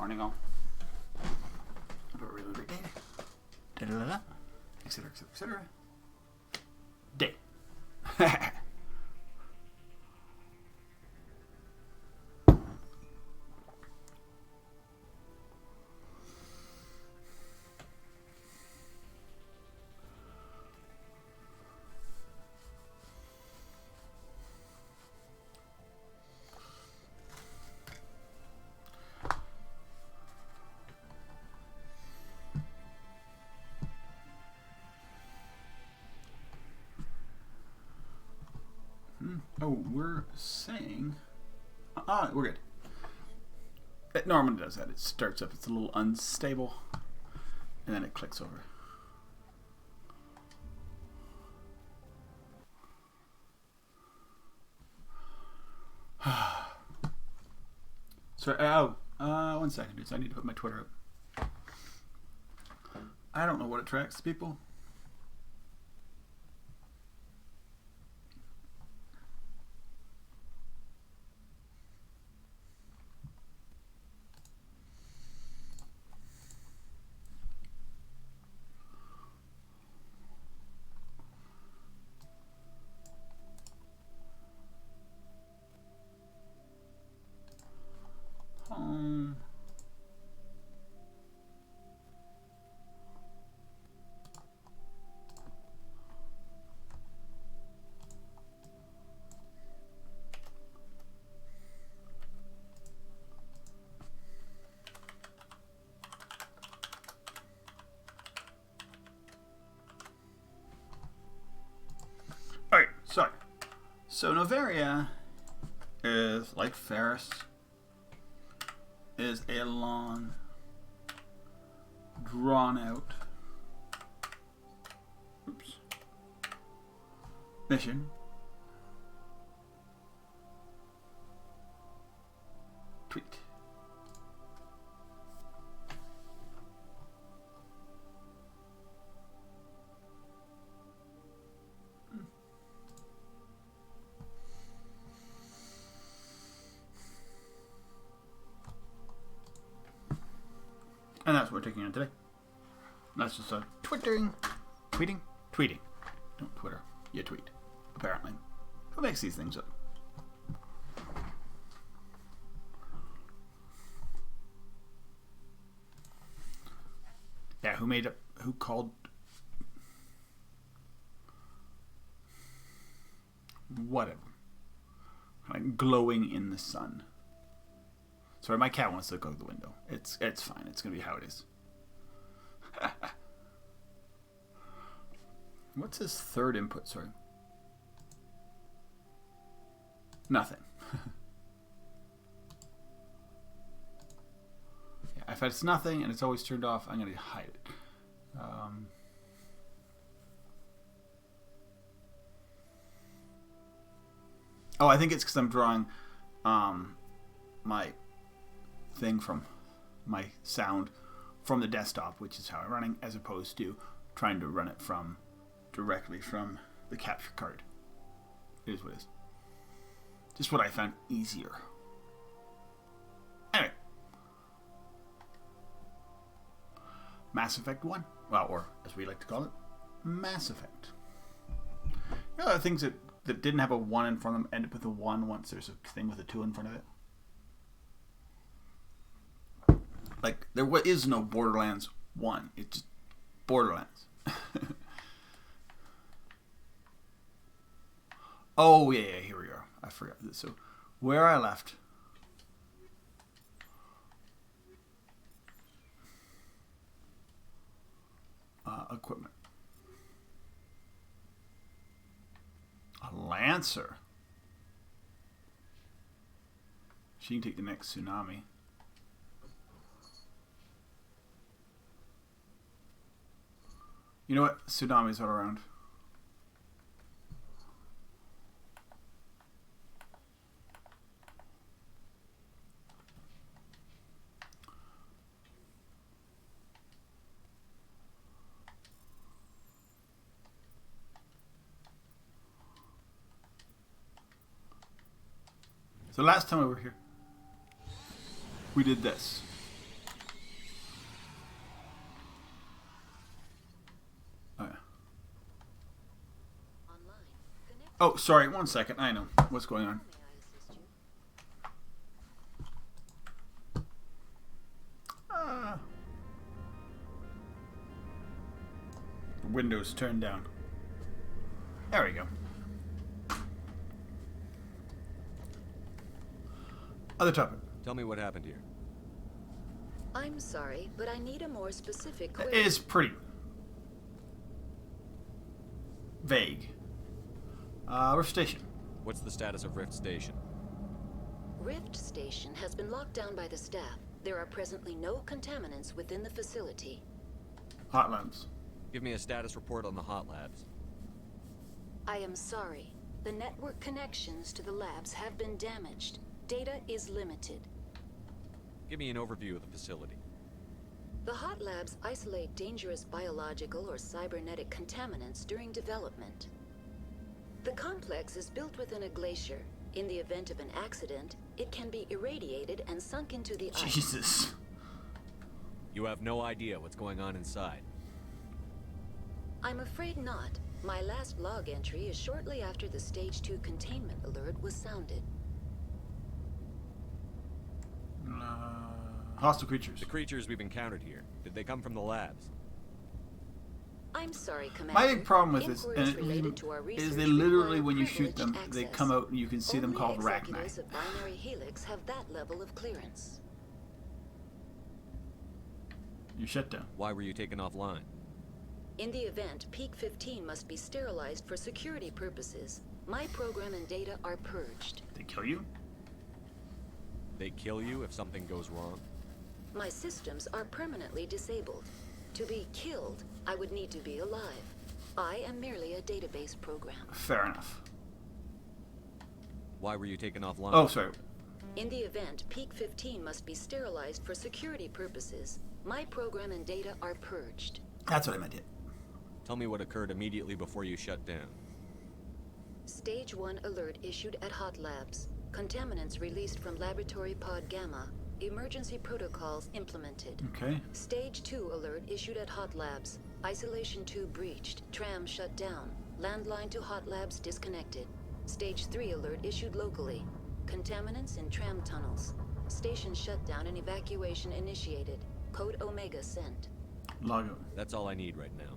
morning all. Have a really great day. Da-da-da-da. Etc. Etc. Etc. Day. Oh, we're saying... we're good. It normally does that. It starts up. It's a little unstable. And then it clicks over. Sorry. Oh, 1 second, dudes. I need to put my Twitter up. I don't know what attracts people. Alright, so Novaria is, like Ferris, is a long, drawn out mission. Tweet. And that's what we're taking on today. That's just a tweeting. Don't Twitter. You tweet. Apparently. Who makes these things up? Yeah, who called... Whatever. Like glowing in the sun. Sorry, my cat wants to go to the window. It's fine. It's going to be how it is. What's his third input? Sorry. Nothing. Yeah, if it's nothing and it's always turned off, I'm going to hide it. Oh, I think it's because I'm drawing my thing from my sound from the desktop, which is how I'm running, as opposed to trying to run it directly from the capture card. It is what it is. Just what I found easier. Anyway. Mass Effect 1. Well, or as we like to call it, Mass Effect. You know, the things that didn't have a 1 in front of them end up with a 1 once there's a thing with a 2 in front of it. Like, there is no Borderlands 1. It's just Borderlands. Oh, yeah, here we are. I forgot this. So, where I left... equipment. A Lancer. She can take the next tsunami. You know what? Tsunamis are around. So last time we were here, we did this. Oh, sorry. 1 second. I know what's going on. Windows turned down. There we go. Other topic. Tell me what happened here. I'm sorry, but I need a more specific query. It is pretty vague. Rift Station. What's the status of Rift Station? Rift Station has been locked down by the staff. There are presently no contaminants within the facility. Hot labs. Give me a status report on the hot labs. I am sorry. The network connections to the labs have been damaged. Data is limited. Give me an overview of the facility. The hot labs isolate dangerous biological or cybernetic contaminants during development. The complex is built within a glacier. In the event of an accident, it can be irradiated and sunk into the ice. Jesus. You have no idea what's going on inside. I'm afraid not. My last log entry is shortly after the Stage 2 containment alert was sounded. Hostile creatures. The creatures we've encountered here, did they come from the labs? I'm sorry, Commander. My big problem with this Inquiries is they research literally, require when you shoot privileged them, they access. come out and you can see them Only called executives Rachni. of Binary Helix have that level of clearance. You shut down. Why were you taken offline? In the event, Peak 15 must be sterilized for security purposes. My program and data are purged. They kill you? They kill you if something goes wrong? My systems are permanently disabled. To be killed, I would need to be alive. I am merely a database program. Fair enough. Why were you taken offline? Oh, sorry. In the event, Peak 15 must be sterilized for security purposes. My program and data are purged. That's what I meant. Tell me what occurred immediately before you shut down. Stage 1 alert issued at Hot Labs. Contaminants released from Laboratory Pod Gamma. Emergency protocols implemented. Okay. Stage 2 alert issued at Hot Labs. Isolation 2 breached. Tram shut down. Landline to Hot Labs disconnected. Stage 3 alert issued locally. Contaminants in tram tunnels. Station shutdown and evacuation initiated. Code Omega sent. Log out. That's all I need right now.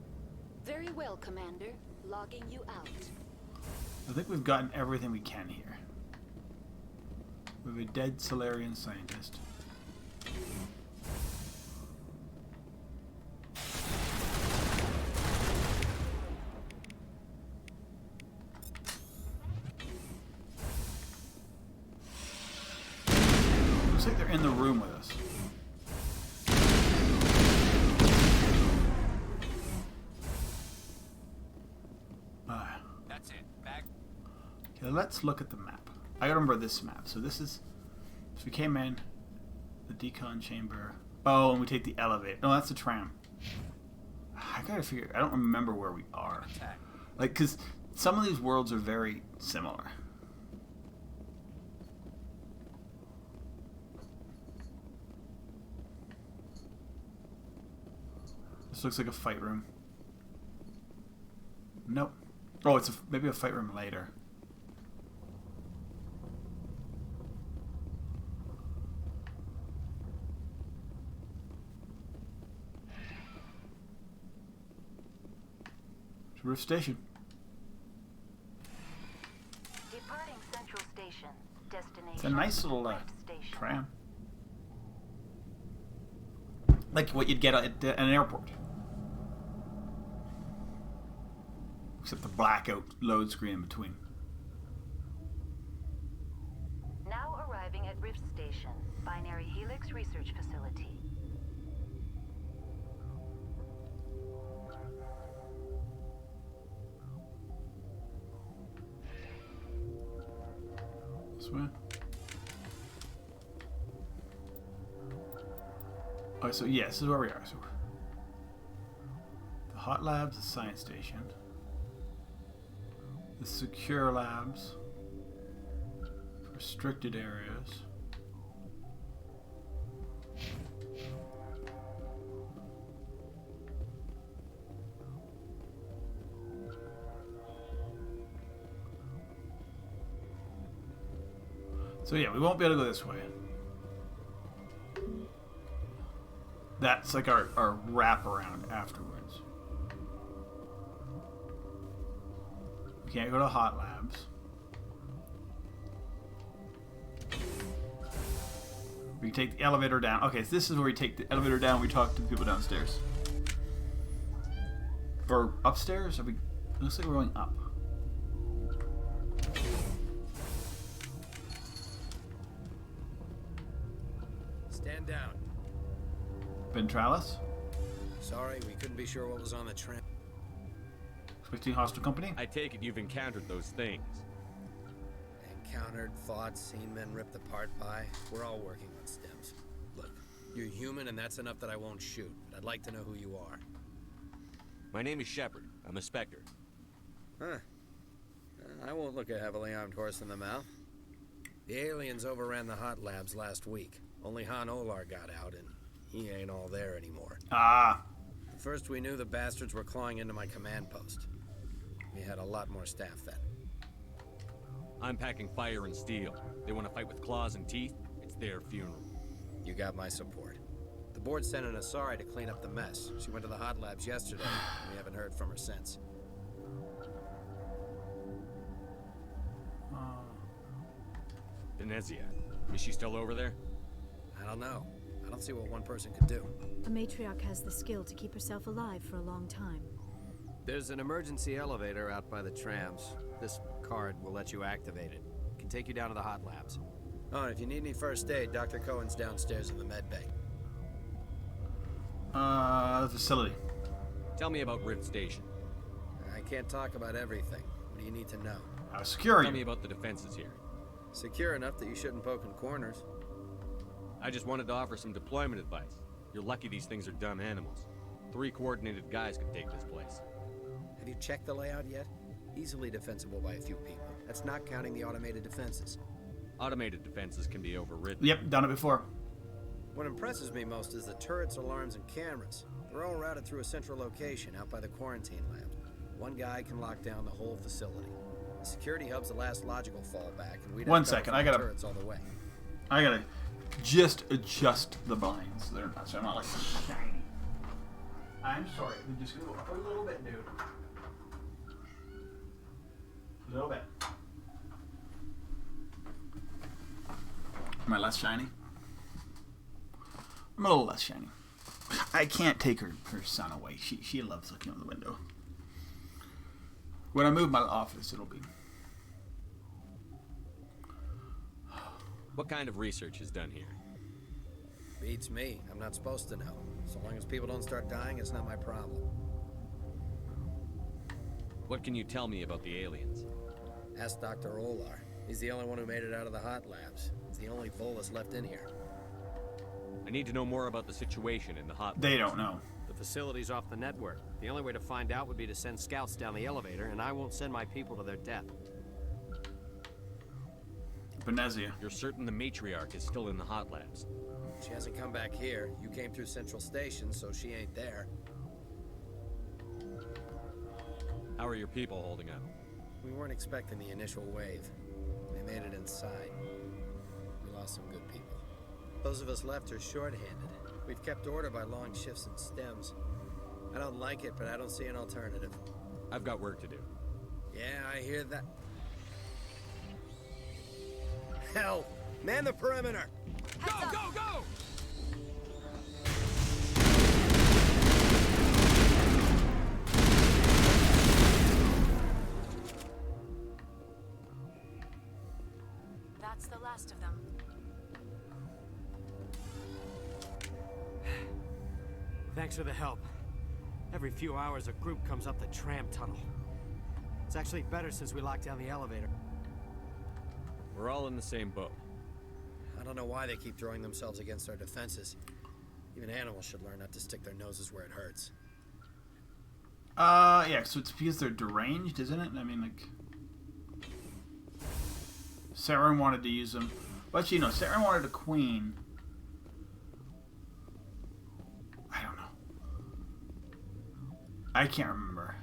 Very well, Commander. Logging you out. I think we've gotten everything we can here. We have a dead Solarian scientist. Looks like they're in the room with us. That's it. Back. Okay, let's look at the map. I gotta remember this map. So this is... So we came in, the decon chamber. Oh, and we take the elevator. No, that's the tram. I gotta figure... I don't remember where we are. Like, because some of these worlds are very similar. This looks like a fight room. Nope. Oh, it's maybe a fight room later. It's Rift Station. Departing Central Station. Destination. It's a nice little Rift Station. tram. Like what you'd get at an airport. Except the blackout load screen in between. Now arriving at Rift Station, Binary Helix Research Facility. This way. Oh, so yeah, this is where we are. So the hot labs, the science station, the secure labs, restricted areas. So yeah, we won't be able to go this way. That's like our wraparound afterwards. We can't go to Hot Labs. We take the elevator down. Okay, so this is where we take the elevator down. We talk to the people downstairs. Or upstairs? It looks like we're going up. Stand down. Ventralis? Sorry, we couldn't be sure what was on the tram. Expecting hostile company? I take it you've encountered those things. Encountered, fought, seen men ripped apart by. We're all working on stems. Look, you're human and that's enough that I won't shoot. But I'd like to know who you are. My name is Shepard. I'm a Spectre. Huh. I won't look a heavily armed horse in the mouth. The aliens overran the hot labs last week. Only Han Olar got out and he ain't all there anymore. Ah. First we knew the bastards were clawing into my command post. We had a lot more staff then. I'm packing fire and steel. They want to fight with claws and teeth? It's their funeral. You got my support. The board sent an Asari to clean up the mess. She went to the hot labs yesterday. We haven't heard from her since. Venezia. Is she still over there? I don't know. I don't see what one person could do. A matriarch has the skill to keep herself alive for a long time. There's an emergency elevator out by the trams. This card will let you activate it. It can take you down to the hot labs. Oh, and if you need any first aid, Dr. Cohen's downstairs in the med bay. The facility. Tell me about Rift Station. I can't talk about everything. What do you need to know? How secure are Tell me you? about the defenses here. Secure enough that you shouldn't poke in corners. I just wanted to offer some deployment advice. You're lucky these things are dumb animals. 3 coordinated guys could take this place. Have you checked the layout yet? Easily defensible by a few people. That's not counting the automated defenses. Automated defenses can be overridden. Yep, done it before. What impresses me most is the turrets, alarms, and cameras. They're all routed through a central location out by the quarantine labs. One guy can lock down the whole facility. The security hub's the last logical fallback, and we don't One second, I gotta- turrets all the way. I gotta just adjust the blinds so they're not, so I'm not like shiny. I'm sorry, we're just gonna go up a little bit, dude. A little bit. Am I less shiny? I'm a little less shiny. I can't take her son away. She loves looking out the window. When I move my office, it'll be. What kind of research is done here? Beats me. I'm not supposed to know. So long as people don't start dying, it's not my problem. What can you tell me about the aliens? Ask Dr. Olar. He's the only one who made it out of the hot labs. He's the only Volus left in here. I need to know more about the situation in the hot They labs. don't know. The facility's off the network. The only way to find out would be to send scouts down the elevator, and I won't send my people to their death. Venezia. You're certain the matriarch is still in the hot labs? She hasn't come back here. You came through Central Station, so she ain't there. How are your people holding up? We weren't expecting the initial wave. They made it inside. We lost some good people. Those of us left are short-handed. We've kept order by long shifts and stems. I don't like it, but I don't see an alternative. I've got work to do. Yeah, I hear that. Hell! Man the perimeter! Go, go, go! That's the last of them. Thanks for the help. Every few hours, a group comes up the tram tunnel. It's actually better since we locked down the elevator. We're all in the same boat. I don't know why they keep throwing themselves against our defenses. Even animals should learn not to stick their noses where it hurts. Yeah, so it's because they're deranged, isn't it? I mean, like... Saren wanted to use them. But, Saren wanted a queen. I don't know. I can't remember.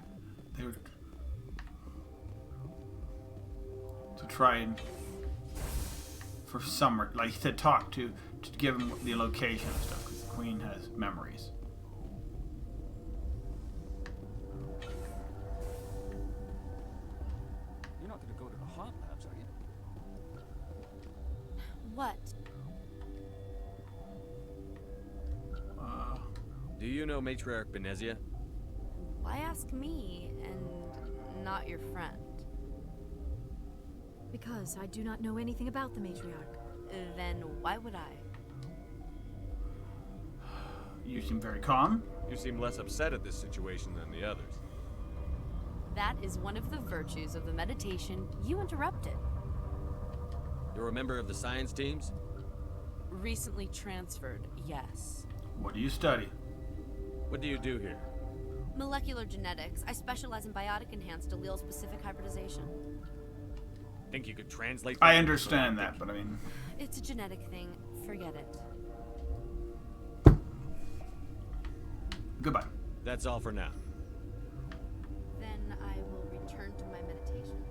They were... To try and... for some, like to talk to give him the location and stuff, because the Queen has memories. You're not going to go to the hot labs, are you? What? Do you know Matriarch Benezia? Why ask me and not your friend? Because I do not know anything about the matriarch. Then why would I? You seem very calm. You seem less upset at this situation than the others. That is one of the virtues of the meditation you interrupted. You're a member of the science teams? Recently transferred, yes. What do you study? What do you do here? Molecular genetics. I specialize in biotic-enhanced allele-specific hybridization. Think you could translate I that? understand that, but I mean... It's a genetic thing. Forget it. Goodbye. That's all for now. Then I will return to my meditations.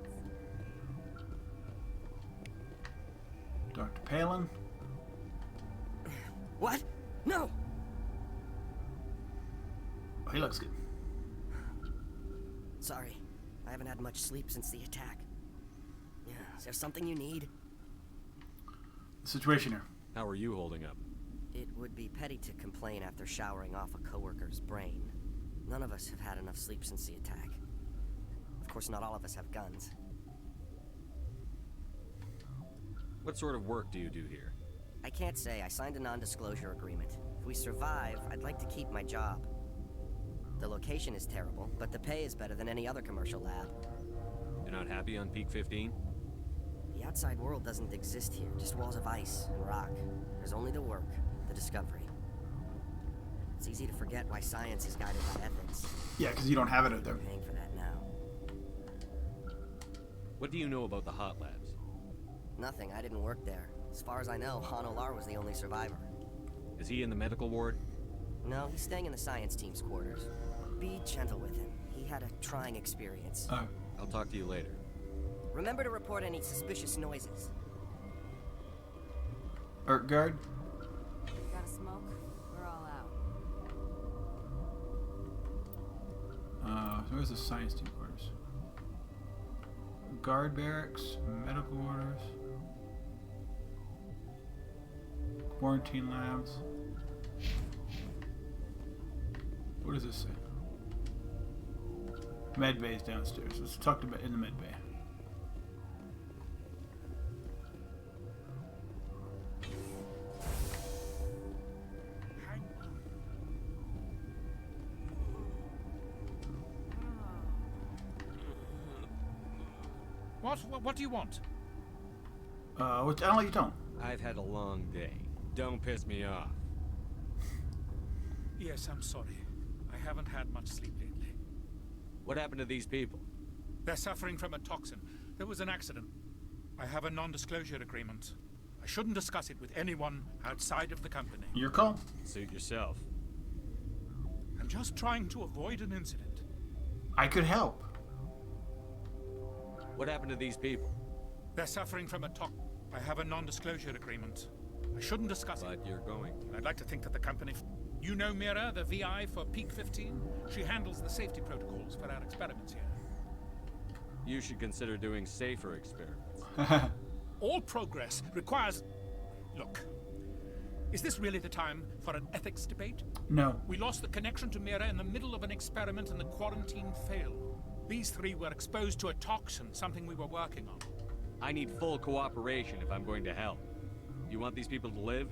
Dr. Palin. What? No! Oh, he looks good. Sorry. I haven't had much sleep since the attack. Yeah, is there something you need? The situation here. How are you holding up? It would be petty to complain after showering off a coworker's brain. None of us have had enough sleep since the attack. Of course, not all of us have guns. What sort of work do you do here? I can't say. I signed a non-disclosure agreement. If we survive, I'd like to keep my job. The location is terrible, but the pay is better than any other commercial lab. You're not happy on Peak 15? The outside world doesn't exist here, just walls of ice and rock. There's only the work, the discovery. It's easy to forget why science is guided by ethics. Yeah, because you don't have it out there. We're paying for that now. What do you know about the hot labs? Nothing, I didn't work there. As far as I know, Han Olar was the only survivor. Is he in the medical ward? No, he's staying in the science team's quarters. Be gentle with him. He had a trying experience. I'll talk to you later. Remember to report any suspicious noises. Guard. Got a smoke? We're all out. So where's the science team quarters? Guard barracks, medical orders, quarantine labs. What does this say? Med bay is downstairs. Let's talk about in the med bay. What do you want? Which I don't like you don't. I've had a long day. Don't piss me off. Yes, I'm sorry. I haven't had much sleep lately. What happened to these people? They're suffering from a toxin. There was an accident. I have a non-disclosure agreement. I shouldn't discuss it with anyone outside of the company. Your call. Suit yourself. I'm just trying to avoid an incident. I could help. What happened to these people? They're suffering from a I have a non-disclosure agreement. I shouldn't discuss it. But you're going. I'd like to think that the company... You know Mira, the VI for Peak 15? She handles the safety protocols for our experiments here. You should consider doing safer experiments. All progress requires... Look, is this really the time for an ethics debate? No. We lost the connection to Mira in the middle of an experiment and the quarantine failed. These three were exposed to a toxin, something we were working on. I need full cooperation if I'm going to help. You want these people to live?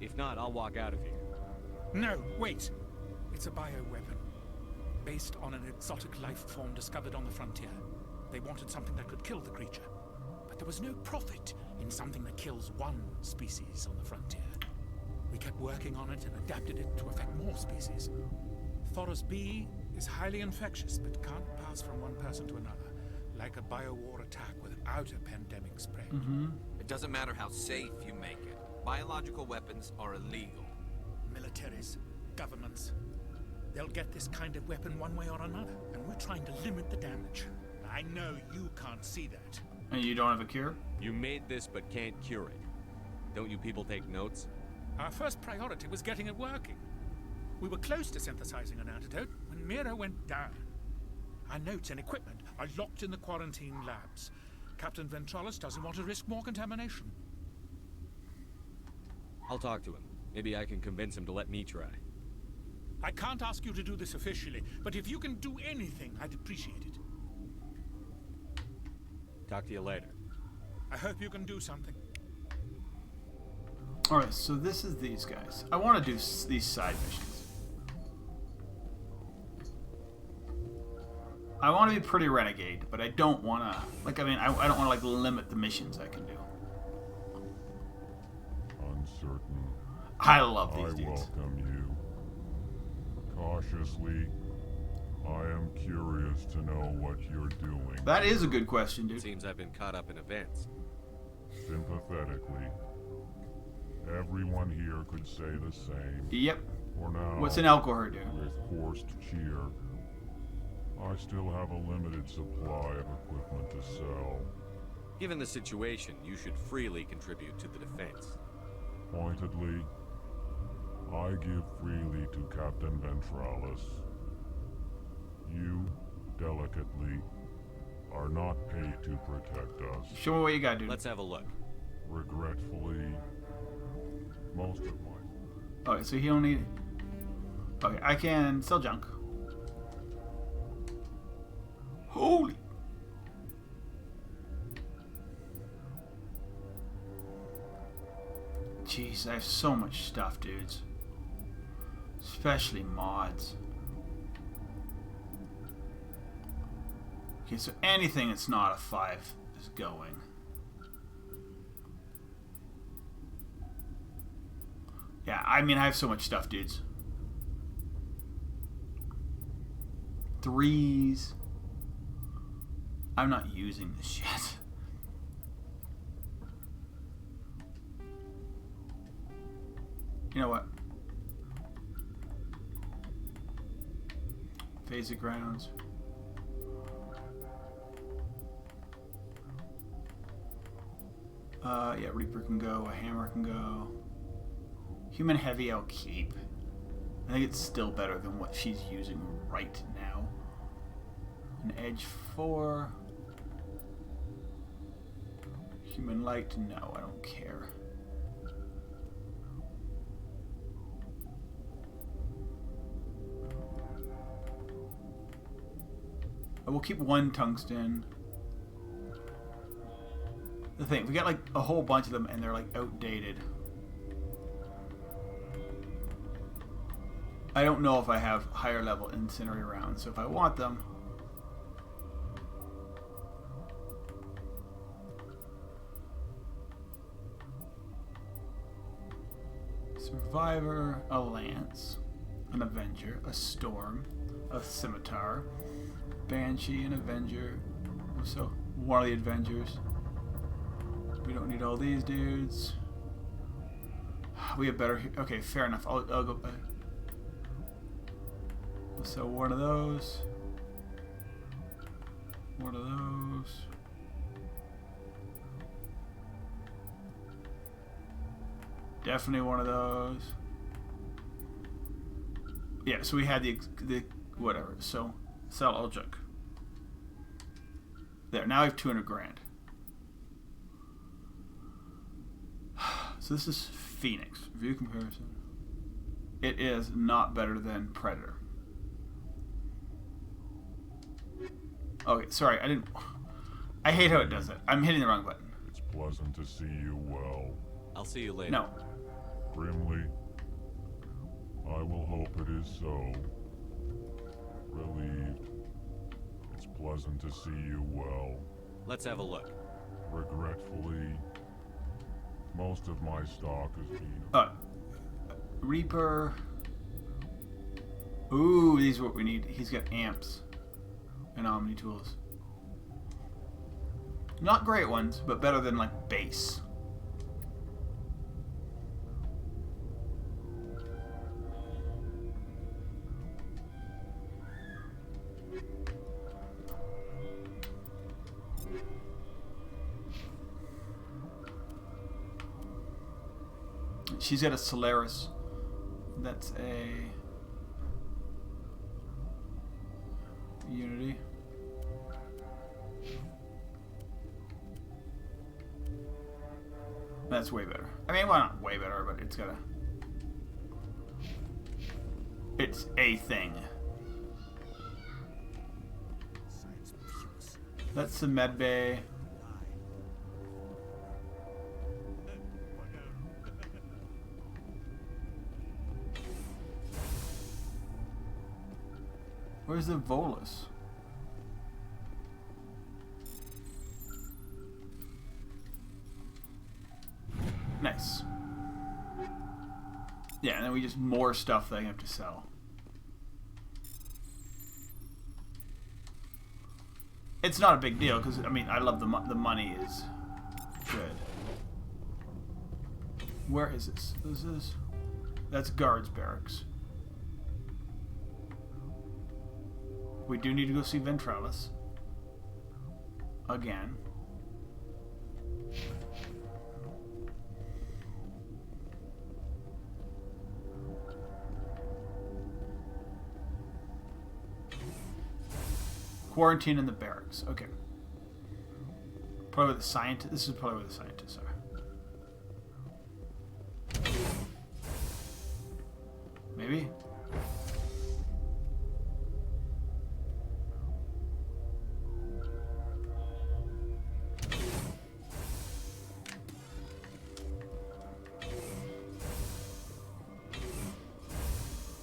If not, I'll walk out of here. No, wait. It's a bioweapon. Based on an exotic life form discovered on the frontier. They wanted something that could kill the creature. But there was no profit in something that kills one species on the frontier. We kept working on it and adapted it to affect more species. Thoros B is highly infectious, but can't pass from one person to another, like a biowar attack without a pandemic spread. It doesn't matter how safe you make it. Biological weapons are illegal. Militaries, governments, they'll get this kind of weapon one way or another, and we're trying to limit the damage. I know you can't see that. And you don't have a cure? You made this but can't cure it. Don't you people take notes? Our first priority was getting it working. We were close to synthesizing an antidote when Mira went down. Our notes and equipment are locked in the quarantine labs. Captain Ventralis doesn't want to risk more contamination. I'll talk to him. Maybe I can convince him to let me try. I can't ask you to do this officially, but if you can do anything, I'd appreciate it. Talk to you later. I hope you can do something. Alright, so this is these guys. I want to do these side missions. I want to be pretty renegade, but I don't want to... Like, I mean, I don't want to, like, limit the missions I can do. Uncertain. I love these dudes. I welcome you. Cautiously, I am curious to know what you're doing. That is a good question, dude. Seems I've been caught up in events. Sympathetically, everyone here could say the same. Yep. For now, what's an Elcohurt do? With forced cheer, I still have a limited supply of equipment to sell. Given the situation, you should freely contribute to the defense. Pointedly, I give freely to Captain Ventralis. You, delicately, are not paid to protect us. Show me what you got, dude. Let's have a look. Regretfully, most of my... Okay, so he only... Okay, I can sell junk. Holy... Jeez, I have so much stuff, dudes. Especially mods. Okay, so anything that's not a 5 is going. Yeah, I mean, I have so much stuff, dudes. 3s. I'm not using this shit. You know what? Phasic grounds. Yeah, Reaper can go, a hammer can go. Human heavy I'll keep. I think it's still better than what she's using right now. An edge 4. Human light, no, I don't care. I will keep 1 tungsten. The thing, we got like a whole bunch of them and they're like outdated. I don't know if I have higher level incendiary rounds, so if I want them, Survivor, a lance, an Avenger, a Storm, a Scimitar, Banshee, an Avenger, so one of the Avengers. We don't need all these dudes. We have better... Okay, fair enough. I'll go... So one of those. One of those. Definitely one of those. Yeah, so we had the whatever. So sell all junk. There, now I have 200 grand. So this is Phoenix. View comparison. It is not better than Predator. Okay, sorry, I didn't... I hate how it does it. I'm hitting the wrong button. It's pleasant to see you well. I'll see you later. No. Grimly, I will hope it is so. Relieved. It's pleasant to see you well. Let's have a look. Regretfully, most of my stock is being... Reaper. Ooh, these are what we need. He's got amps and Omni tools. Not great ones, but better than like base. she's got a Solaris. That's a Unity. That's way better. I mean, well, not way better, but it's got a... It's a thing. That's the med bay. Where's the Volus? Nice. Yeah, and then we just more stuff that I have to sell. It's not a big deal because I mean I love the money is good. Where is this? That's guards barracks. We do need to go see Ventralis again. Quarantine in the barracks. Okay. Probably where the scientists. This is probably where the scientists are. Maybe.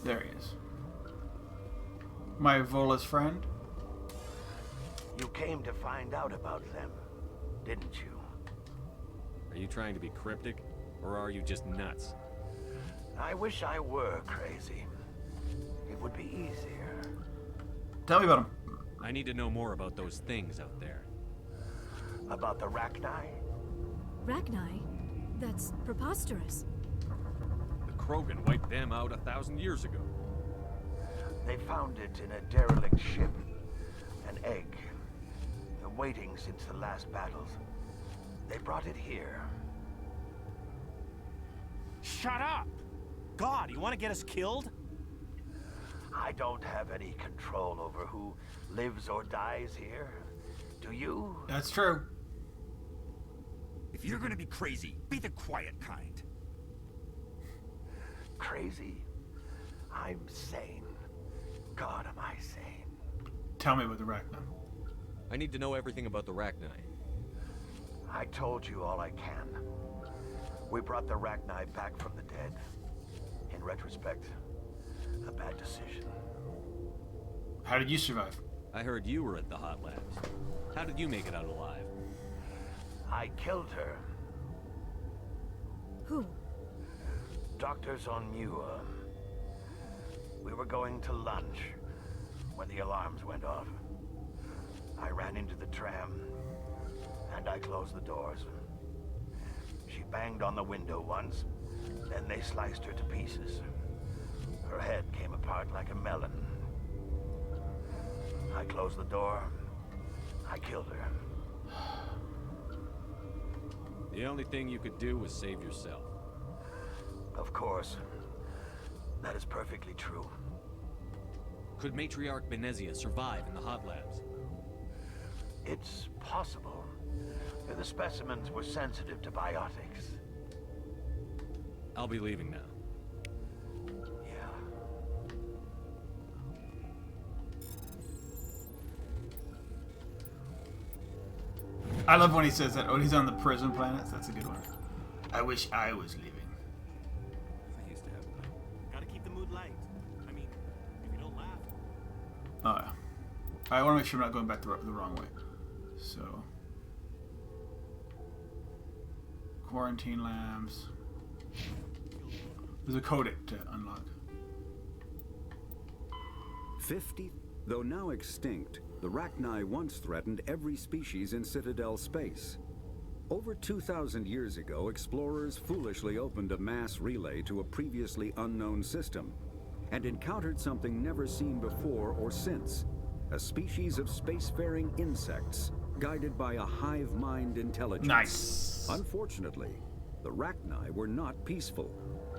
There he is. My Volus friend. You came to find out about them, didn't you? Are you trying to be cryptic, or are you just nuts? I wish I were crazy. It would be easier. Tell me about him. I need to know more about those things out there. About the Rachni? Rachni? That's preposterous. The Krogan wiped them out 1,000 years ago. They found it in a derelict ship. An egg. Waiting since the last battles. They brought it here. Shut up! God, you want to get us killed? I don't have any control over who lives or dies here. Do you? That's true. If you're gonna be crazy, be the quiet kind. Crazy? I'm sane. God, am I sane? Tell me about the Rachni. I need to know everything about the Rachni. I told you all I can. We brought the Rachni back from the dead. In retrospect, a bad decision. How did you survive? I heard you were at the hot labs. How did you make it out alive? I killed her. Who? Doctors on ME1. We were going to lunch when the alarms went off. I ran into the tram, and I closed the doors. She banged on the window once, then they sliced her to pieces. Her head came apart like a melon. I closed the door. I killed her. The only thing you could do was save yourself. Of course. That is perfectly true. Could Matriarch Benezia survive in the hot labs? It's possible. The specimens were sensitive to biotics. I'll be leaving now. Yeah. I love when he says that. Oh, he's on the prison planets. That's a good one. I wish I was leaving. I used to have that. Gotta keep the mood light. I mean, if you don't laugh. Oh, yeah. I want to make sure I'm not going back the wrong way. So, quarantine labs. There's a codec to unlock. 50. Though now extinct, the Rachni once threatened every species in Citadel space. Over 2,000 years ago, explorers foolishly opened a mass relay to a previously unknown system and encountered something never seen before or since, a species of spacefaring insects guided by a hive mind intelligence. Nice. Unfortunately, the Rachni were not peaceful,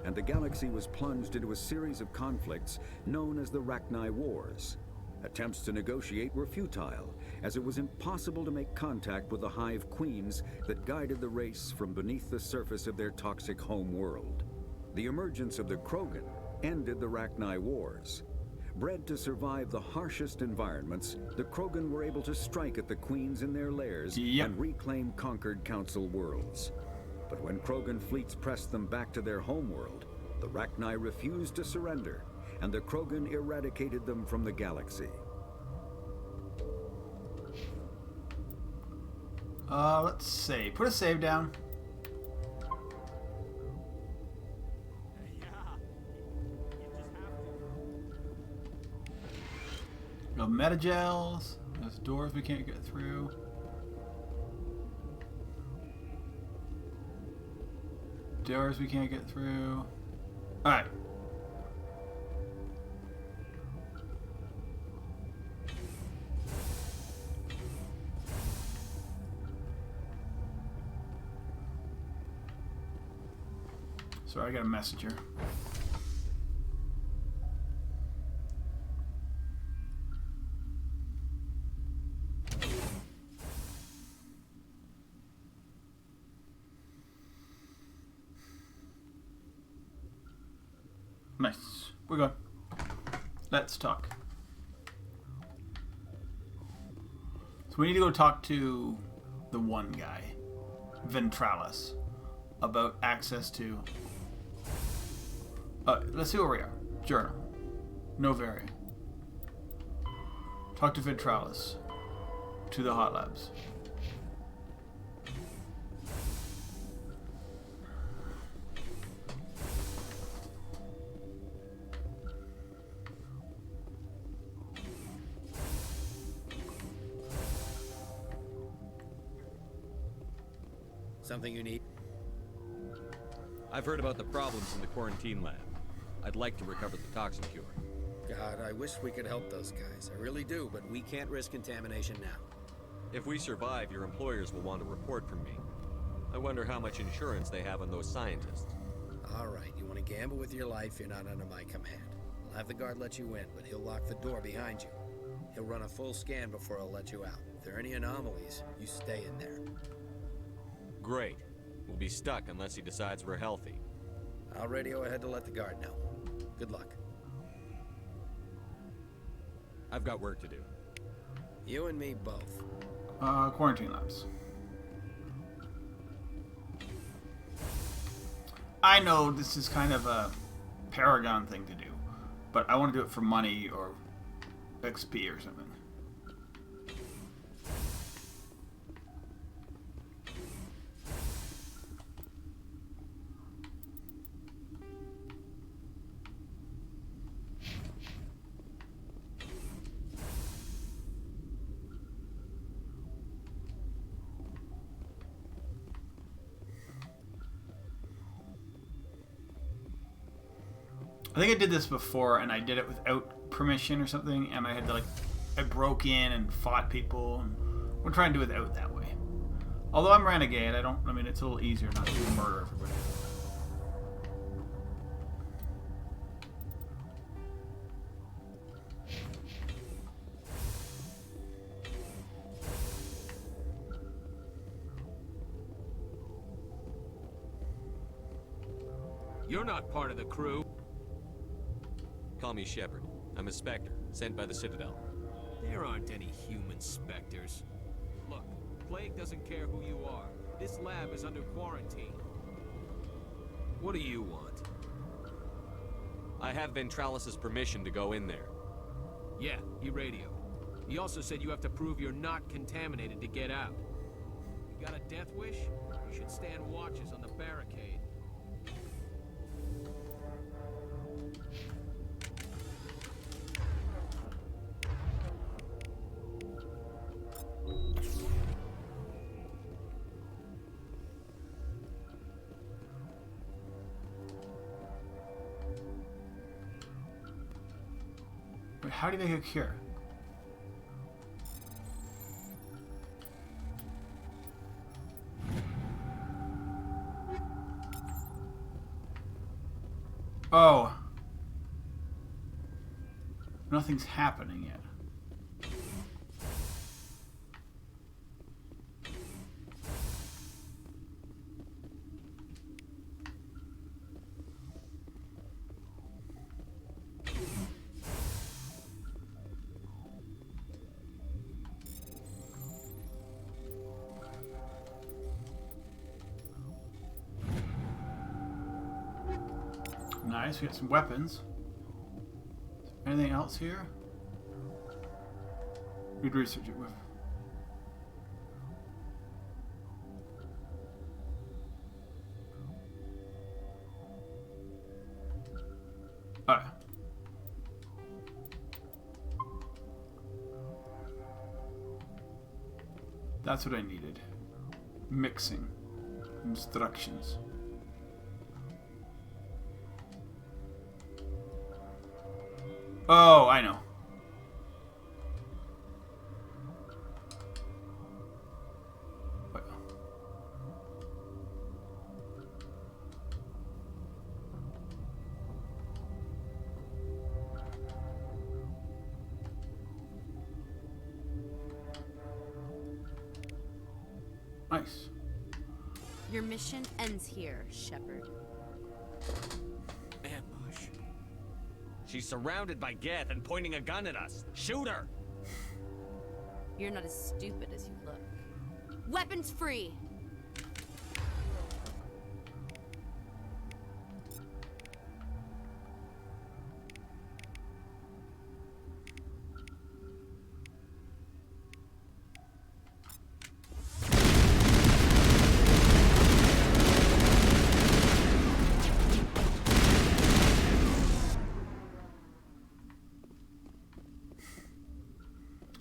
and the galaxy was plunged into a series of conflicts known as the Rachni Wars. Attempts to negotiate were futile, as it was impossible to make contact with the Hive Queens that guided the race from beneath the surface of their toxic home world. The emergence of the Krogan ended the Rachni Wars. Bred to survive the harshest environments, the Krogan were able to strike at the Queens in their lairs and reclaim conquered Council worlds. But when Krogan fleets pressed them back to their homeworld, the Rachni refused to surrender, and the Krogan eradicated them from the galaxy. Let's see. Put a save down. No metagels. There's doors we can't get through. Doors we can't get through. Alright. Sorry, I got a messenger. Nice. We're good. Let's talk. So we need to go talk to the one guy, Ventralis, about access to... let's see where we are. Journal. Novari. Talk to Ventralis. To the Hot Labs. Something you need? I've heard about the problems in the quarantine lab. I'd like to recover the toxin cure. God, I wish we could help those guys. I really do, but we can't risk contamination now. If we survive, your employers will want a report from me. I wonder how much insurance they have on those scientists. All right, you want to gamble with your life, you're not under my command. I'll have the guard let you in, but he'll lock the door behind you. He'll run a full scan before he'll let you out. If there are any anomalies, you stay in there. Great. We'll be stuck unless he decides we're healthy. I'll radio ahead to let the guard know. Good luck. I've got work to do. You and me both. Quarantine labs. I know this is kind of a Paragon thing to do, but I want to do it for money or XP or something. I think I did this before, and I did it without permission or something, and I had to, I broke in and fought people, and we're trying to do it without that way. Although I'm renegade, it's a little easier not to murder everybody. You're not part of the crew. Call me Shepard. I'm a Spectre, sent by the Citadel. There aren't any human Spectres. Look, Plague doesn't care who you are. This lab is under quarantine. What do you want? I have Ventralis' permission to go in there. Yeah, he radioed. He also said you have to prove you're not contaminated to get out. You got a death wish? You should stand watches on the barricade. Wait, how do they get cure? Oh. Nothing's happening yet. Nice, we got some weapons. Anything else here? We'd research it with. Alright. That's what I needed. Mixing. Instructions. Oh, I know. Nice. Your mission ends here, Shepard. Ambush. She's surrounded by Geth and pointing a gun at us. Shoot her! You're not as stupid as you look. Weapons free!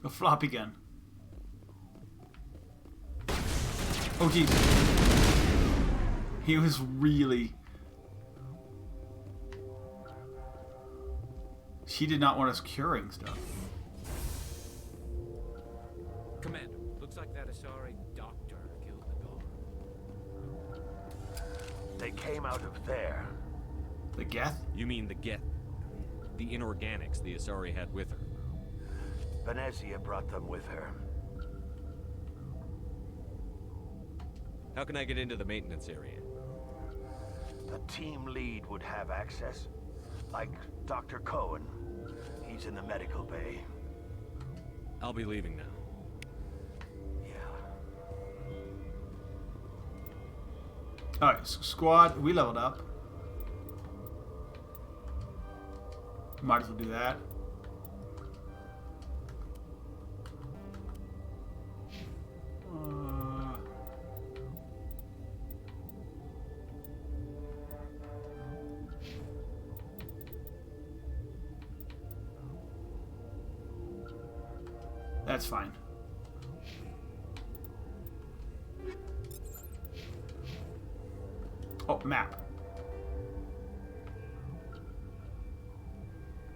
A floppy gun. Oh jeez. He was really... She did not want us curing stuff. Commander, looks like that Asari doctor killed the guard. They came out of there. The Geth? You mean the Geth. The inorganics the Asari had with her. Venezia brought them with her. How can I get into the maintenance area? The team lead would have access. Like Dr. Cohen. He's in the medical bay. I'll be leaving now. Alright, squad, we leveled up. Might as well do that. That's fine. Oh, map.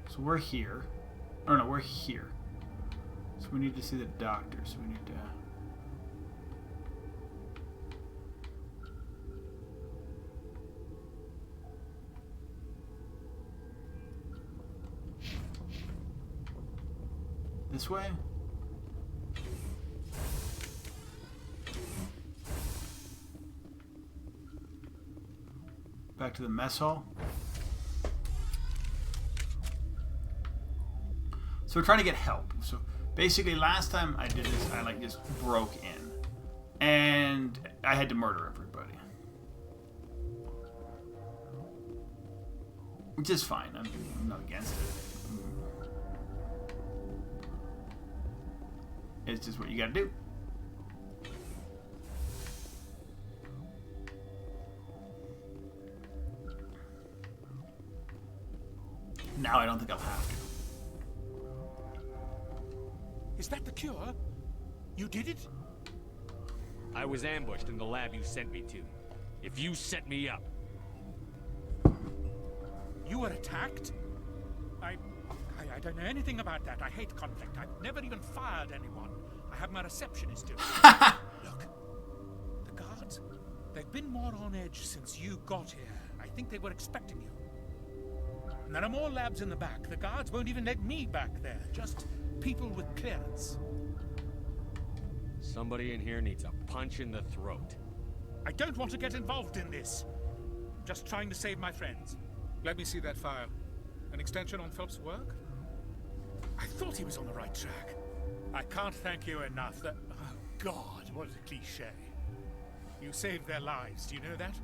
So we're here. Oh no, we're here. So we need to see the doctor. So we need to... This way? Back to the mess hall. So we're trying to get help. So basically last time I did this, I like just broke in. And I had to murder everybody. Which is fine. I'm not against it. It's just what you gotta do. Now I don't think I'll have to. Is that the cure? You did it? I was ambushed in the lab you sent me to. If you set me up... You were attacked? I don't know anything about that. I hate conflict. I've never even fired anyone. I have my receptionist do it. Look, the guards, they've been more on edge since you got here. I think they were expecting you. And there are more labs in the back. The guards won't even let me back there. Just people with clearance. Somebody in here needs a punch in the throat. I don't want to get involved in this. I'm just trying to save my friends. Let me see that file. An extension on Phelps' work? I thought he was on the right track. I can't thank you enough. That... Oh, God, what a cliche. You saved their lives, do you know that?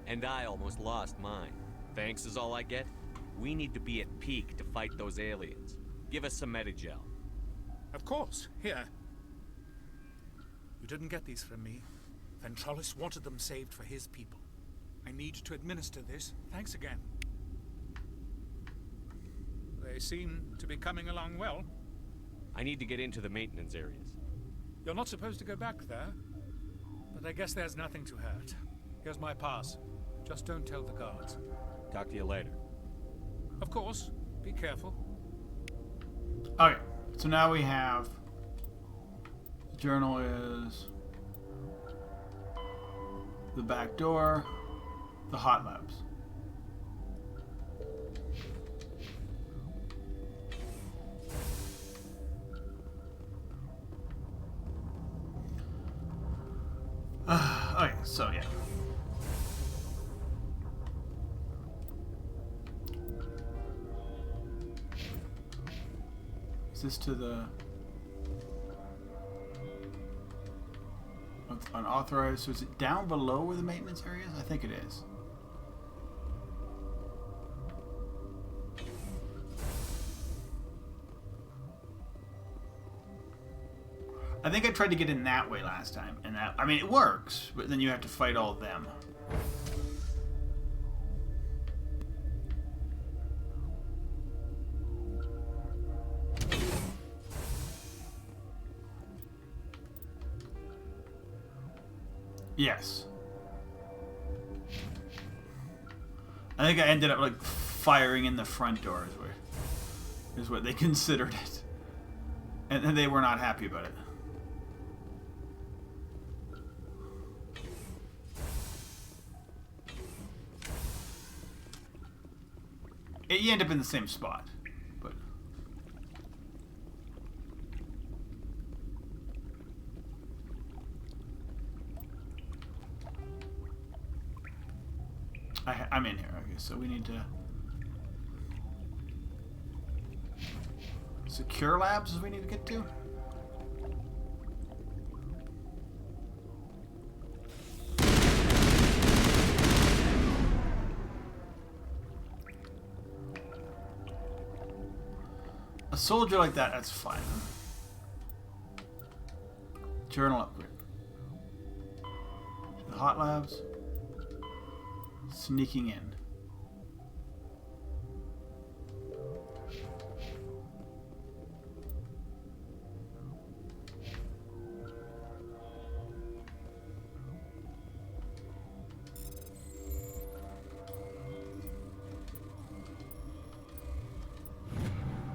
And I almost lost mine. Thanks is all I get? We need to be at peak to fight those aliens. Give us some Medigel. Of course. Here. You didn't get these from me. Ventralis wanted them saved for his people. I need to administer this. Thanks again. They seem to be coming along well. I need to get into the maintenance areas. You're not supposed to go back there. But I guess there's nothing to hurt. Here's my pass. Just don't tell the guards. Talk to you later. Of course. Be careful. Okay, so now we have... The journal is... the back door, the hot labs. Okay, so yeah. Is this to the unauthorized? So is it down below where the maintenance area is? I think it is. I think I tried to get in that way last time, and that, I mean, it works, but then you have to fight all of them. Yes. I think I ended up like firing in the front door is what they considered it. And they were not happy about it. You end up in the same spot, but I'm in here. Okay, so we need to secure labs. We need to get to. A soldier like that, that's fine. Journal upgrade. The hot labs. Sneaking in.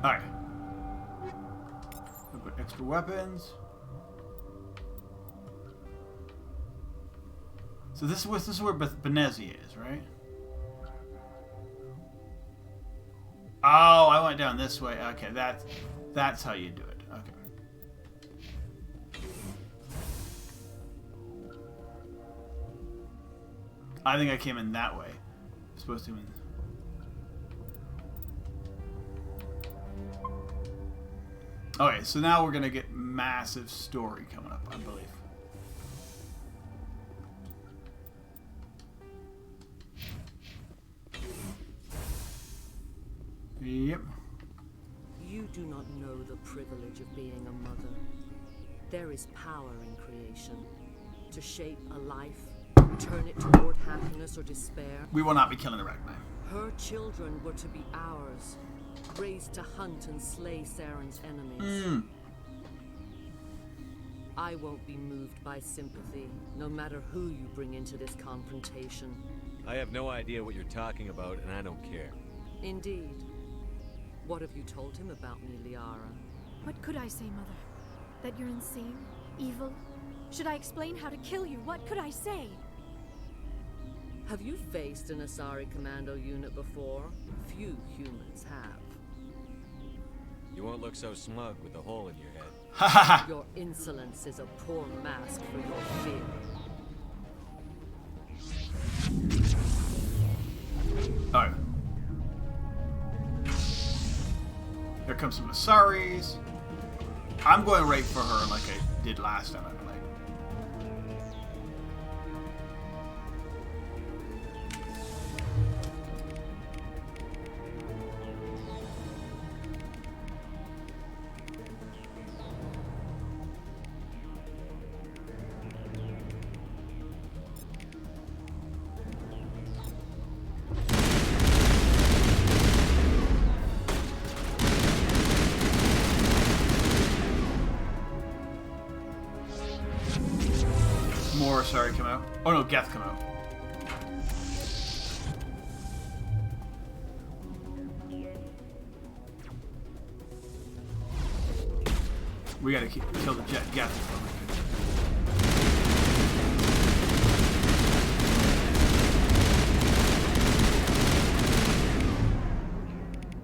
Alright. Extra weapons. So this is where Benezi is, right? Oh, I went down this way. Okay, that's how you do it. Okay. I think I came in that way. I'm supposed to. Okay, so now we're gonna get massive story coming up, I believe. Yep. You do not know the privilege of being a mother. There is power in creation. To shape a life, turn it toward happiness or despair. We will not be killing the Rachni. Her children were to be ours, raised to hunt and slay Saren's enemies. I won't be moved by sympathy, no matter who you bring into this confrontation. I have no idea what you're talking about, and I don't care. Indeed. What have you told him about me, Liara? What could I say, Mother? That you're insane? Evil? Should I explain how to kill you? What could I say? Have you faced an Asari commando unit before? Few humans have. You won't look so smug with a hole in your head. Your insolence is a poor mask for your fear. Oh. Here comes some Asaris. I'm going right for her like I did last time I played. More Asari come out. Oh no, Geth come out. We gotta kill the Geth.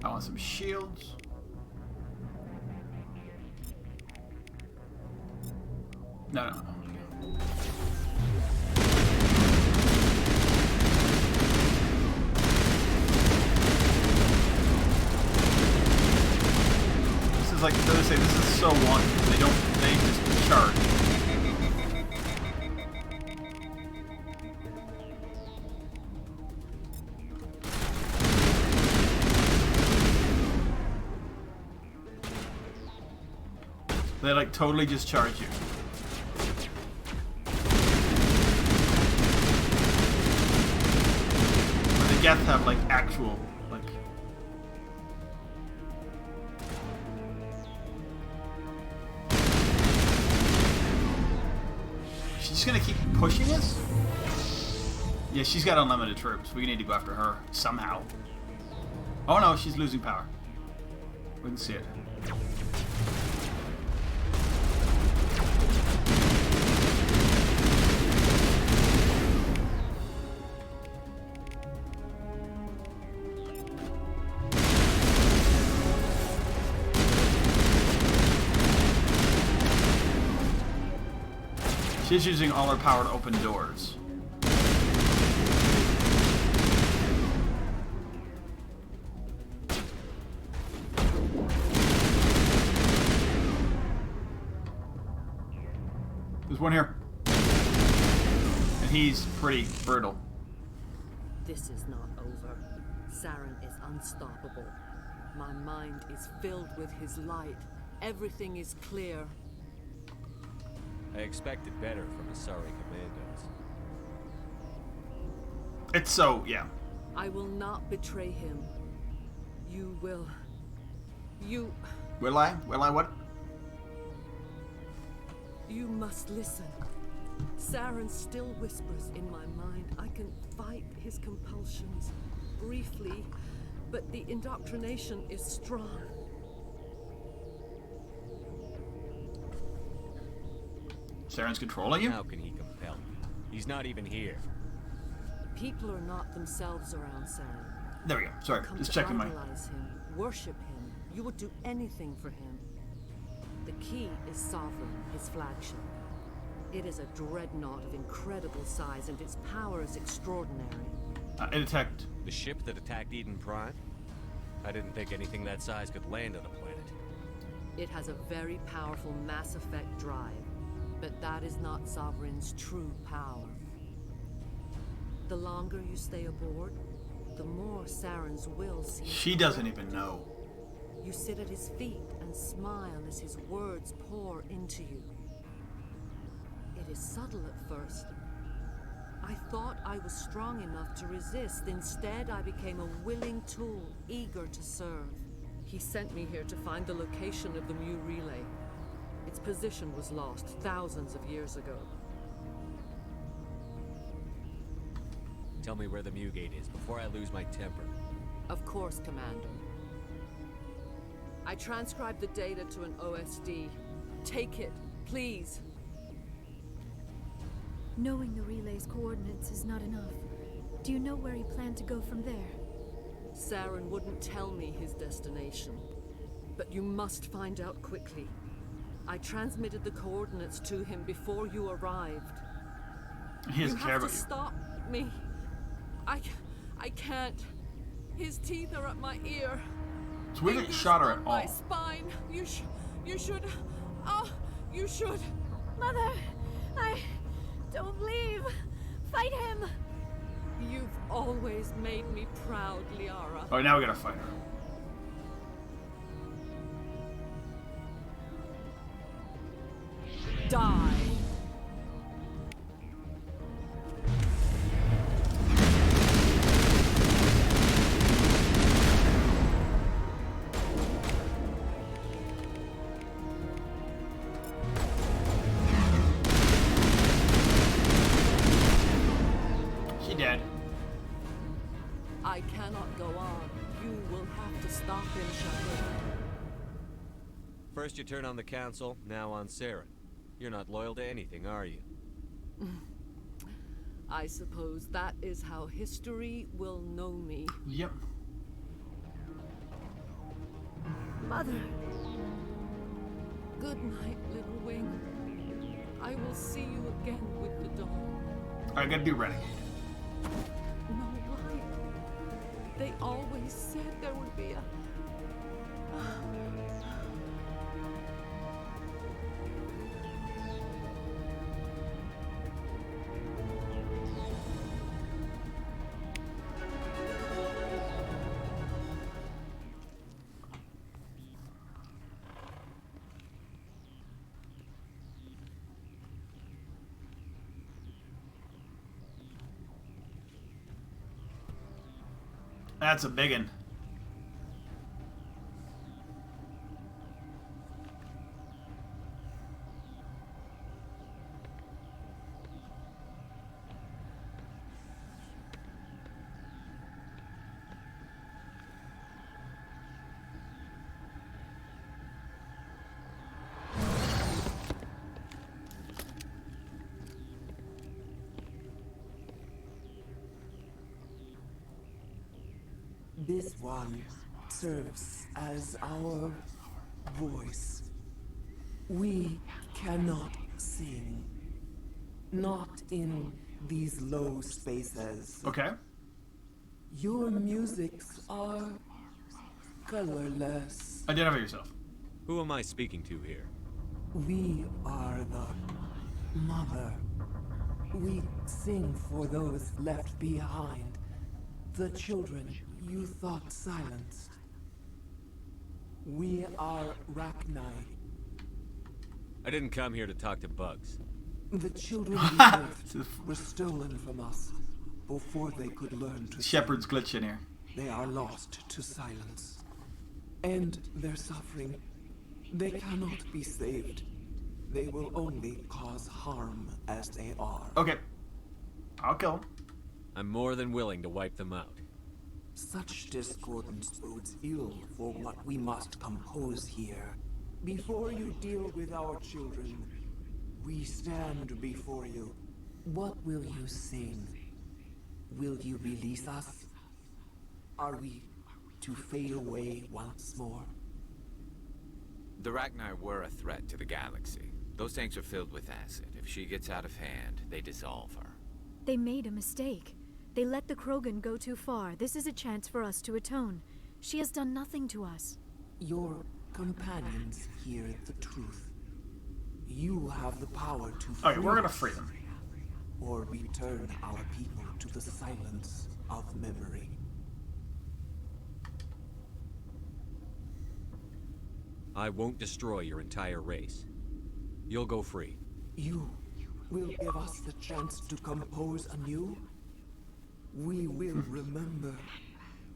I want some shields. No. Like they say, this is so wanted. They just charge. They like totally just charge you. But the Geth have like actual like. She's gonna keep pushing us? Yeah, she's got unlimited troops. We need to go after her somehow. Oh no, she's losing power. We can see it. She's using all her power to open doors. There's one here. And he's pretty brutal. This is not over. Saren is unstoppable. My mind is filled with his light. Everything is clear. I expected better from Asari commandos. It's so, yeah. I will not betray him. You will. You... Will I? Will I what? You must listen. Saren still whispers in my mind. I can fight his compulsions briefly, but the indoctrination is strong. Saren's controlling you? How can he compel me? He's not even here. People are not themselves around Saren. There we go. Sorry, Come just to checking my... idolize him, worship him. You would do anything for him. The key is Sovereign, his flagship. It is a dreadnought of incredible size, and its power is extraordinary. It attacked... The ship that attacked Eden Prime? I didn't think anything that size could land on a planet. It has a very powerful Mass Effect drive, but that is not Sovereign's true power. The longer you stay aboard, the more Saren's will seems... She doesn't even know. You sit at his feet and smile as his words pour into you. It is subtle at first. I thought I was strong enough to resist. Instead, I became a willing tool, eager to serve. He sent me here to find the location of the Mu relay. Its position was lost thousands of years ago. Tell me where the Mu gate is before I lose my temper. Of course, Commander. I transcribed the data to an OSD. Take it, please. Knowing the relay's coordinates is not enough. Do you know where he planned to go from there? Saren wouldn't tell me his destination. But you must find out quickly. I transmitted the coordinates to him before you arrived. He doesn't care about you. you. Stop me. I can't. His teeth are at my ear. So we didn't shot her at all. My spine. You should. Oh, you should. Mother, I don't leave. Fight him. You've always made me proud, Liara. Oh, now we gotta fight her. Die. She dead. I cannot go on. You will have to stop him, Shepard. First you turn on the Council, now on Saren. You're not loyal to anything, are you? I suppose that is how history will know me. Yep. Mother. Good night, little wing. I will see you again with the dawn. I gotta do Renegade. No, why? They always said there would be a... That's a biggin. This one serves as our voice. We cannot sing. Not in these low spaces. Okay. Your musics are colorless. Identify yourself. Who am I speaking to here? We are the mother. We sing for those left behind. The children you thought silenced. We are Rachni. I didn't come here to talk to bugs. The children we birthed were stolen from us before they could learn to Shepard's glitching here. They are lost to silence. And their suffering, they cannot be saved. They will only cause harm as they are. Okay. I'll kill him. I'm more than willing to wipe them out. Such discordance bodes ill for what we must compose here. Before you deal with our children, we stand before you. What will you sing? Will you release us? Are we to fade away once more? The Rachni were a threat to the galaxy. Those tanks are filled with acid. If she gets out of hand, they dissolve her. They made a mistake. They let the Krogan go too far. This is a chance for us to atone. She has done nothing to us. Your companions hear the truth. You have the power to free Okay, we're gonna free them. or return our people to the silence of memory. I won't destroy your entire race. You'll go free. You will give us the chance to compose anew? We will remember.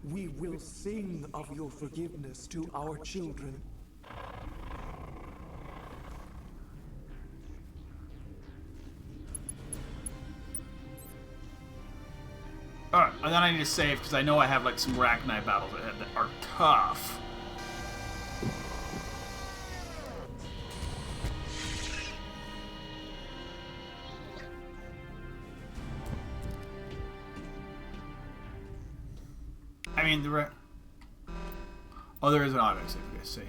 We will sing of your forgiveness to our children. Alright, and then I need to save because I know I have like some Rachni battles ahead that are tough. mean, oh, there is an auto save, you guys see.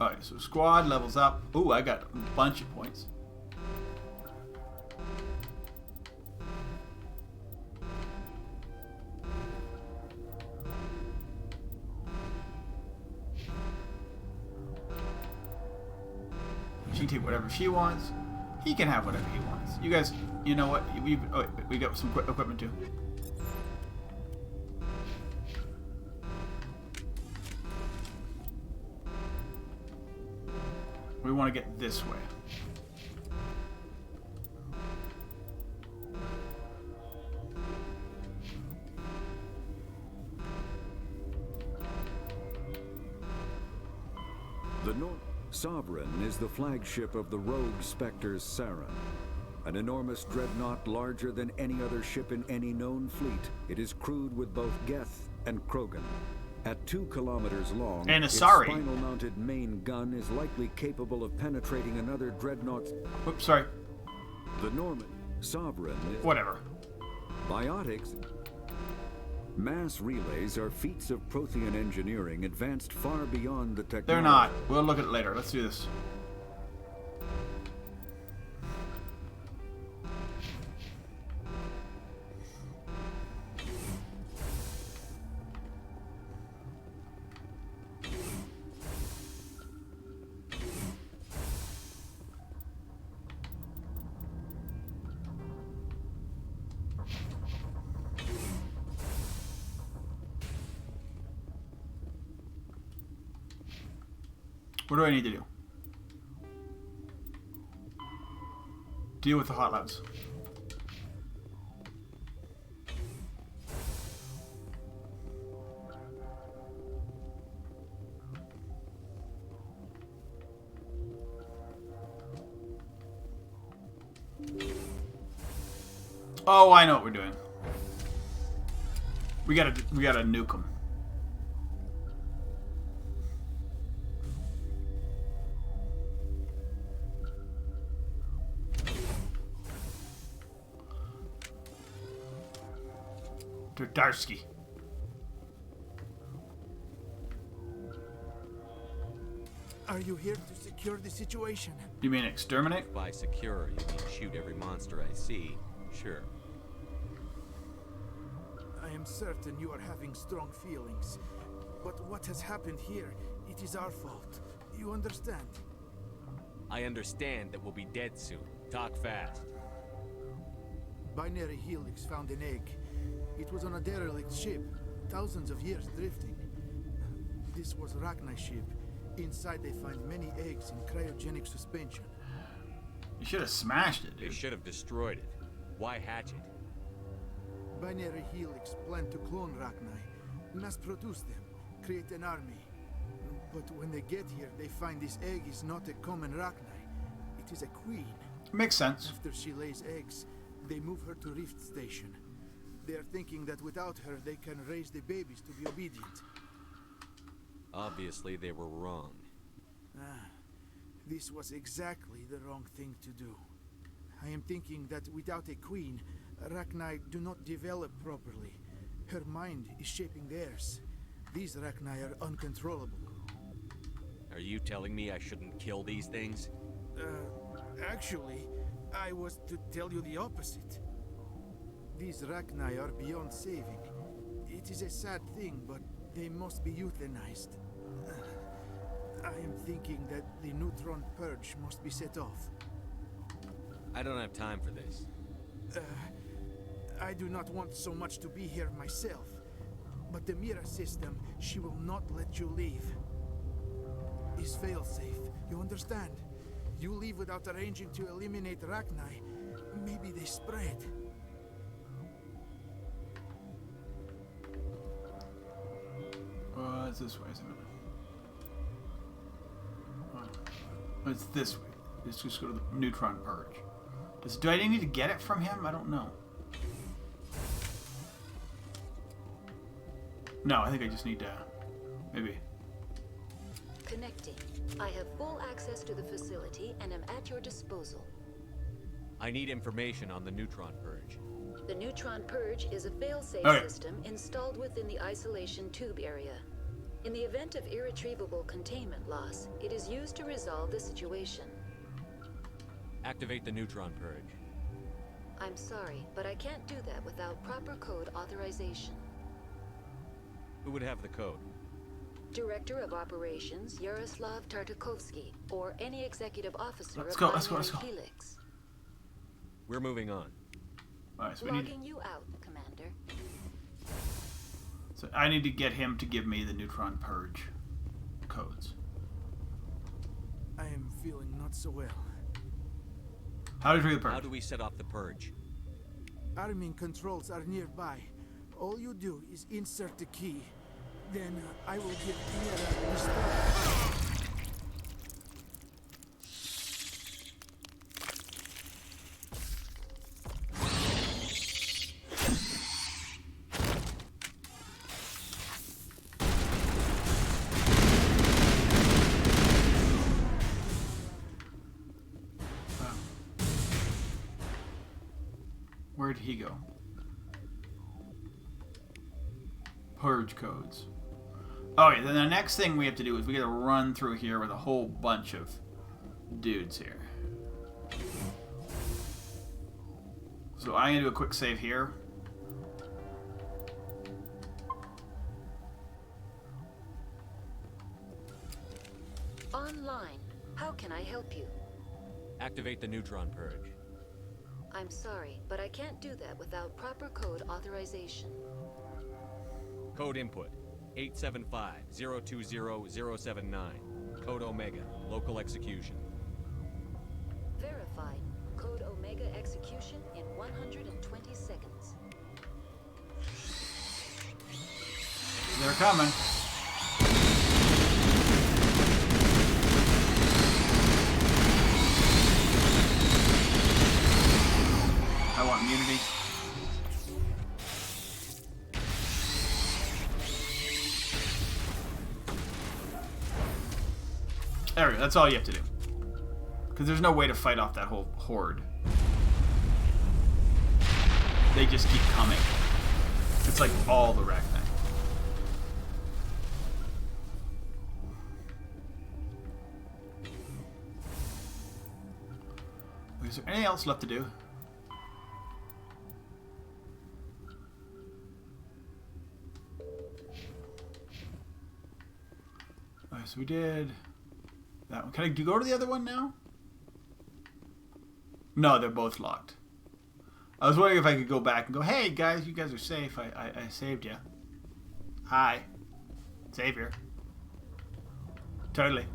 Alright, so squad levels up. Ooh, I got a bunch of points. She can take whatever she wants. He can have whatever he wants. You guys, you know what? We got some equipment too. We want to get this way. The Sovereign is the flagship of the rogue Spectre's Saren. An enormous dreadnought larger than any other ship in any known fleet. It is crewed with both Geth and Krogan. At 2 kilometers long, its spinal-mounted main gun is likely capable of penetrating another dreadnought. Whoops, sorry. The Norman Sovereign is... Whatever. Biotics... Mass relays are feats of Prothean engineering advanced far beyond the technology. They're not. We'll look at it later. Let's do this. What do I need to do? Deal with the hot labs. Oh, I know what we're doing. We gotta nuke them. Darsky. Are you here to secure the situation? You mean exterminate? By secure, you mean shoot every monster I see. Sure. I am certain you are having strong feelings. But what has happened here, it is our fault. You understand? I understand that we'll be dead soon. Talk fast. Binary Helix found an egg. It was on a derelict ship, thousands of years drifting. This was Rachni's ship. Inside they find many eggs in cryogenic suspension. You should have smashed it, dude. They should have destroyed it. Why hatch it? Binary Helix planned to clone Rachni, mass produce them, create an army. But when they get here, they find this egg is not a common Rachni. It is a queen. Makes sense. After she lays eggs, they move her to Rift Station. They are thinking that without her, they can raise the babies to be obedient. Obviously, they were wrong. This was exactly the wrong thing to do. I am thinking that without a queen, Rachni do not develop properly. Her mind is shaping theirs. These Rachni are uncontrollable. Are you telling me I shouldn't kill these things? Actually, I was to tell you the opposite. These Rachni are beyond saving. It is a sad thing, but they must be euthanized. I am thinking that the neutron purge must be set off. I don't have time for this. I do not want so much to be here myself. But the Mira system, she will not let you leave. Is fail-safe, you understand? You leave without arranging to eliminate Rachni, maybe they spread. It's this way, isn't it? It's this way. Let's just go to the neutron purge. Do I need to get it from him? I don't know. No, I think I just need to... maybe. Connecting. I have full access to the facility and am at your disposal. I need information on the neutron purge. The neutron purge is a fail-safe system installed within the isolation tube area. In the event of irretrievable containment loss, it is used to resolve the situation. Activate the neutron purge. I'm sorry, but I can't do that without proper code authorization. Who would have the code? Director of Operations Yaroslav Tartakovsky, or any executive officer Let's of go, let's go, let's Binary go. Helix. We're moving on. Alright, so Logging you out, Commander. So I need to get him to give me the neutron purge codes. I am feeling not so well. How do we purge? How do we set off the purge? Arming controls are nearby. All you do is insert the key. Then I will give Mira the start. Where'd he go? Purge codes. Okay, then the next thing we have to do is we gotta run through here with a whole bunch of dudes here. So I'm gonna do a quick save here. Online. How can I help you? Activate the neutron purge. I'm sorry, but I can't do that without proper code authorization. Code input 875-020-079. Code Omega. Local execution. Verified. Code Omega execution in 120 seconds. They're coming. I want immunity. There we go. That's all you have to do. Because there's no way to fight off that whole horde. They just keep coming. It's like all the Rachni. Is there anything else left to do? Okay, so we did that one. Can I go to the other one now? No, they're both locked. I was wondering if I could go back and go, hey guys, you guys are safe. I saved you. Hi. Savior. Totally.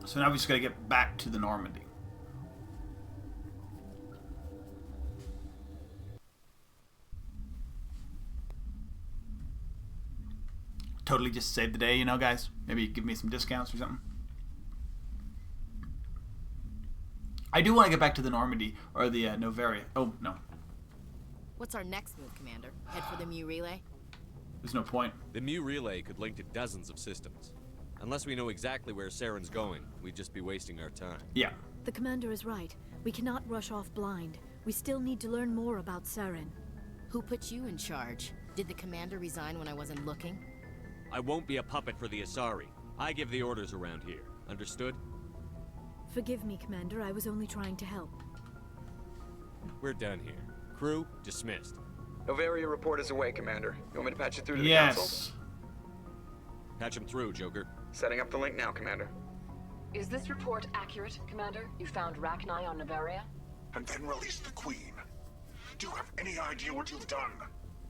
So now we just gotta get back to the Normandy. Totally just save the day, you know, guys. Maybe give me some discounts or something. I do want to get back to the Normandy or the Novaria. Oh, no. What's our next move, Commander? Head for the Mu relay? There's no point. The Mu relay could link to dozens of systems. Unless we know exactly where Saren's going, we'd just be wasting our time. Yeah. The commander is right. We cannot rush off blind. We still need to learn more about Saren. Who put you in charge? Did the commander resign when I wasn't looking? I won't be a puppet for the Asari. I give the orders around here. Understood? Forgive me, Commander. I was only trying to help. We're done here. Crew, dismissed. Novaria report is away, Commander. You want me to patch it through to the yes. council? Patch him through, Joker. Setting up the link now, Commander. Is this report accurate, Commander? You found Rachni on Novaria? And then released the Queen. Do you have any idea what you've done?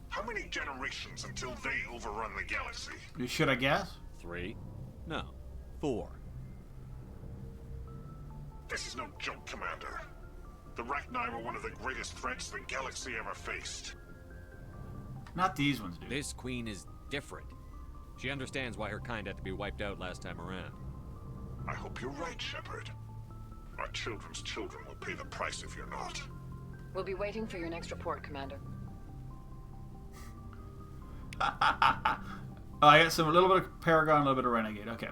How many generations until they overrun the galaxy? Should I guess? 3? No. 4. This is no joke, Commander. The Rachni were one of the greatest threats the galaxy ever faced. Not these ones, dude. This Queen is different. She understands why her kind had to be wiped out last time around. I hope you're right, Shepard. Our children's children will pay the price if you're not. We'll be waiting for your next report, Commander. I got a little bit of Paragon, a little bit of Renegade. Okay.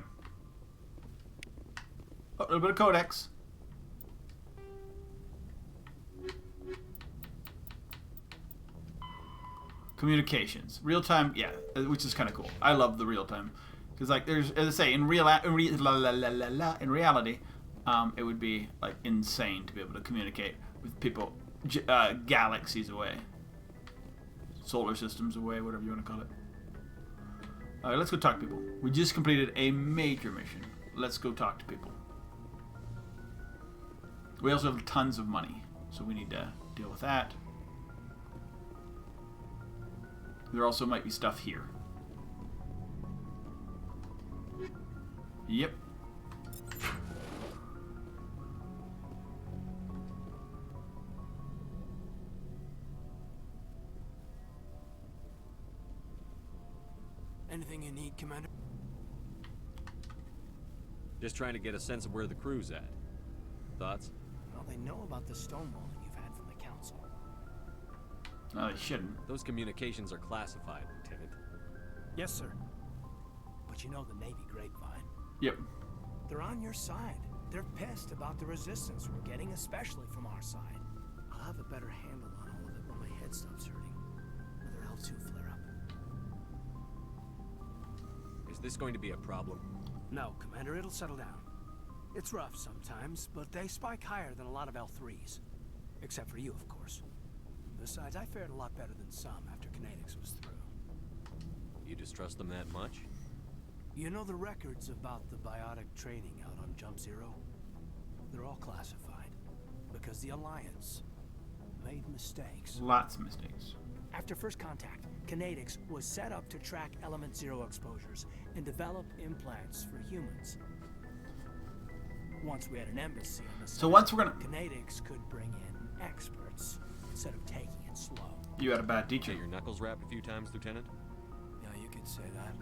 Oh, a little bit of Codex. Communications, real time, yeah, which is kind of cool. I love the real time because, like, there's, as I say, in reality, it would be like insane to be able to communicate with people galaxies away, solar systems away, whatever you want to call it. All right, let's go talk to people. We just completed a major mission. Let's go talk to people. We also have tons of money, so we need to deal with that. There also might be stuff here. Yep. Anything you need, Commander? Just trying to get a sense of where the crew's at. Thoughts? Well, they know about the stonewalling you've had from the Council. No, they shouldn't. Those communications are classified, Lieutenant. Yes, sir. But you know the Navy grapevine. Yep. They're on your side. They're pissed about the resistance we're getting, especially from our side. I'll have a better handle on all of it when my head stops hurting. Another L2 flare-up. Is this going to be a problem? No, Commander, it'll settle down. It's rough sometimes, but they spike higher than a lot of L3s. Except for you, of course. Besides, I fared a lot better than some after Kinetics was through. You distrust them that much? You know the records about the biotic training out on Jump Zero? They're all classified. Because the Alliance made mistakes. Lots of mistakes. After first contact, Kinetics was set up to track Element Zero exposures and develop implants for humans. Once we had an embassy on the side, so once we're gonna... Kinetics could bring in experts instead of taking it slow. You had a bad teacher. Get your knuckles rapped a few times, Lieutenant? Yeah, you could say that.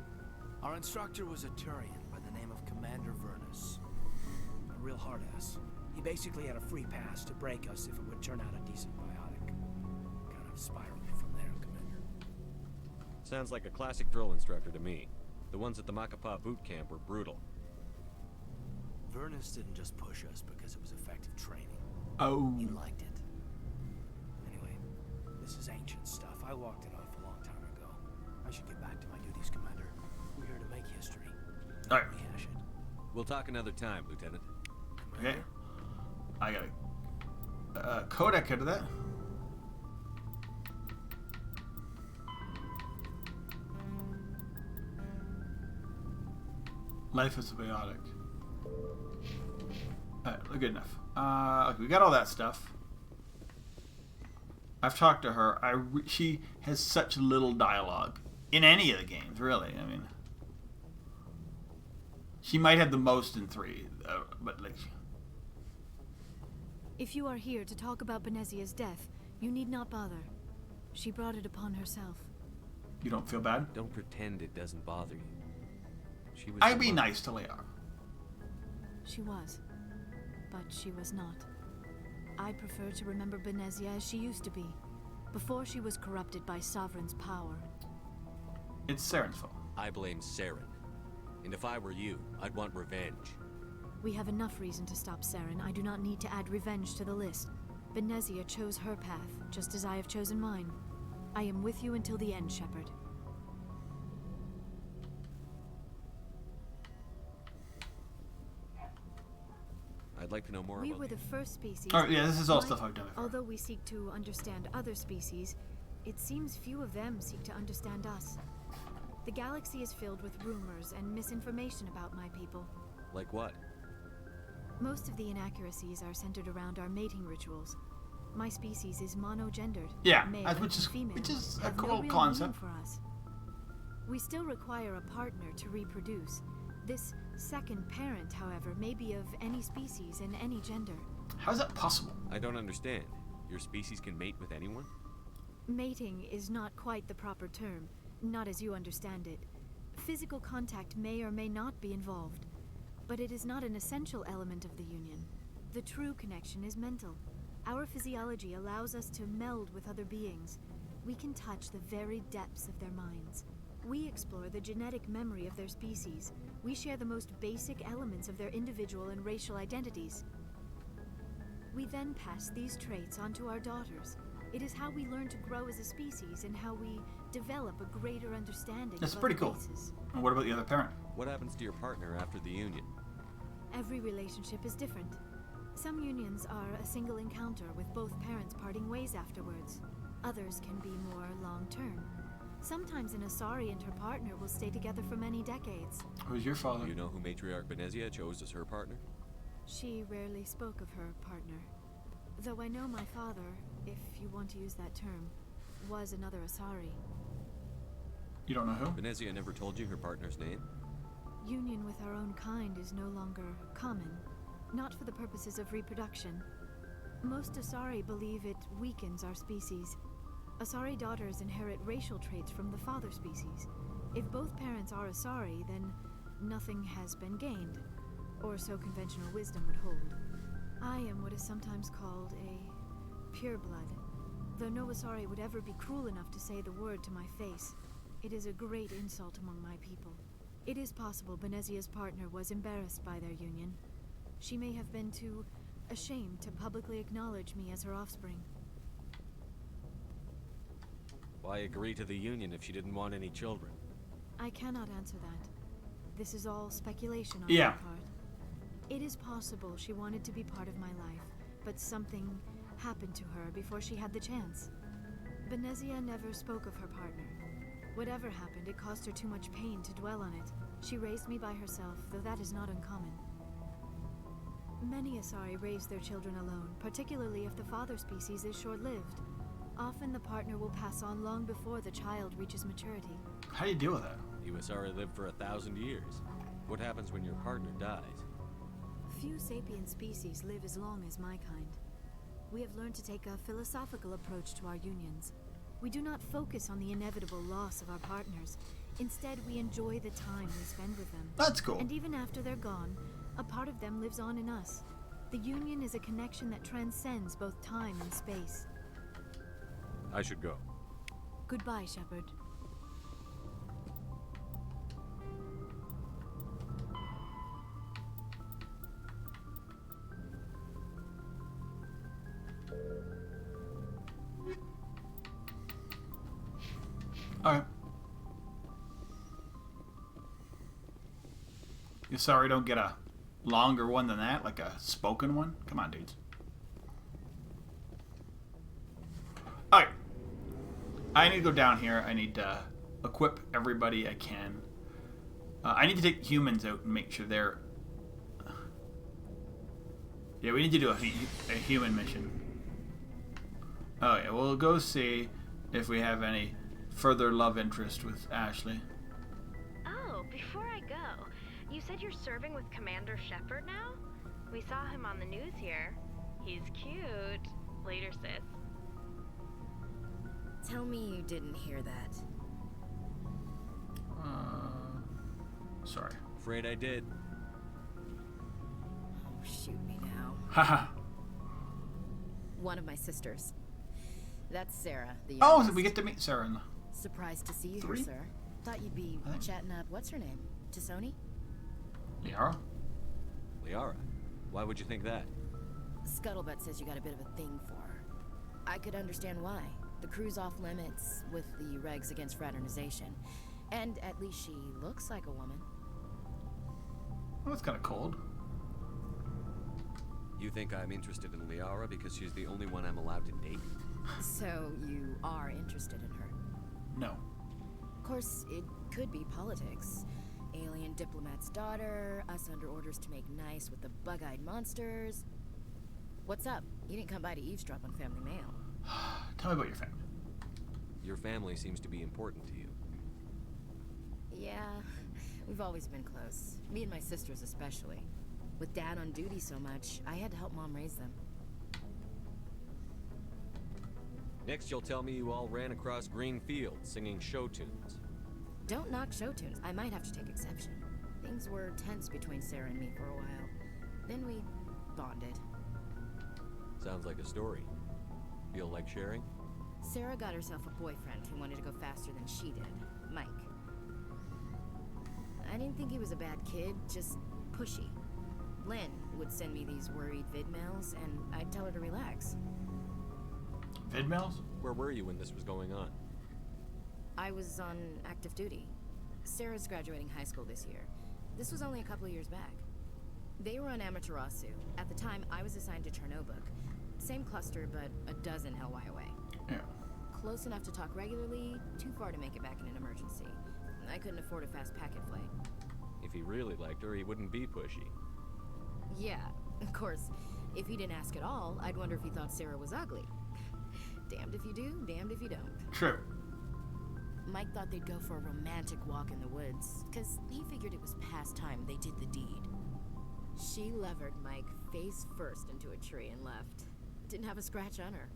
Our instructor was a Turian by the name of Commander Vernus. A real hard-ass. He basically had a free pass to break us if it would turn out a decent biotic. Kind of spiraled from there, Commander. Sounds like a classic drill instructor to me. The ones at the Macapa boot camp were brutal. Vernus didn't just push us because it was effective training. Oh. He liked it. Anyway, this is ancient stuff. I walked it off a long time ago. I should get back to my duties, Commander. We're here to make history. All right. Rehash it. We'll talk another time, Lieutenant. Okay. I got a codec out of that. Life is biotic. Alright, good enough. Okay, we got all that stuff. I've talked to her. She has such little dialogue in any of the games, really. I mean, she might have the most in 3, but like. If you are here to talk about Benezia's death, you need not bother. She brought it upon herself. You don't feel bad? Don't pretend it doesn't bother you. She was. I'd be nice to Lear. She was, but she was not. I prefer to remember Benezia as she used to be, before she was corrupted by Sovereign's power. It's Saren's fault. I blame Saren. And if I were you, I'd want revenge. We have enough reason to stop Saren. I do not need to add revenge to the list. Benezia chose her path, just as I have chosen mine. I am with you until the end, Shepard. I'd like to know more We about were the first species. Oh, yeah, this is all stuff I've done before. Although we seek to understand other species, it seems few of them seek to understand us. The galaxy is filled with rumors and misinformation about my people. Like what? Most of the inaccuracies are centered around our mating rituals. My species is monogendered. Yeah, male which is female, a have cool no real concept. meaning for us. We still require a partner to reproduce. This second parent, however, may be of any species and any gender. How is that possible? I don't understand. Your species can mate with anyone? Mating is not quite the proper term, not as you understand it. Physical contact may or may not be involved, but it is not an essential element of the union. The true connection is mental. Our physiology allows us to meld with other beings. We can touch the very depths of their minds. We explore the genetic memory of their species. We share the most basic elements of their individual and racial identities. We then pass these traits on to our daughters. It is how we learn to grow as a species and how we develop a greater understanding That's of pretty other cool. races. And what about the other parent? What happens to your partner after the union? Every relationship is different. Some unions are a single encounter with both parents parting ways afterwards. Others can be more long-term. Sometimes an Asari and her partner will stay together for many decades. Who's your father? Do you know who Matriarch Benezia chose as her partner? She rarely spoke of her partner. Though I know my father, if you want to use that term, was another Asari. You don't know who? Benezia never told you her partner's name? Union with our own kind is no longer common, not for the purposes of reproduction. Most Asari believe it weakens our species. Asari daughters inherit racial traits from the father species. If both parents are Asari, then nothing has been gained, or so conventional wisdom would hold. I am what is sometimes called a pureblood, though no Asari would ever be cruel enough to say the word to my face. It is a great insult among my people. It is possible Benezia's partner was embarrassed by their union. She may have been too ashamed to publicly acknowledge me as her offspring. Why agree to the union if she didn't want any children? I cannot answer that. This is all speculation on Yeah. my part. It is possible she wanted to be part of my life, but something happened to her before she had the chance. Benezia never spoke of her partner. Whatever happened, it caused her too much pain to dwell on it. She raised me by herself, though that is not uncommon. Many Asari raise their children alone, particularly if the father species is short-lived. Often the partner will pass on long before the child reaches maturity. How do you deal with that? You Asari lived for 1,000 years. What happens when your partner dies? Few sapient species live as long as my kind. We have learned to take a philosophical approach to our unions. We do not focus on the inevitable loss of our partners. Instead, we enjoy the time we spend with them. That's cool. And even after they're gone, a part of them lives on in us. The union is a connection that transcends both time and space. I should go. Goodbye, Shepard. Alright. You sorry don't get a longer one than that, like a spoken one? Come on, dudes. Alright. I need to go down here. I need to equip everybody I can. I need to take humans out and make sure they're... Yeah, we need to do a human mission. Oh yeah, we'll go see if we have any further love interest with Ashley. Oh, before I go, you said you're serving with Commander Shepard now? We saw him on the news here. He's cute. Later, sis. Tell me you didn't hear that. Sorry. Afraid I did. Oh, shoot me now. Haha. One of my sisters. That's Sarah, the Oh, youngest. we get to meet Sarah in the... Surprised to see you Three? here, sir. Thought you'd be chatting up, what's her name? Tassoni? Liara? Liara? Why would you think that? Scuttlebutt says you got a bit of a thing for her. I could understand why. The crew's off limits with the regs against fraternization. And at least she looks like a woman. Well, that's kind of cold. You think I'm interested in Liara because she's the only one I'm allowed to date? So you are interested in her? No. Of course, it could be politics. Alien diplomat's daughter, us under orders to make nice with the bug-eyed monsters. What's up? You didn't come by to eavesdrop on family mail. Tell me about your family. Your family seems to be important to you. Yeah, we've always been close. Me and my sisters especially. With Dad on duty so much, I had to help Mom raise them. Next, you'll tell me you all ran across green fields singing show tunes. Don't knock show tunes. I might have to take exception. Things were tense between Sarah and me for a while. Then we bonded. Sounds like a story. Feel like sharing? Sarah got herself a boyfriend who wanted to go faster than she did, Mike. I didn't think he was a bad kid, just pushy. Lynn would send me these worried vidmails, and I'd tell her to relax. Vidmails? Where were you when this was going on? I was on active duty. Sarah's graduating high school this year. This was only a couple of years back. They were on Amaterasu. At the time, I was assigned to Chernobog. Same cluster, but a dozen LY away. Yeah. Close enough to talk regularly, too far to make it back in an emergency. I couldn't afford a fast packet flight. If he really liked her, he wouldn't be pushy. Yeah, of course. If he didn't ask at all, I'd wonder if he thought Sarah was ugly. Damned if you do, damned if you don't. True. Mike thought they'd go for a romantic walk in the woods, because he figured it was past time they did the deed. She levered Mike face first into a tree and left. Didn't have a scratch on her.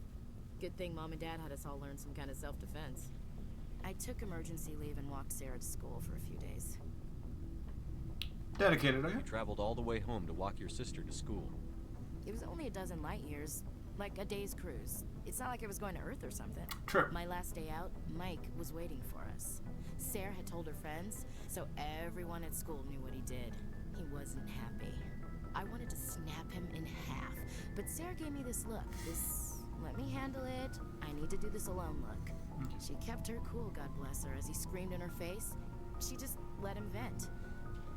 Good thing Mom and Dad had us all learn some kind of self-defense. I took emergency leave and walked Sarah to school for a few days. Dedicated, okay? You traveled all the way home to walk your sister to school. It was only a dozen light years, like a day's cruise. It's not like I was going to Earth or something. True. My last day out, Mike was waiting for us. Sarah had told her friends, so everyone at school knew what he did. He wasn't happy. I wanted to snap him in half, but Sarah gave me this look, this let me handle it, I need to do this alone look. She kept her cool, God bless her, as he screamed in her face. She just let him vent.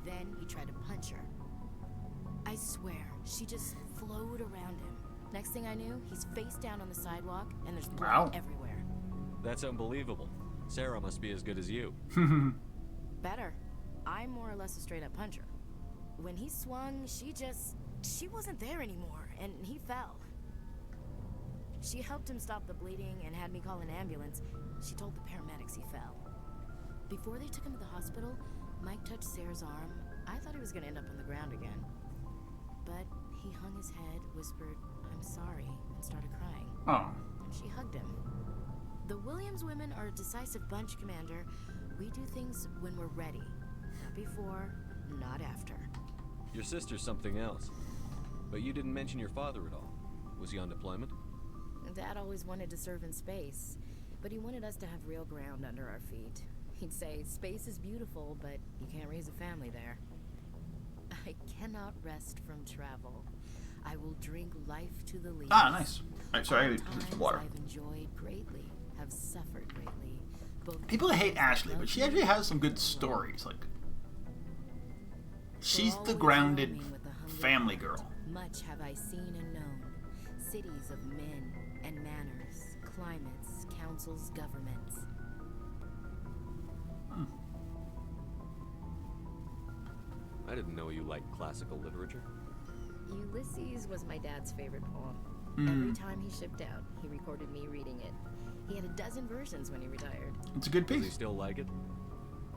Then he tried to punch her. I swear, she just flowed around him. Next thing I knew, he's face down on the sidewalk, and there's blood everywhere. That's unbelievable. Sarah must be as good as you. Better. I'm more or less a straight-up puncher. When he swung, she wasn't there anymore, and he fell. She helped him stop the bleeding and had me call an ambulance. She told the paramedics he fell. Before they took him to the hospital, Mike touched Sarah's arm. I thought he was gonna end up on the ground again. But he hung his head, whispered, "I'm sorry," and started crying. Oh. And she hugged him. The Williams women are a decisive bunch, Commander. We do things when we're ready. Not before, not after. Your sister's something else. But you didn't mention your father at all. Was he on deployment? Dad always wanted to serve in space, but he wanted us to have real ground under our feet. He'd say, space is beautiful, but you can't raise a family there. I cannot rest from travel. I will drink life to the least. Ah, nice. Alright, sorry, I gotta drink some water. I've enjoyed greatly, have suffered greatly. People hate Ashley, but she actually has some good stories. Like, she's the grounded family girl. Much have I seen and known. Cities of men and manners, climates, councils, governments. I didn't know you liked classical literature. Ulysses was my dad's favorite poem. Mm. Every time he shipped out, he recorded me reading it. He had a dozen versions when he retired. It's a good piece. Does he still like it?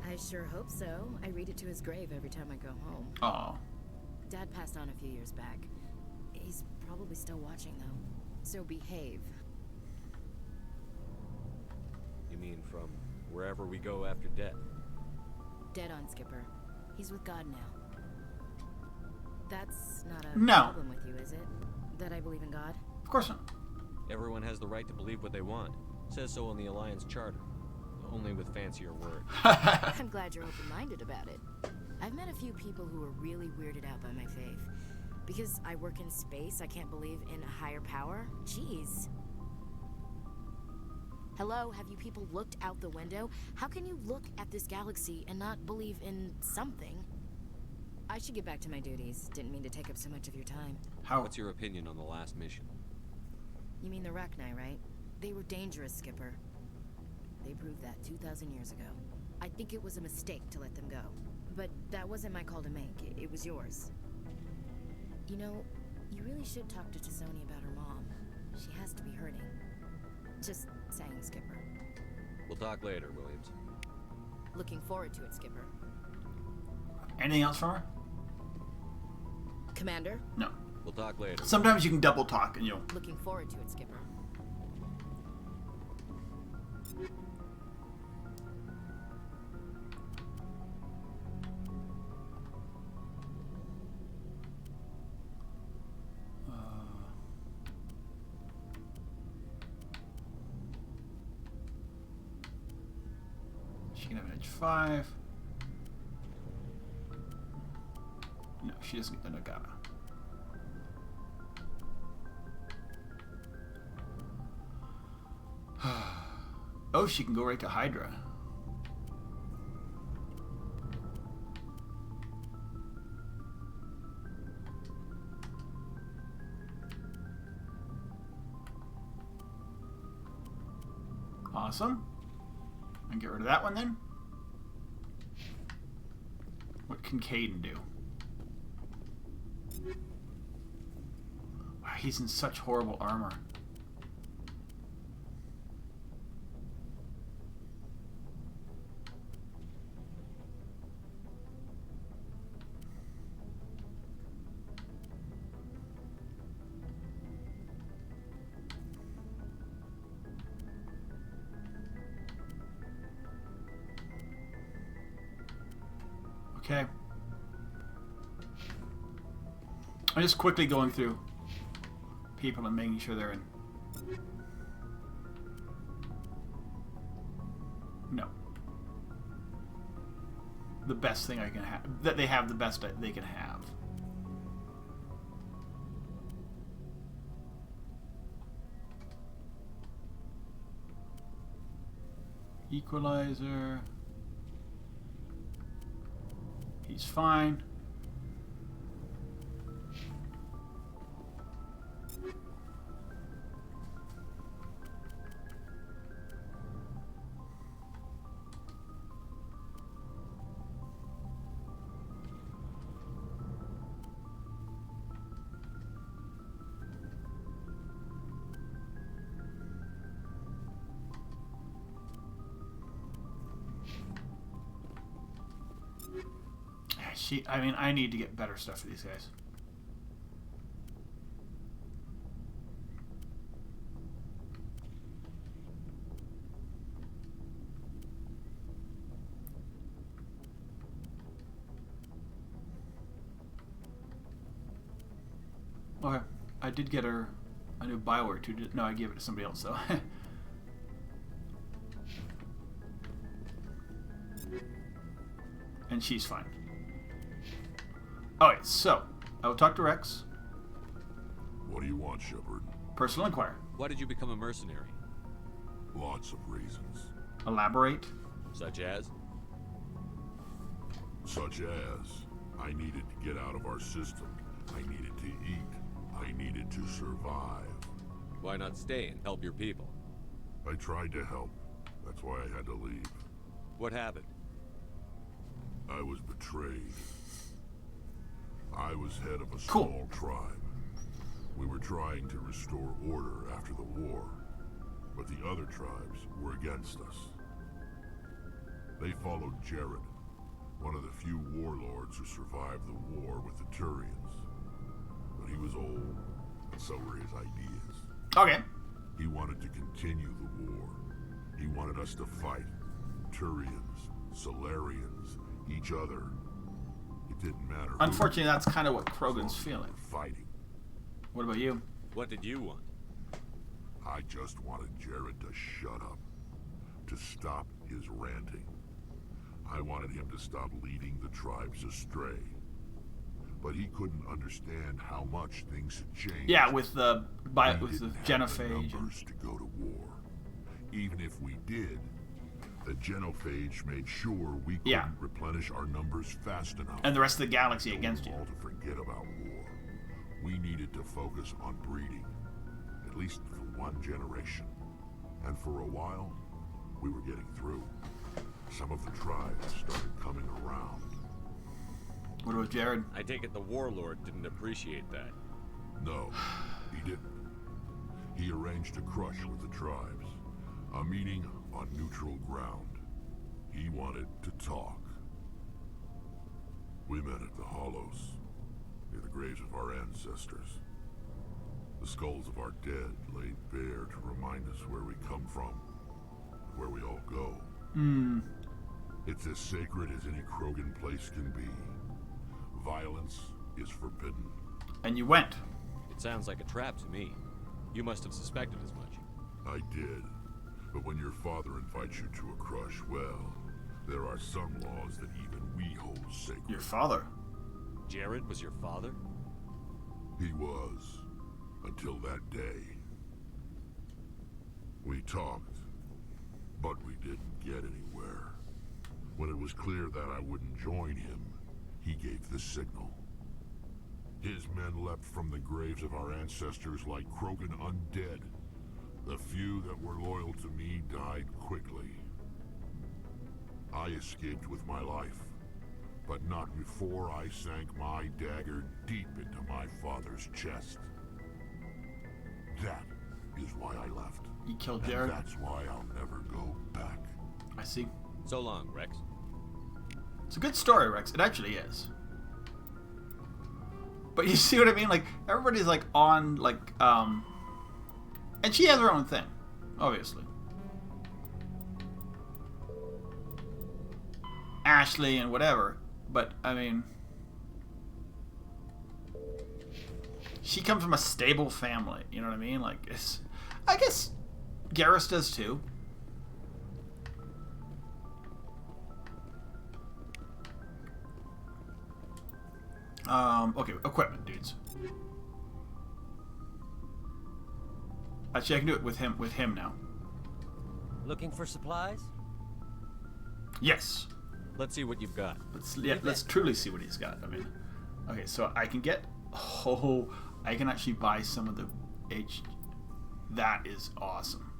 I sure hope so. I read it to his grave every time I go home. Aw. Dad passed on a few years back. He's probably still watching, though. So behave. You mean from wherever we go after death? Dead on, Skipper. He's with God now. That's not a No. problem with you, is it? That I believe in God? Of course not. Everyone has the right to believe what they want. Says so in the Alliance Charter. Only with fancier words. I'm glad you're open-minded about it. I've met a few people who are really weirded out by my faith. Because I work in space, I can't believe in a higher power? Jeez. Hello, have you people looked out the window? How can you look at this galaxy and not believe in something? I should get back to my duties. Didn't mean to take up so much of your time. What's your opinion on the last mission? You mean the Rachni, right? They were dangerous, Skipper. They proved that 2,000 years ago. I think it was a mistake to let them go. But that wasn't my call to make. It was yours. You know, you really should talk to Chisoni about her mom. She has to be hurting. Just saying, Skipper. We'll talk later, Williams. Looking forward to it, Skipper. Anything else from her? Commander? No. We'll talk later. Sometimes you can double talk and you'll... Looking forward to it, Skipper. She can have an edge 5. No, she doesn't get the Nagata. Oh, she can go right to Hydra. Awesome. And get rid of that one then. What can Caden do? Wow, he's in such horrible armor. Okay. I'm just quickly going through people and making sure they're in. No. The best thing I can have. That they have the best they can have. Equalizer. He's fine. I mean, I need to get better stuff for these guys. Okay, I did get her a new Bioware too. No, I gave it to somebody else though. And she's fine. Alright, so I will talk to Rex. What do you want, Shepard? Personal inquiry. Why did you become a mercenary? Lots of reasons. Elaborate. Such as? Such as, I needed to get out of our system. I needed to eat. I needed to survive. Why not stay and help your people? I tried to help. That's why I had to leave. What happened? I was betrayed. I was head of a small tribe. We were trying to restore order after the war, but the other tribes were against us. They followed Jared, one of the few warlords who survived the war with the Turians. But he was old, and so were his ideas. Okay. He wanted to continue the war. He wanted us to fight. Turians, Solarians, each other. It didn't matter. Unfortunately, that's kind of what Krogan's feeling. Fighting. What about you? What did you want? I just wanted Jared to shut up. To stop his ranting. I wanted him to stop leading the tribes astray. But he couldn't understand how much things had changed. Yeah, with the genophage. Numbers to go to war. Even if we did, the genophage made sure we couldn't replenish our numbers fast enough. And the rest of the galaxy against you. All to forget about war. We needed to focus on breeding, at least for one generation. And for a while, we were getting through. Some of the tribes started coming around. What about Jared? I take it the warlord didn't appreciate that. No, he didn't. He arranged a crush with the tribes. A meeting on neutral ground. He wanted to talk. We met at the Hollows, near the graves of our ancestors. The skulls of our dead laid bare to remind us where we come from, where we all go. It's as sacred as any Krogan place can be. Violence is forbidden. And you went. It sounds like a trap to me. You must have suspected as much. I did. But when your father invites you to a crush, well, There are some laws that even we hold sacred. Your father? Jared was your father? He was, until that day. We talked, but we didn't get anywhere. When it was clear that I wouldn't join him, he gave the signal. His men leapt from the graves of our ancestors like Krogan undead. The few that were loyal to me died quickly. I escaped with my life, but not before I sank my dagger deep into my father's chest. That is why I left. You killed Jared? And that's why I'll never go back. I see. So long, Rex. It's a good story, Rex. It actually is. But you see what I mean? Like, everybody's like on, like, and she has her own thing, obviously. Ashley and whatever, but I mean, she comes from a stable family, you know what I mean? Like, it's, I guess Garrus does too. Okay, equipment, dudes. Actually, I can do it with him now. Looking for supplies? Yes. Let's see what you've got. Let's truly see what he's got. I mean, okay, so I can get, I can actually buy some of the H. That is awesome.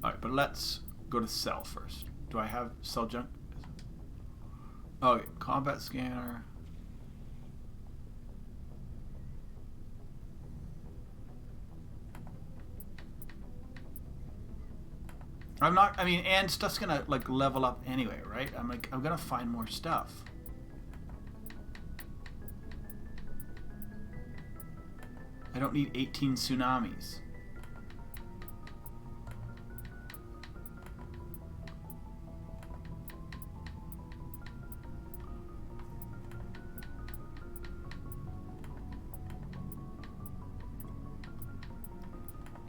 All right, but let's go to sell first. Do I have sell junk? Okay, combat scanner. I'm not, I mean, and stuff's gonna, like, level up anyway, right? I'm gonna find more stuff. I don't need 18 tsunamis.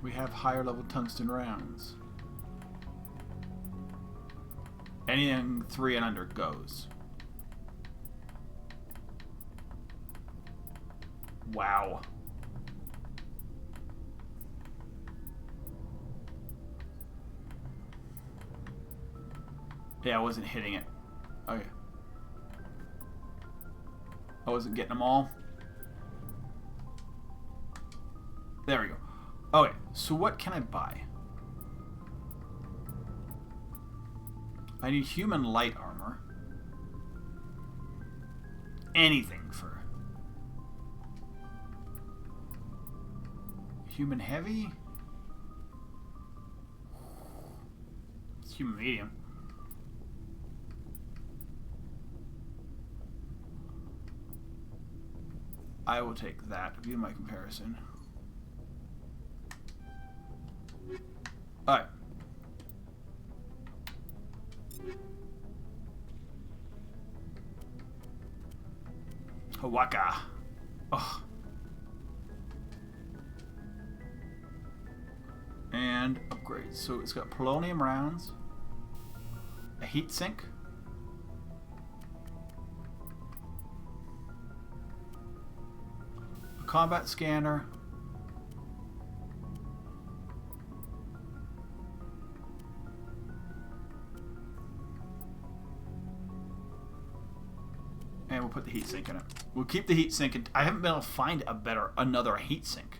We have higher level tungsten rounds. Anything 3 and under goes. Wow. Yeah, I wasn't hitting it. Okay. I wasn't getting them all. There we go. Okay, so what can I buy? I need human light armor. Anything for human heavy? It's human medium. I will take that, view my comparison. Alright. Hawaka. Oh. And upgrades. So it's got polonium rounds, a heat sink, a combat scanner, and we'll put the heat sink in it. We'll keep the heat sink. I haven't been able to find another heat sink.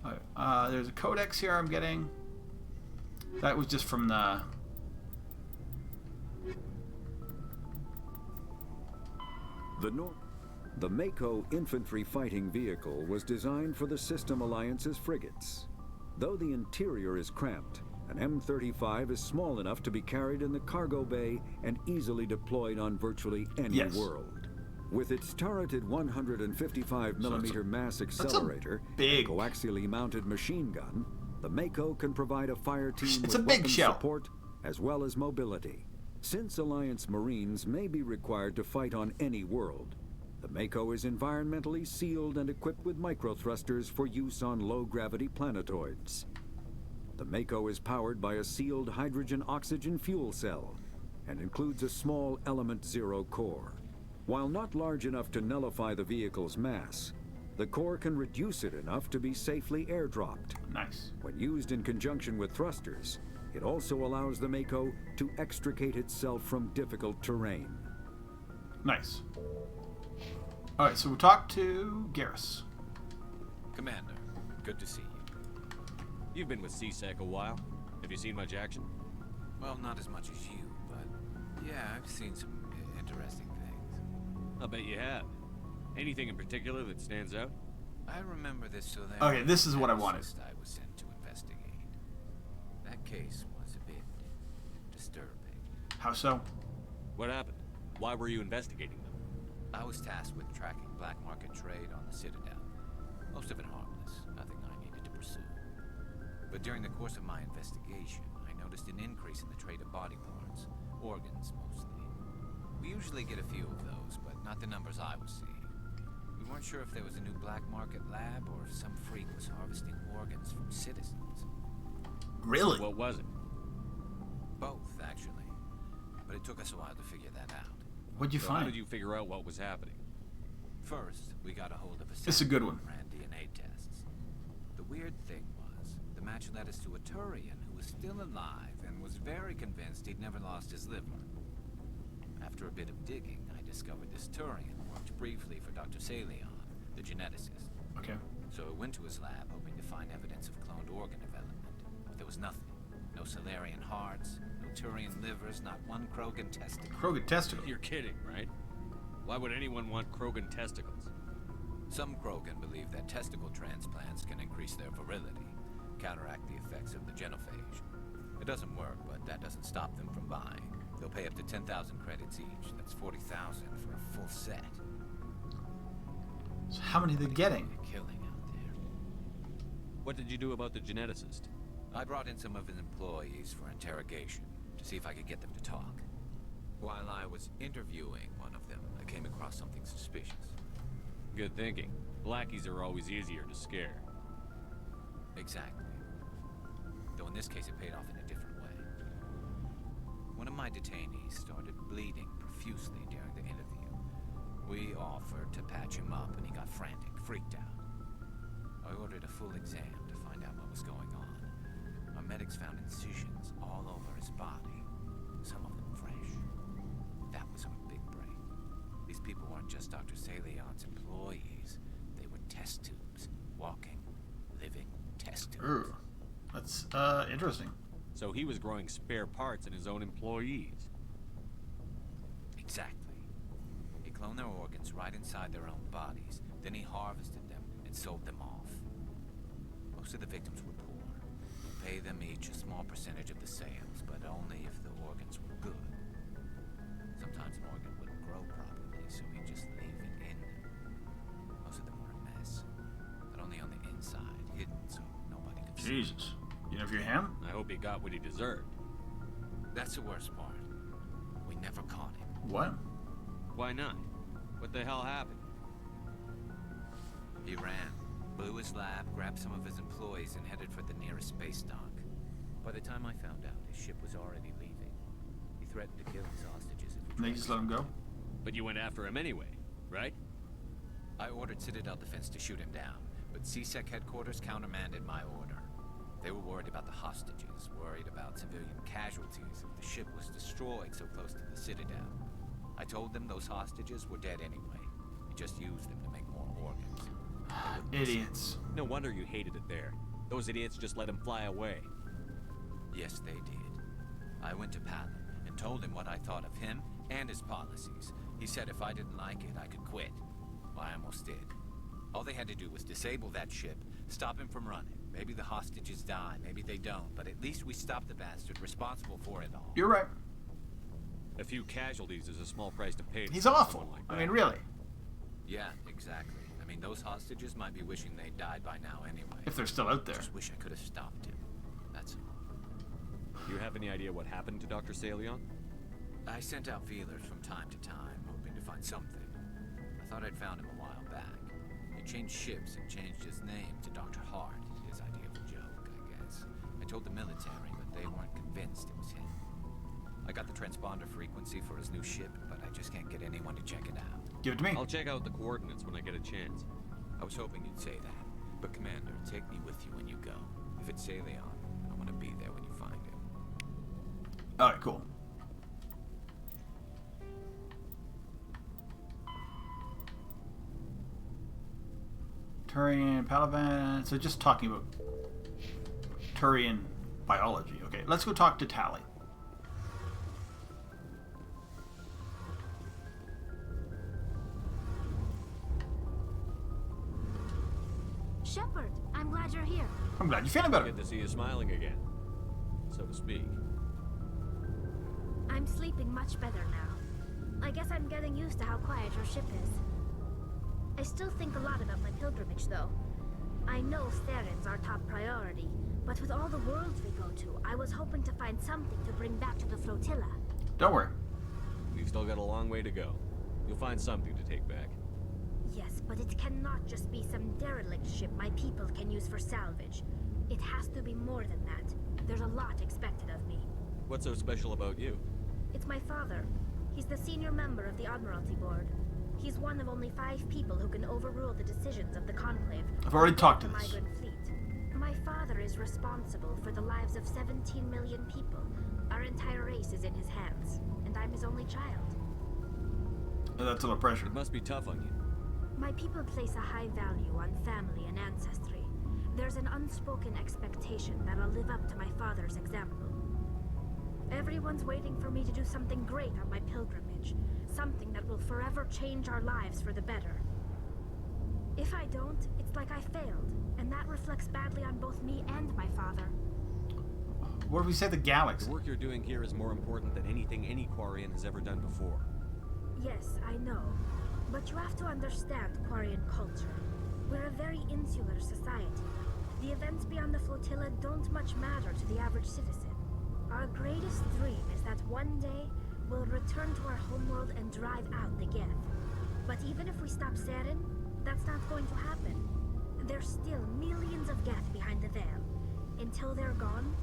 Right, there's a codex here I'm getting. That was just from the... The Mako infantry fighting vehicle was designed for the System Alliance's frigates. Though the interior is cramped, an M35 is small enough to be carried in the cargo bay and easily deployed on virtually any world. With its turreted 155mm mass accelerator and coaxially mounted machine gun, the Mako can provide a fire team with weapon support as well as mobility. Since Alliance Marines may be required to fight on any world, the Mako is environmentally sealed and equipped with microthrusters for use on low-gravity planetoids. The Mako is powered by a sealed hydrogen-oxygen fuel cell and includes a small Element Zero core. While not large enough to nullify the vehicle's mass, the core can reduce it enough to be safely airdropped. Nice. When used in conjunction with thrusters, it also allows the Mako to extricate itself from difficult terrain. Nice. Alright, so we talked to Garrus. Commander, good to see you. You've been with CSEC a while. Have you seen much action? Well, not as much as you, but yeah, I've seen some interesting things. I'll bet you have. Anything in particular that stands out? I remember this so that... Okay, this is what I wanted. I was sent to investigate. That case was a bit disturbing. How so? What happened? Why were you investigating them? I was tasked with tracking black market trade on the Citadel. Most of it harmless, nothing I needed to pursue. But during the course of my investigation, I noticed an increase in the trade of body parts, organs mostly. We usually get a few of those, but not the numbers I was seeing. We weren't sure if there was a new black market lab or if some freak was harvesting organs from citizens. Really? What was it? Both, actually. But it took us a while to figure that out. What'd you find? How did you figure out what was happening? First, we got a hold of a It's a good one. ran DNA tests. The weird thing was, the match led us to a Turian who was still alive and was very convinced he'd never lost his liver. After a bit of digging, I discovered this Turian worked briefly for Dr. Salion, the geneticist. Okay. So I went to his lab hoping to find evidence of cloned organ development. But there was nothing. No Salarian hearts, no Turian livers, not one Krogan testicle. Krogan testicle? You're kidding, right? Why would anyone want Krogan testicles? Some Krogan believe that testicle transplants can increase their virility, counteract the effects of the genophage. It doesn't work, but that doesn't stop them from buying. They'll pay up to 10,000 credits each. That's 40,000 for a full set. So how many are they getting? Killing out there. What did you do about the geneticist? I brought in some of his employees for interrogation to see if I could get them to talk. While I was interviewing one of them, I came across something suspicious. Good thinking. Blackies are always easier to scare. Exactly. Though in this case it paid off in a different way. One of my detainees started bleeding profusely during the interview. We offered to patch him up and he got frantic, freaked out. I ordered a full exam to find out what was going on. Our medics found incisions all over his body, some of them fresh. That was our big break. These people weren't just Dr. Salion's employees. They were test tubes, walking, living test tubes. Ooh, that's interesting. So he was growing spare parts in his own employees. Exactly. He cloned their organs right inside their own bodies. Then he harvested them and sold them off. Most of the victims were poor. He'd pay them each a small percentage of the sales, but only if the organs were good. Sometimes an organ wouldn't grow properly, so he'd just leave it in them. Most of them were a mess, but only on the inside, hidden so nobody could see. Jesus. You know, if you're him? I hope he got what he deserved. That's the worst part. We never caught him. What? Why not? What the hell happened? He ran, blew his lab, grabbed some of his employees, and headed for the nearest space dock. By the time I found out, his ship was already leaving. He threatened to kill his hostages if we They just let him go? But you went after him anyway, right? I ordered Citadel Defense to shoot him down, but CSEC headquarters countermanded my order. They were worried about the hostages, worried about civilian casualties if the ship was destroyed so close to the Citadel. I told them those hostages were dead anyway. We just used them to make more organs. Idiots. No wonder you hated it there. Those idiots just let him fly away. Yes, they did. I went to Palin and told him what I thought of him and his policies. He said if I didn't like it, I could quit. Well, I almost did. All they had to do was disable that ship, stop him from running. Maybe the hostages die, maybe they don't, but at least we stopped the bastard responsible for it all. You're right. A few casualties is a small price to pay. He's awful. Like I mean, really. Yeah, exactly. I mean, those hostages might be wishing they died by now anyway. If they're still out there. Just wish I could have stopped him. That's all. Do you have any idea what happened to Dr. Salion? I sent out feelers from time to time, hoping to find something. I thought I'd found him a while back. He changed ships and changed his name to Dr. Hart, his idea of a joke, I guess. I told the military, but they weren't convinced it was him. I got the transponder frequency for his new ship, but I just can't get anyone to check it out. Give it to me. I'll check out the coordinates when I get a chance. I was hoping you'd say that. But Commander, take me with you when you go. If it's Leon, I want to be there when you find him. Alright, cool. Turian, Palavan. So just talking about Turian biology. Okay, let's go talk to Tally. Shepard, I'm glad you're here. I'm glad you're feeling better. Good to see you smiling again, so to speak. I'm sleeping much better now. I guess I'm getting used to how quiet your ship is. I still think a lot about my pilgrimage, though. I know Theron's our top priority, but with all the worlds we go to, I was hoping to find something to bring back to the flotilla. Don't worry. We've still got a long way to go. You'll find something to take back. Yes, but it cannot just be some derelict ship my people can use for salvage. It has to be more than that. There's a lot expected of me. What's so special about you? It's my father. He's the senior member of the Admiralty Board. He's one of only 5 people who can overrule the decisions of the Conclave. I've already talked to the this. Migrant Fleet. My father is responsible for the lives of 17 million people. Our entire race is in his hands, and I'm his only child. That's a lot of pressure. It must be tough on you. My people place a high value on family and ancestry. There's an unspoken expectation that I'll live up to my father's example. Everyone's waiting for me to do something great on my pilgrimage. Something that will forever change our lives for the better. If I don't, it's like I failed, and that reflects badly on both me and my father. What if we say the galaxy? The work you're doing here is more important than anything any Quarian has ever done before. Yes, I know. But you have to understand Quarian culture. We're a very insular society. The events beyond the flotilla don't much matter to the average citizen. Our greatest dream is that one day we'll return to our homeworld and drive out the Geth. But even if we stop Saren, that's not going to happen. There's still millions of Geth behind the veil. Until they're gone,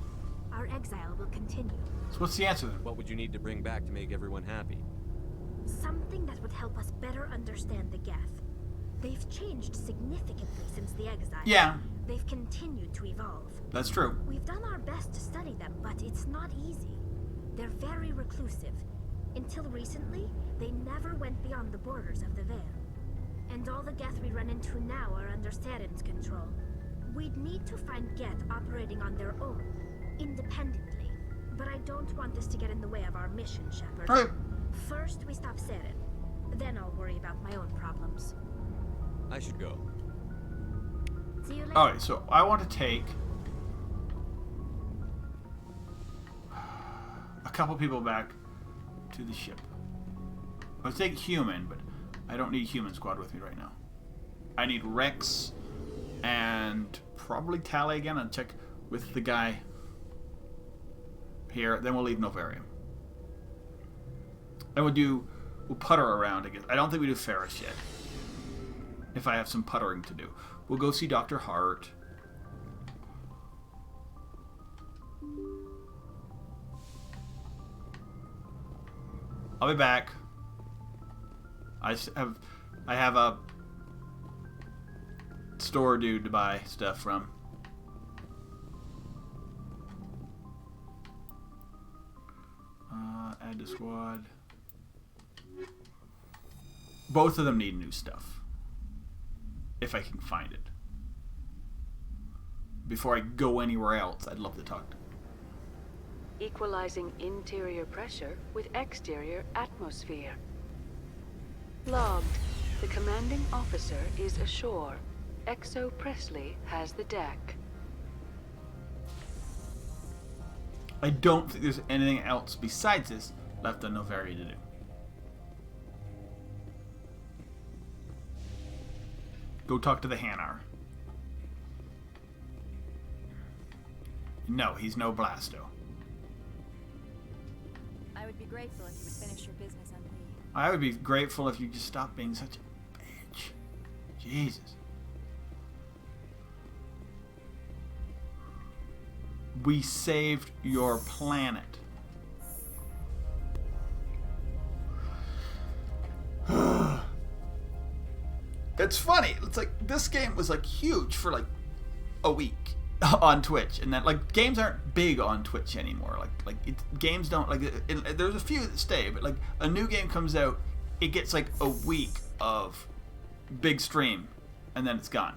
our exile will continue. So what's the answer then? What would you need to bring back to make everyone happy? Something that would help us better understand the Geth. They've changed significantly since the exile. Yeah. They've continued to evolve. That's true. We've done our best to study them, but it's not easy. They're very reclusive. Until recently, they never went beyond the borders of the Veil. And all the Geth we run into now are under Saren's control. We'd need to find Geth operating on their own, independently. But I don't want this to get in the way of our mission, Shepard. Right. First, we stop Saren. Then I'll worry about my own problems. I should go. See you later. Alright, so I want to take a couple people back to the ship. I would take human, but I don't need human squad with me right now. I need Rex and probably Tally again and check with the guy here. Then we'll leave Novarium. Then we'll putter around again. I don't think we do Ferris yet. If I have some puttering to do. We'll go see Dr. Hart. I'll be back. I have a store dude to buy stuff from. Add to squad. Both of them need new stuff. If I can find it. Before I go anywhere else, I'd love to talk to them. Equalizing interior pressure with exterior atmosphere. Logged. The commanding officer is ashore. Exo Presley has the deck. I don't think there's anything else besides this left on Novaria to do. Go talk to the Hanar. No, he's no Blasto. I would be grateful if you would finish your business and leave. I would be grateful if you just stopped being such a bitch. Jesus. We saved your planet. It's funny. It's like this game was like huge for like a week on Twitch, and then like games aren't big on Twitch anymore. Games don't like. There's a few that stay, but like a new game comes out, it gets like a week of big stream, and then it's gone.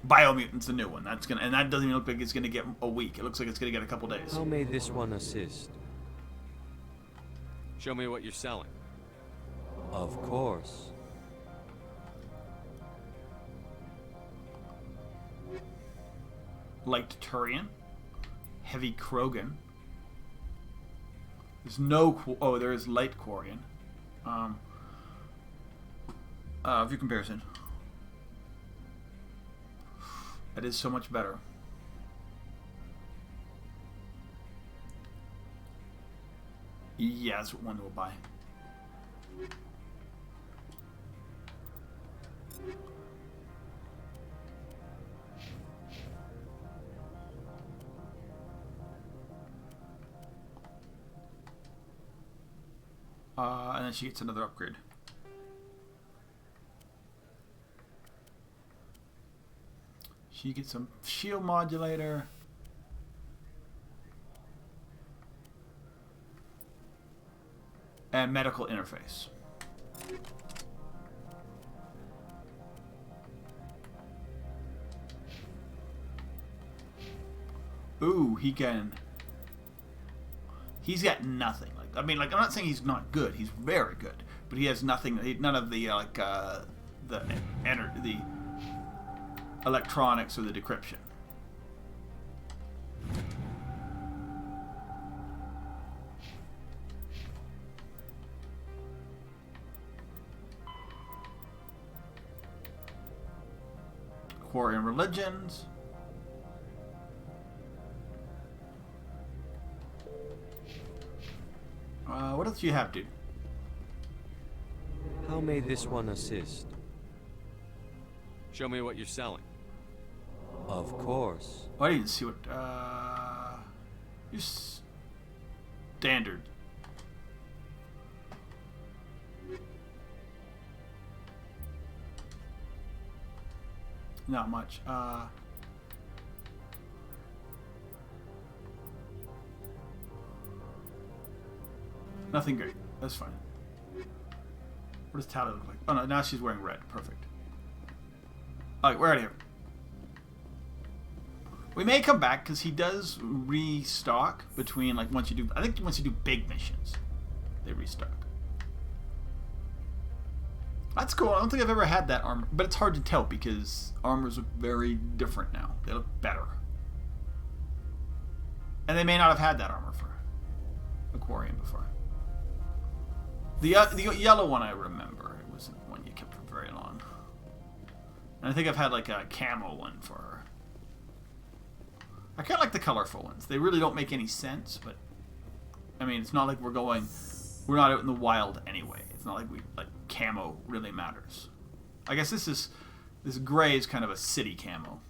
Biomutant's the new one. That doesn't even look like it's gonna get a week. It looks like it's gonna get a couple days. How may this one assist? Show me what you're selling. Of course. Light Turian, Heavy Krogan. There's no. Oh, there is Light Quarian. View comparison. That is so much better. Yeah, that's what one we'll buy. And then she gets another upgrade. She gets some shield modulator. And medical interface. Ooh, he's got nothing. I mean, like, I'm not saying he's not good. He's very good, but he has nothing. None of the the electronics or the decryption. Quarian religions. What else do you have, dude? How may this one assist? Show me what you're selling. Of course. Oh, I didn't see what. Your standard. Not much. Nothing great. That's fine. What does Tally look like? Oh no, now she's wearing red. Perfect. Alright, we're out of here. We may come back because he does restock between like once you do. I think once you do big missions, they restock. That's cool. I don't think I've ever had that armor, but it's hard to tell because armors are very different now. They look better, and they may not have had that armor for Aquarium before. The yellow one I remember. It wasn't one you kept for very long. And I think I've had like a camo one for her. I kind of like the colorful ones. They really don't make any sense, but I mean, it's not like we're not out in the wild anyway. It's not like camo really matters. I guess this gray is kind of a city camo.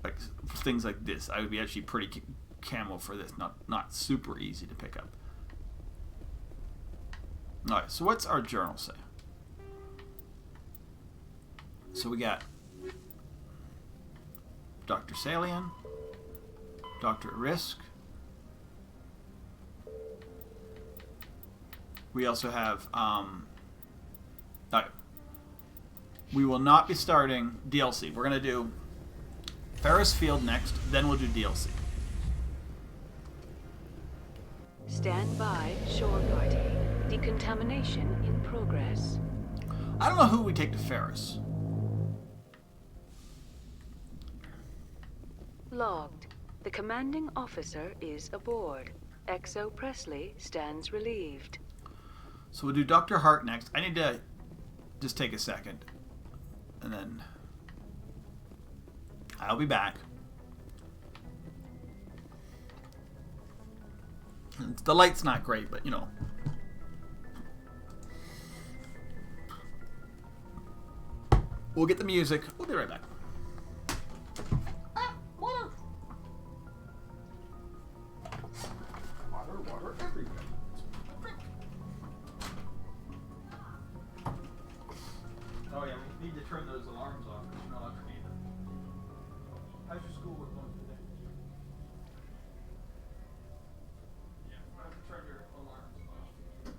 Like things like this, I would be actually pretty camo for this. Not super easy to pick up. All right, so what's our journal say? So we got Dr. Salian, Doctor at Risk. We also have, we will not be starting DLC. We're going to do Ferris Field next, then we'll do DLC. Stand by, shore party. Decontamination in progress. I don't know who we take to Ferris. Logged. The commanding officer is aboard. Exo Presley stands relieved. So we'll do Dr. Hart next. I need to just take a second. And then I'll be back. The light's not great, but you know. We'll get the music. We'll be right back. Water everywhere. Oh yeah, we need to turn those alarms off because you're not allowed to read them. How's your schoolwork going today? Yeah, we'll have to turn your alarms off.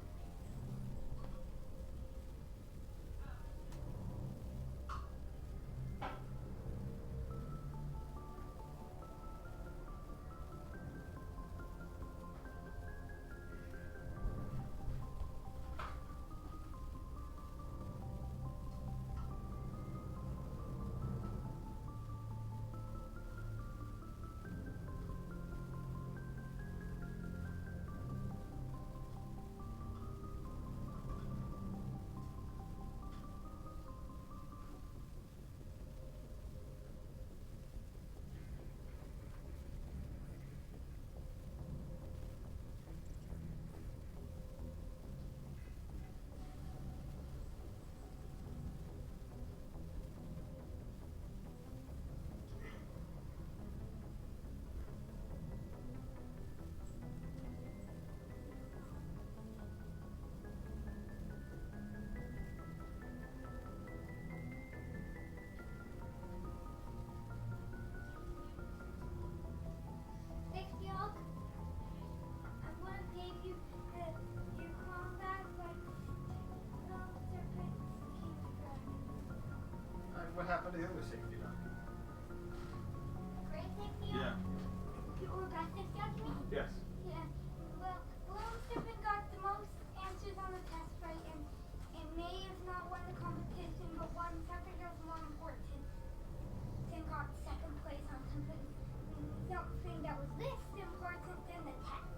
What happened to the other safety dog? Great safety Yeah. Or best safety dog, you mean? Yes. Yeah. Well, Lone Stiffin got the most answers on the test right, and may have not won the competition, but won something else more important. And got second place on something that was less important than the test.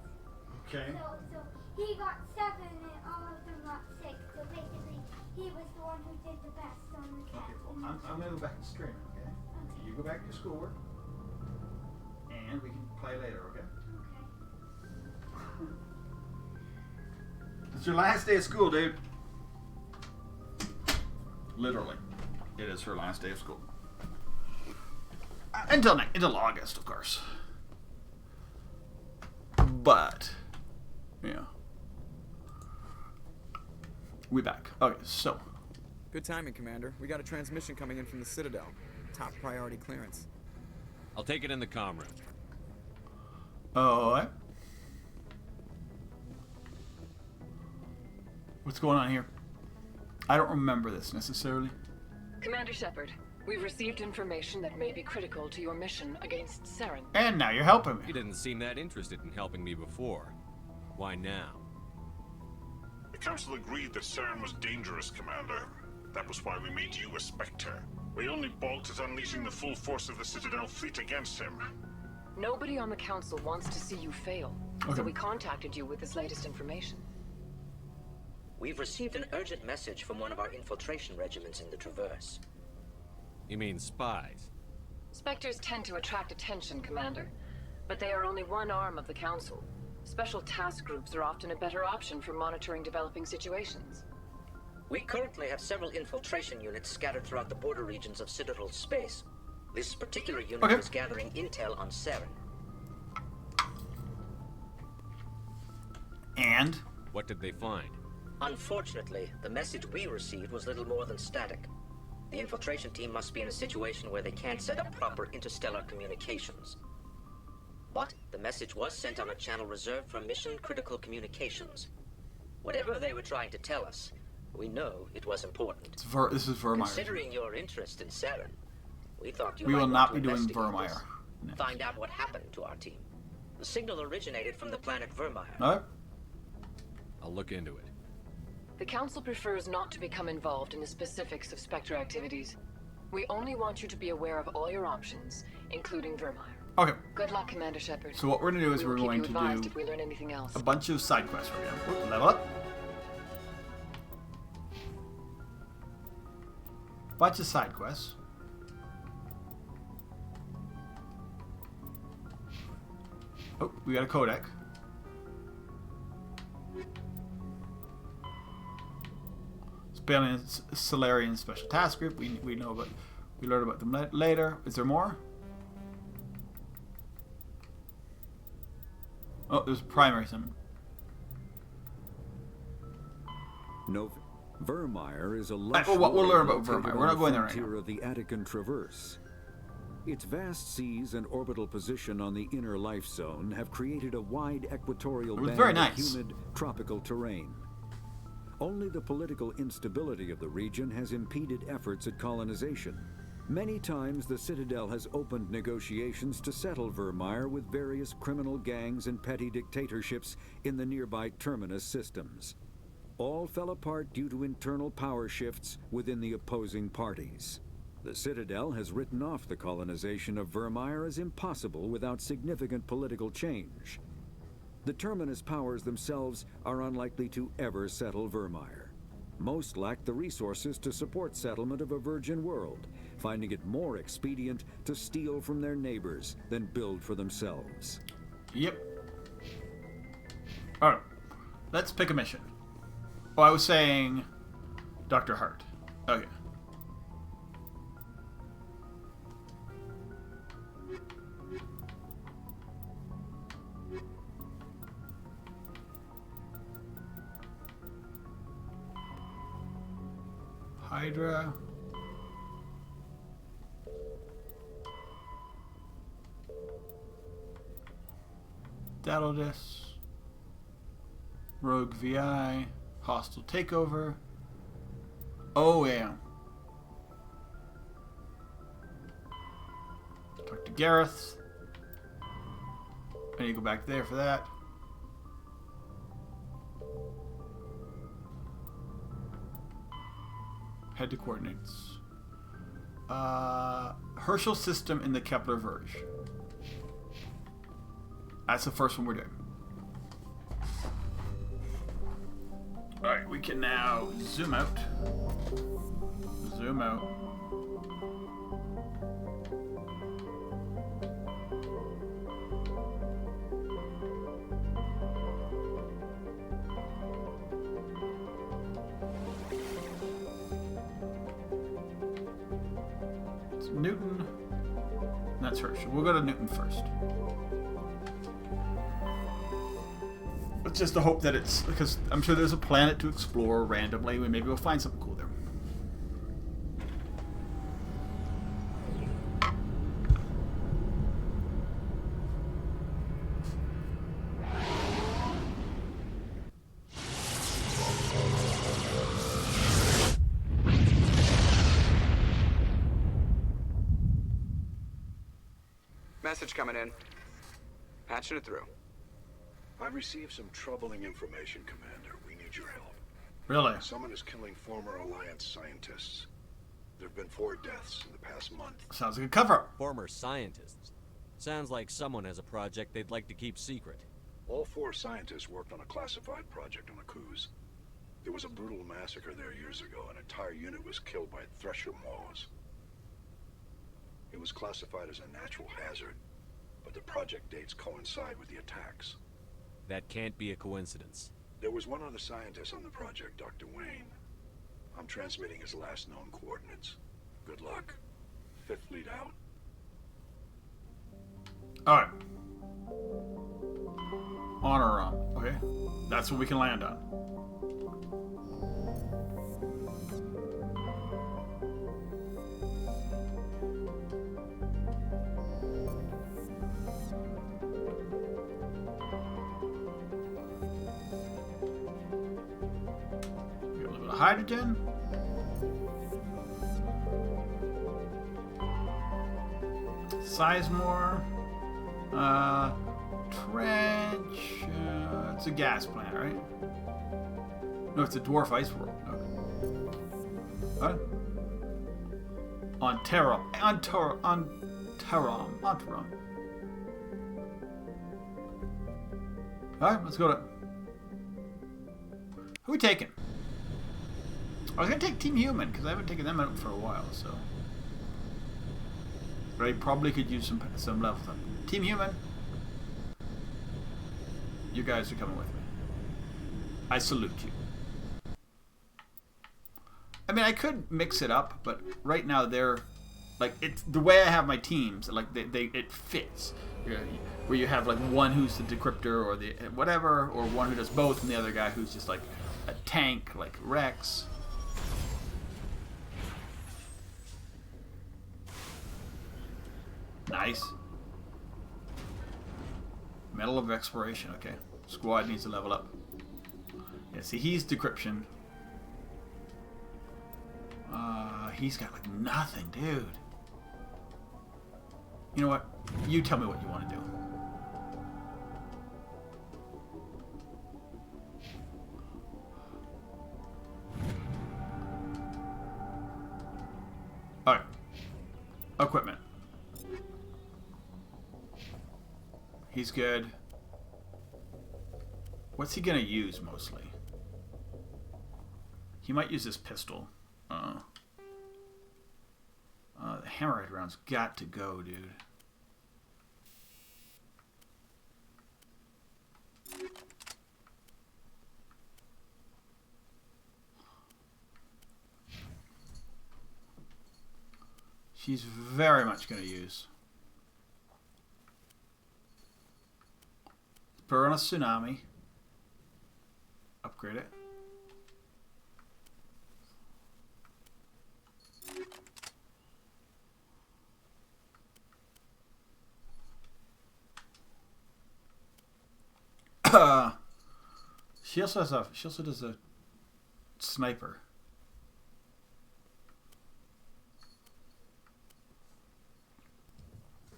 Okay. So he got 7 and all of them got 6. So basically, he was the one who did the best on the test. Okay, well, I'm going to go back to streaming, okay? You go back to your schoolwork, and we can play later, okay? Okay. It's your last day of school, dude. Literally. It is her last day of school. Until August, of course. But, yeah. We back. Okay, so. Good timing, Commander. We got a transmission coming in from the Citadel. Top priority clearance. I'll take it in the comm room. Oh, what's going on here? I don't remember this necessarily. Commander Shepard, we've received information that may be critical to your mission against Saren. And now you're helping me. You didn't seem that interested in helping me before. Why now? The Council agreed that Saren was dangerous, Commander. That was why we made you a Spectre. We only balked at unleashing the full force of the Citadel fleet against him. Nobody on the Council wants to see you fail, so we contacted you with this latest information. We've received an urgent message from one of our infiltration regiments in the Traverse. You mean spies? Spectres tend to attract attention, Commander, but they are only one arm of the Council. Special task groups are often a better option for monitoring developing situations. We currently have several infiltration units scattered throughout the border regions of Citadel space. This particular unit is gathering intel on Saren. And? What did they find? Unfortunately, the message we received was little more than static. The infiltration team must be in a situation where they can't set up proper interstellar communications. But the message was sent on a channel reserved for mission-critical communications. Whatever they were trying to tell us, we know it was important. This is Vermeer. Considering your interest in Saren, we thought you We might will want not to be doing investigate Vermeer. this. Find out what happened to our team. The signal originated from the planet Vermeer. No? I'll look into it. The Council prefers not to become involved in the specifics of Spectre activities. We only want you to be aware of all your options, including Vermeer. Okay. Good luck, Commander Shepard. So what we're going to do is we're going to do if we learn anything else. a bunch of side quests. We're going to level up. Bunch of side quests. Oh, we got a codec. Let's Solarian Special Task Group. We know about. We learn about them later. Is there more? Oh, there's a primary summon. Vermeer is a lush we'll learn about Vermeer. We're not going there right now. Of the Attican Traverse. Its vast seas and orbital position on the inner life zone have created a wide equatorial band of humid tropical terrain. Only the political instability of the region has impeded efforts at colonization. Many times the Citadel has opened negotiations to settle Vermeer with various criminal gangs and petty dictatorships in the nearby terminus systems. All fell apart due to internal power shifts within the opposing parties. The Citadel has written off the colonization of Vermeer as impossible without significant political change. The terminus powers themselves are unlikely to ever settle Vermeer. Most lack the resources to support settlement of a virgin world, finding it more expedient to steal from their neighbors than build for themselves. Yep. Alright, let's pick a mission. Oh, I was saying Dr. Hart. Okay. Hydra. Daedalus. Rogue VI. Hostile takeover. Oh, yeah. Talk to Gareth. I need to go back there for that. Head to coordinates. Herschel system in the Kepler Verge. That's the first one we're doing. Alright, we can now zoom out. Zoom out. It's Newton. That's Herschel. We'll go to Newton first. It's just a hope that it's, because I'm sure there's a planet to explore randomly, and maybe we'll find something cool there. Message coming in. Patching it through. I've received some troubling information, Commander. We need your help. Really? Someone is killing former Alliance scientists. There have been 4 deaths in the past month. Sounds like a cover-up. Former scientists. Sounds like someone has a project they'd like to keep secret. All 4 scientists worked on a classified project on Akuz. There was a brutal massacre there years ago. An entire unit was killed by thresher maws. It was classified as a natural hazard, but the project dates coincide with the attacks. That can't be a coincidence. There was one other scientist on the project, Dr. Wayne. I'm transmitting his last known coordinates. Good luck. 5th Fleet out. Alright. On or on. Okay. That's what we can land on. Hydrogen. Sizemore. Trench. It's a gas plant, right? No, it's a dwarf ice world. Okay. What? Antarom. Alright, let's go to... Who are we taking? I was going to take Team Human, because I haven't taken them out for a while, so... But I probably could use some levels up. Team Human! You guys are coming with me. I salute you. I mean, I could mix it up, but right now they're like it's the way I have my teams. Like it fits. Where you have like one who's the decryptor or the whatever, or one who does both, and the other guy who's just like a tank, like Rex. Nice. Medal of Exploration. Okay, squad needs to level up. Yeah, see, he's decryption. He's got like nothing, dude. You know what? You tell me what you want to do. Alright. Equipment. He's good. What's he gonna use mostly? He might use his pistol. The hammerhead round's got to go, dude. She's very much going to use. Put her on a tsunami. Upgrade it. She also does a sniper.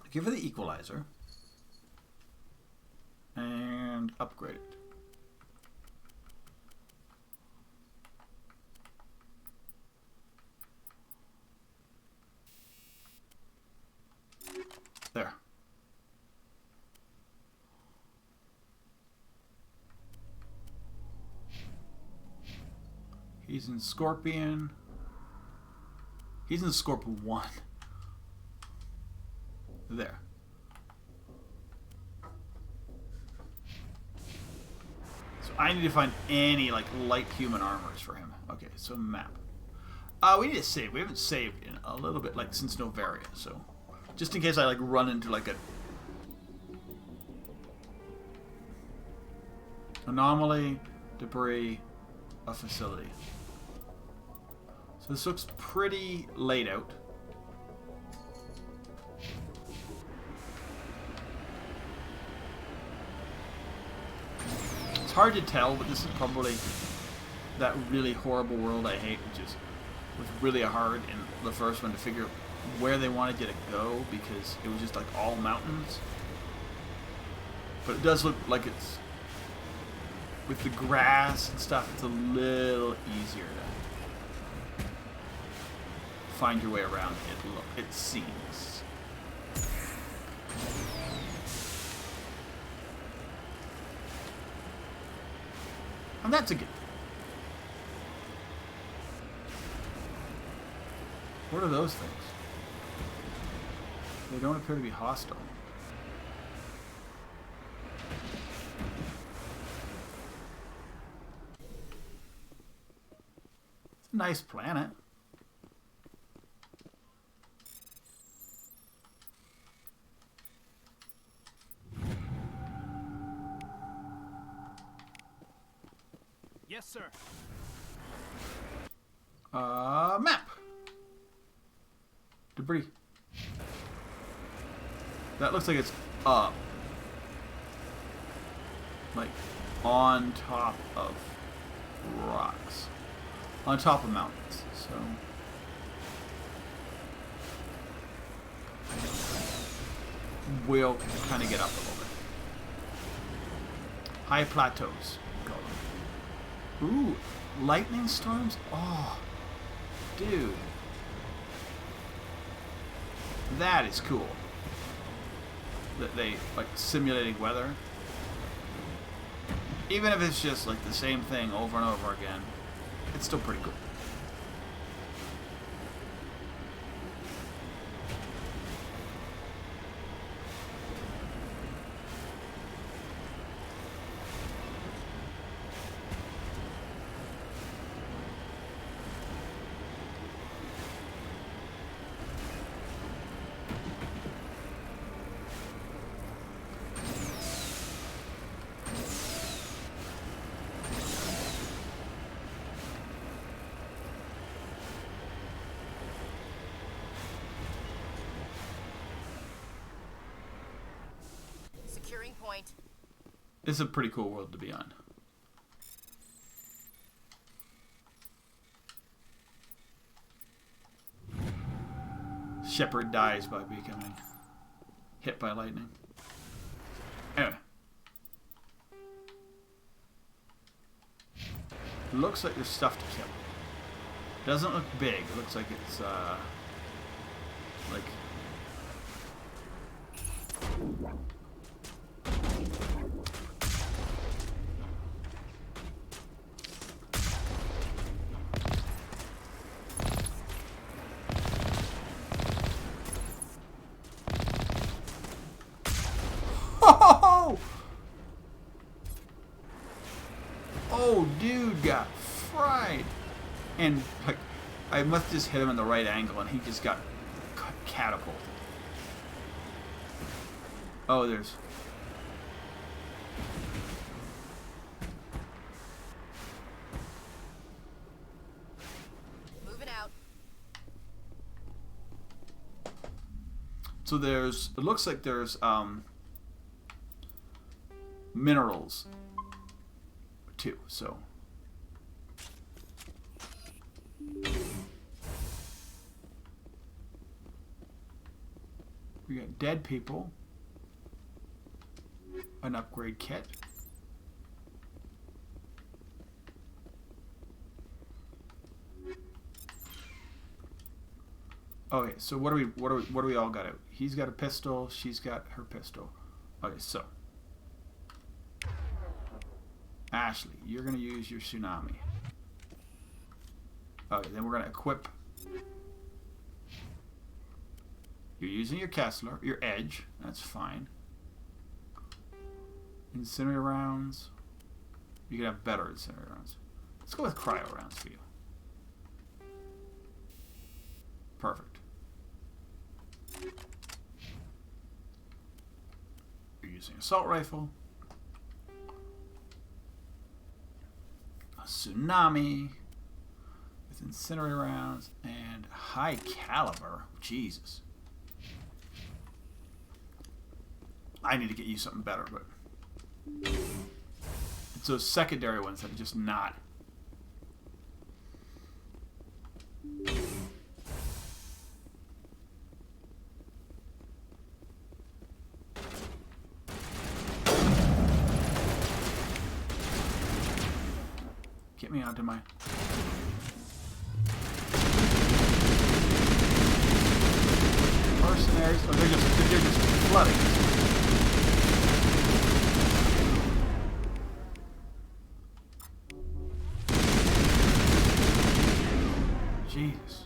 Give her the equalizer and upgrade it. There. He's in Scorpion. He's in Scorpion 1. There. So I need to find any like light human armors for him. Okay, so map. We need to save. We haven't saved in a little bit, like since Novaria. So just in case I like run into like a anomaly, debris, a facility. So this looks pretty laid out. It's hard to tell, but this is probably that really horrible world I hate, which is was really hard in the first one to figure where they wanted you to go because it was just like all mountains. But it does look like it's with the grass and stuff. It's a little easier to find your way around it seems. And that's a good thing. What are those things? They don't appear to be hostile. It's a nice planet. Yes, sir. Map. Debris. That looks like it's up. Like on top of rocks. On top of mountains. So we'll kind of get up a little bit. High plateaus. Ooh, lightning storms? Oh, dude. That is cool. That they, like, simulating weather. Even if it's just, like, the same thing over and over again, it's still pretty cool. point. It's a pretty cool world to be on. Shepard dies by becoming hit by lightning. Anyway. Looks like there's stuff to kill. Doesn't look big. It looks like it's like oh, dude got fried. And, like, I must just hit him in the right angle, and he just got catapulted. Oh, there's... Moving out. So there's... It looks like there's, minerals, too, so... We got dead people. An upgrade kit. Okay, so what do we all got out? He's got a pistol, she's got her pistol. Okay, so Ashley, you're gonna use your tsunami. Okay, then we're gonna equip. You're using your Kessler, your Edge. That's fine. Incendiary rounds. You can have better incendiary rounds. Let's go with cryo rounds for you. Perfect. You're using assault rifle. A tsunami. With incendiary rounds and high caliber. Jesus. I need to get you something better, but it's those secondary ones that are just not. Get me onto my... mercenaries. Oh, they're just flooding. Jesus.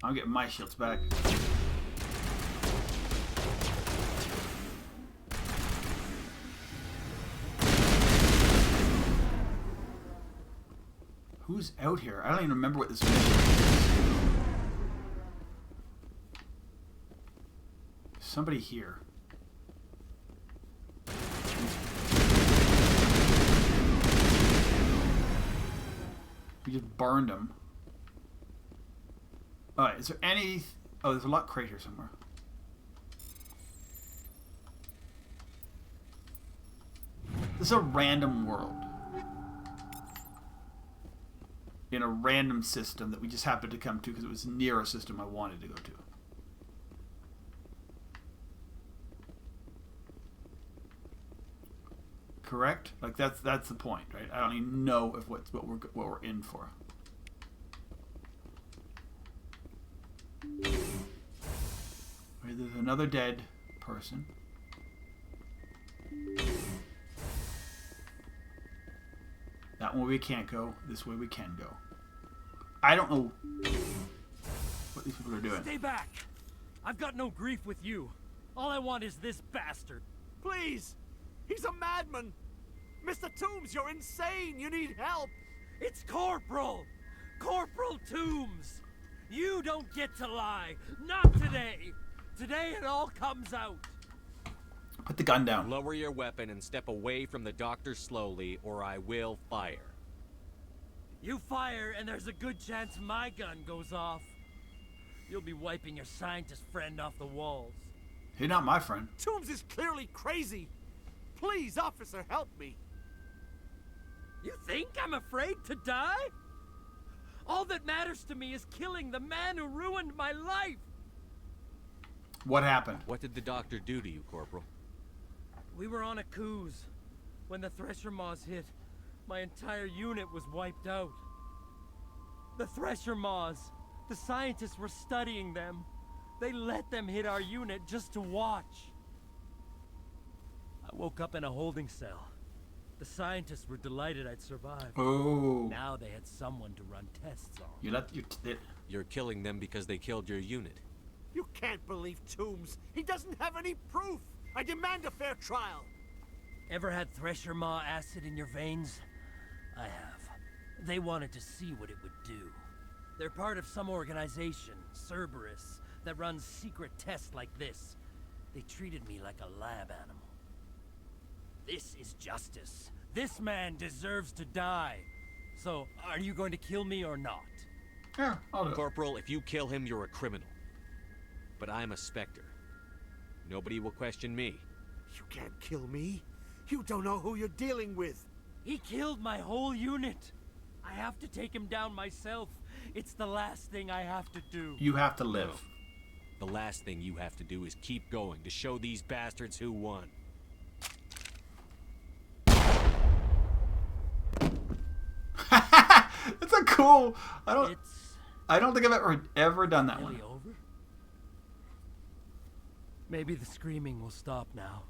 I'm getting my shields back. Who's out here? I don't even remember what this mission is. Somebody here. We just burned him. Alright, is there any... Oh, there's a lock crate here somewhere. This is a random world. In a random system that we just happened to come to because it was near a system I wanted to go to. Correct? Like that's the point, right? I don't even know if what we're in for. Right, there's another dead person. That one we can't go. This way we can go. I don't know what these people are doing. Stay back! I've got no grief with you. All I want is this bastard. Please! He's a madman! Mr. Toombs, you're insane! You need help! It's Corporal! Corporal Toombs! You don't get to lie! Not today! Today it all comes out! Put the gun down. Lower your weapon and step away from the doctor slowly, or I will fire. You fire, and there's a good chance my gun goes off. You'll be wiping your scientist friend off the walls. You're not my friend. Toombs is clearly crazy. Please, officer, help me. You think I'm afraid to die? All that matters to me is killing the man who ruined my life. What happened? What did the doctor do to you, Corporal? We were on a cruise. When the Thresher Maws hit, my entire unit was wiped out. The Thresher Maws, the scientists were studying them. They let them hit our unit just to watch. I woke up in a holding cell. The scientists were delighted I'd survived. Oh. Now they had someone to run tests on. You're killing them because they killed your unit. You can't believe Toombs. He doesn't have any proof. I demand a fair trial. Ever had Thresher Maw acid in your veins? I have. They wanted to see what it would do. They're part of some organization, Cerberus, that runs secret tests like this. They treated me like a lab animal. This is justice. This man deserves to die. So, are you going to kill me or not? Yeah, I'll do it. Corporal, if you kill him, you're a criminal. But I'm a Spectre. Nobody will question me. You can't kill me. You don't know who you're dealing with. He killed my whole unit. I have to take him down myself. It's the last thing I have to do. You have to live. The last thing you have to do is keep going to show these bastards who won. That's a cool. I don't think I've ever done that one. Over? Maybe the screaming will stop now.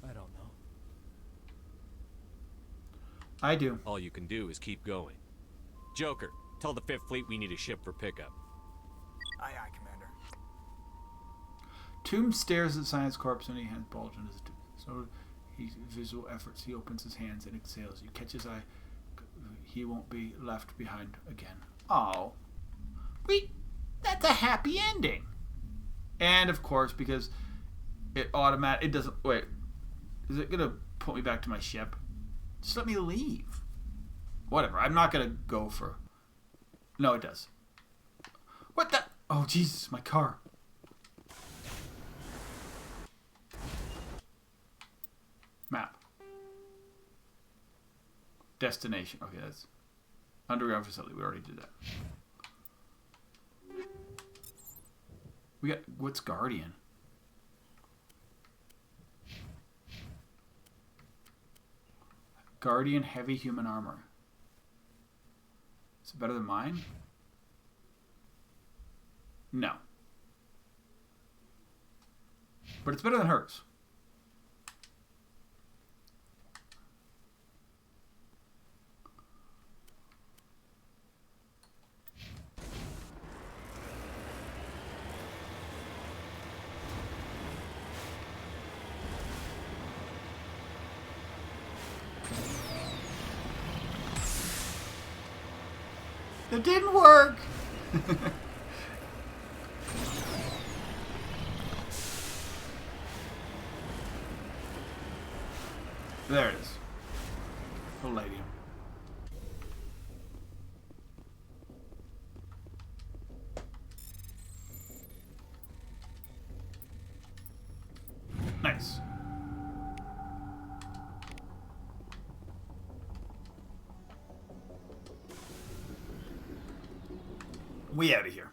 I don't know. I do. All you can do is keep going. Joker, tell the 5th Fleet we need a ship for pickup. Aye, aye, Commander. Toombs stares at Science Corps and he hands bulge in his so he visual efforts. He opens his hands and exhales. You catch his eye. He won't be left behind again. Oh, that's a happy ending. And of course, because it doesn't. Wait, is it gonna put me back to my ship? Just let me leave. Whatever. I'm not gonna go for. No, it does. What the? Oh Jesus, my car. Map. Destination. Okay, that's underground facility. We already did that. We got what's Guardian? Guardian heavy human armor. Is it better than mine? No. But it's better than hers. It didn't work. There it is. Palladium. Nice. We out of here.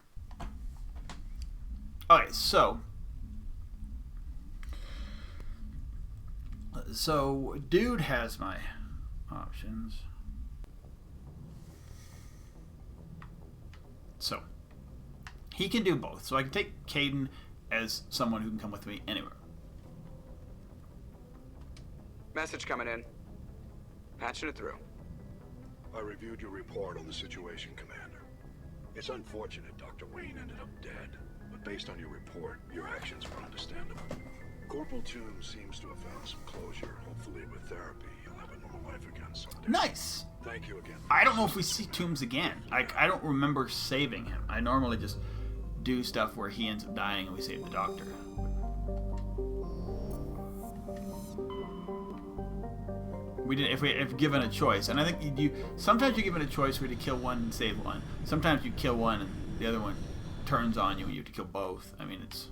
Okay, so dude has my options. So he can do both. So I can take Caden as someone who can come with me anywhere. Message coming in. Patching it through. I reviewed your report on the situation, Commander. It's unfortunate Dr. Wayne ended up dead, but based on your report, your actions were understandable. Corporal Toombs seems to have found some closure. Hopefully with therapy, he'll have a normal life again someday. Nice! Thank you again. I don't know if we see Toombs again. I don't remember saving him. I normally just do stuff where he ends up dying and we save the doctor. We did if given a choice, and I think you sometimes you're given a choice where to kill one and save one. Sometimes you kill one and the other one turns on you and you have to kill both. I mean, it's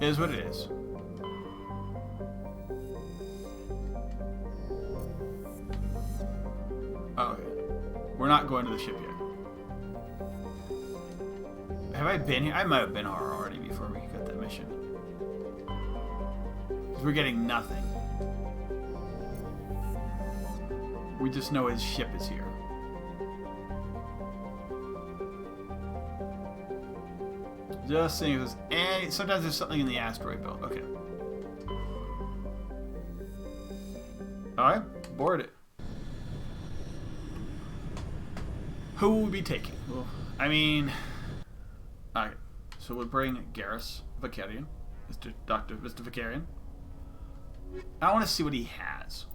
it is what it is. Oh, okay. We're not going to the ship yet. Have I been here? I might have been here already before we got that mission. Because we're getting nothing. We just know his ship is here. Just seeing if there's any... Sometimes there's something in the asteroid belt. Okay. Alright, board it. Who will we be taking? Well, I mean... Alright, so we'll bring Garrus Vicarian, Mr. Vicarian. I want to see what he has.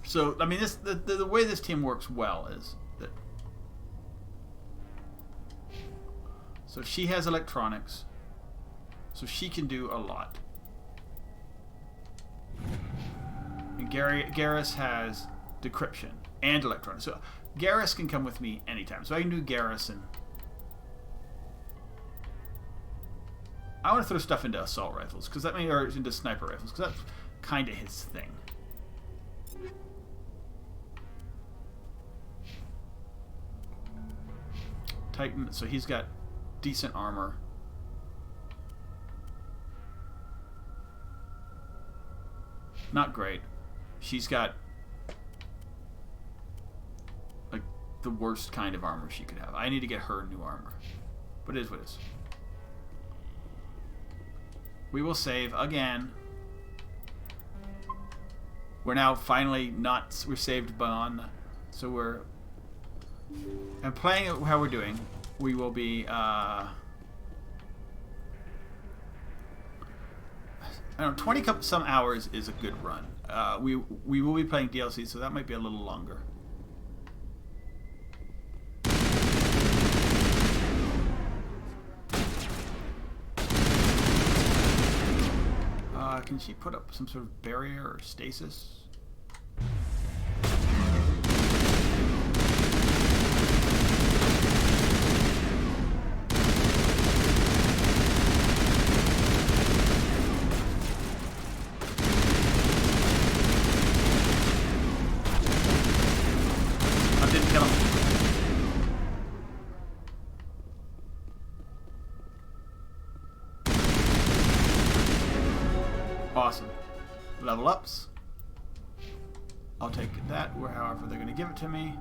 So, I mean, the way this team works well is that... So she has electronics, so she can do a lot. And Garrus has decryption and electronics. So Garrus can come with me anytime. So I can do Garrus, and I want to throw stuff into assault rifles, because that or into sniper rifles, because that's kind of his thing. Titan, so he's got decent armor. Not great. She's got like the worst kind of armor she could have. I need to get her new armor. But it is what it is. We will save again. We're now finally not... We're saved beyond... So we're... And playing it how we're doing, we will be... I don't know, 20 some hours is a good run. We will be playing DLC, so that might be a little longer. Can she put up some sort of barrier or stasis? Awesome. Level ups. I'll take that, or however they're going to give it to me.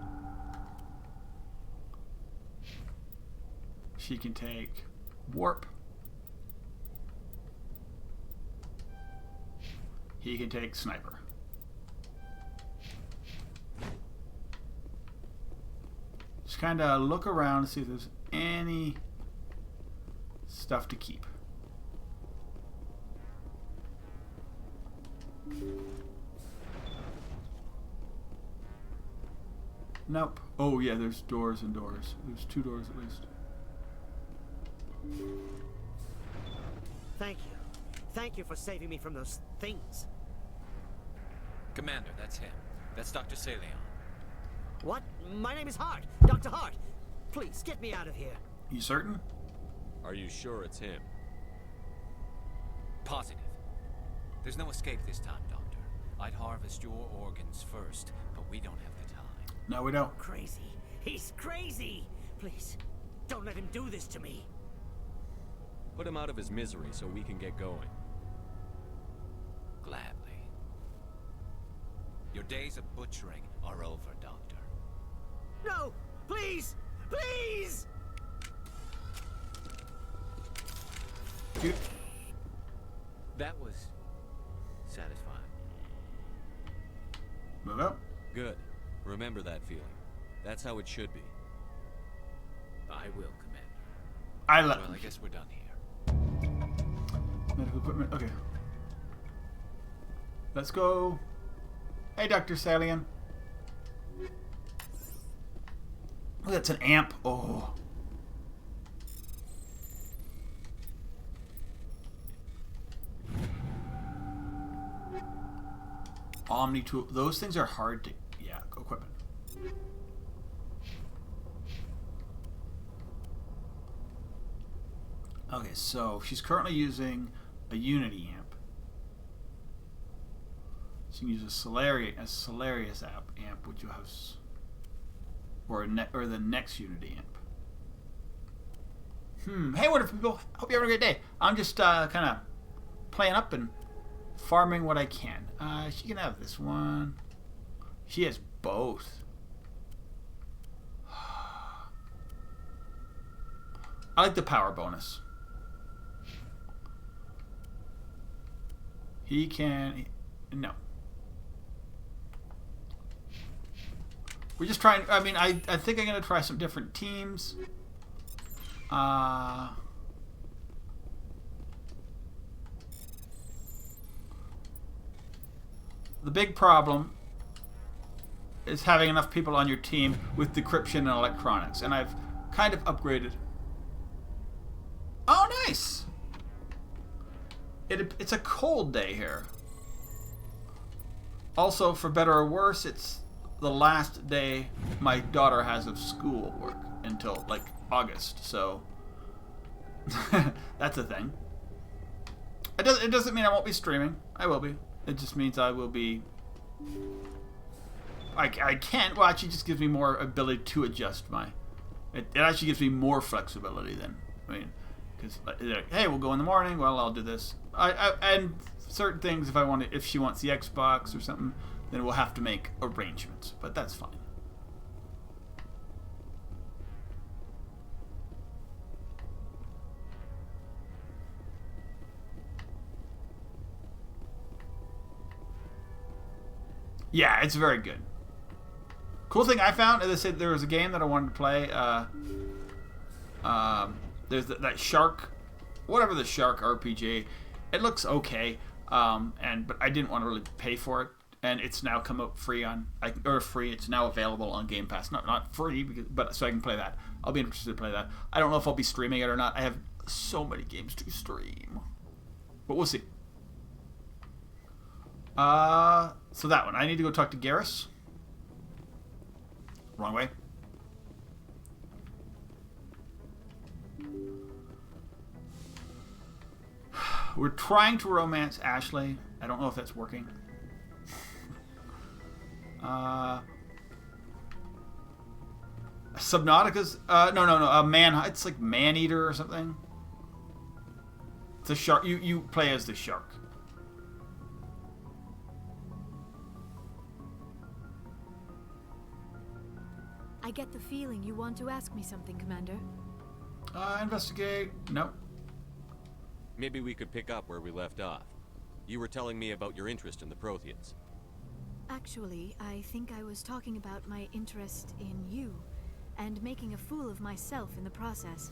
She can take warp. He can take sniper. Just kind of look around to see if there's any stuff to keep. Nope. Oh yeah, there's doors and doors. There's 2 doors at least. Thank you. Thank you for saving me from those things. Commander, that's him. That's Dr. Salion. What? My name is Hart. Dr. Hart. Please, get me out of here. You certain? Are you sure it's him? Positive. There's no escape this time, Doctor. I'd harvest your organs first, but we don't have the time. No, we don't. Crazy. He's crazy. Please, don't let him do this to me. Put him out of his misery so we can get going. Gladly. Your days of butchering are over, Doctor. No! Please! Please! Dude. That was satisfying. Move up. Good. Remember that feeling. That's how it should be. I will, Commander. Well, I guess we're done here. Medical equipment. Okay. Let's go. Hey, Dr. Salion. Oh, that's an amp. Oh. Omni tool. Those things are hard to, yeah, equipment. Okay, so she's currently using a Unity amp. She can use a Solaris amp, which you have, or the next Unity amp. Hey, what if people? Hope you're having a great day. I'm just kind of playing up and farming what I can. She can have this one. She has both. I like the power bonus. He can... No. We're just trying... I mean, I think I'm going to try some different teams. The big problem is having enough people on your team with decryption and electronics. And I've kind of upgraded. Oh, nice! It's a cold day here. Also, for better or worse, it's the last day my daughter has of school work until, like, August. So, that's a thing. It doesn't mean I won't be streaming. I will be. It just means I will be... I can't... Well, actually, it just gives me more ability to adjust my... It actually gives me more flexibility then. I mean... Because, like, hey, we'll go in the morning. Well, I'll do this. And certain things, if she wants the Xbox or something, then we'll have to make arrangements. But that's fine. Yeah, it's very good. Cool thing I found, as I said, there was a game that I wanted to play. There's that shark, whatever the shark RPG. It looks okay, but I didn't want to really pay for it, and it's now come out free free. It's now available on Game Pass. Not free, but so I can play that. I'll be interested to play that. I don't know if I'll be streaming it or not. I have so many games to stream, but we'll see. So that one. I need to go talk to Garrus. Wrong way. We're trying to romance Ashley. I don't know if that's working. Subnautica's... no. It's like Man-Eater or something. It's a shark. You play as the shark. I get the feeling you want to ask me something, Commander. Investigate. No. Maybe we could pick up where we left off. You were telling me about your interest in the Protheans. Actually, I think I was talking about my interest in you, and making a fool of myself in the process.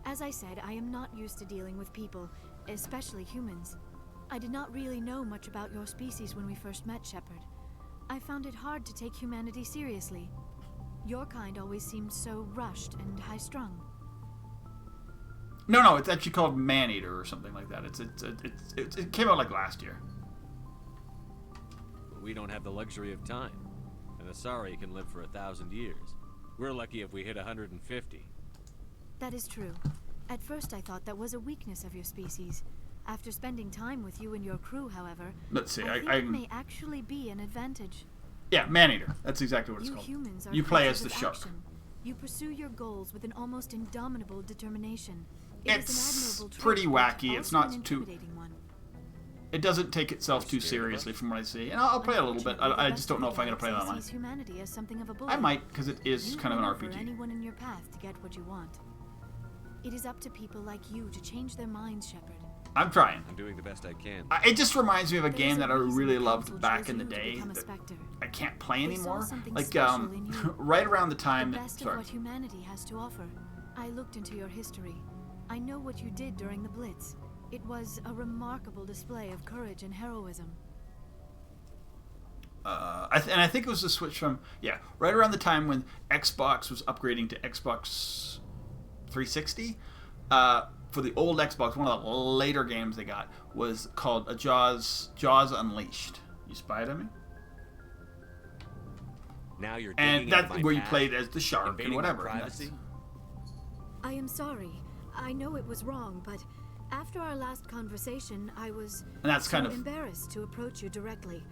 As I said, I am not used to dealing with people, especially humans. I did not really know much about your species when we first met, Shepard. I found it hard to take humanity seriously. Your kind always seemed so rushed and high-strung. No, it's actually called Man-Eater or something like that. It came out like last year. We don't have the luxury of time. An Asari can live for 1,000 years. We're lucky if we hit 150. That is true. At first I thought that was a weakness of your species. After spending time with you and your crew, however, let's see. I think it may actually be an advantage. Yeah, Man-Eater. That's exactly what it's called. Humans are you play as the shark. Action. You pursue your goals with an almost indomitable determination. It's pretty wacky. It's not too... It doesn't take itself too seriously from what I see. And I'll play a little bit. I just don't know if I'm going to play it online. I might, because it is kind of an RPG. Anyone in your path to get what you want. It is up to people like you to change their minds, Shepard. I'm trying. I'm doing the best I can. It just reminds me of a game that I really loved back in the day that I can't play anymore. Like, right around the time... The best of what humanity has to offer. I looked into your history. I know what you did during the Blitz. It was a remarkable display of courage and heroism. I think it was a switch from right around the time when Xbox was upgrading to Xbox 360. For the old Xbox, one of the later games they got was called Jaws Unleashed. You spied on me? Now you're and digging that's into my where you past, played as the shark invading and my whatever. privacy? I am sorry. I know it was wrong, but after our last conversation, I was that's so kind of embarrassed to approach you directly.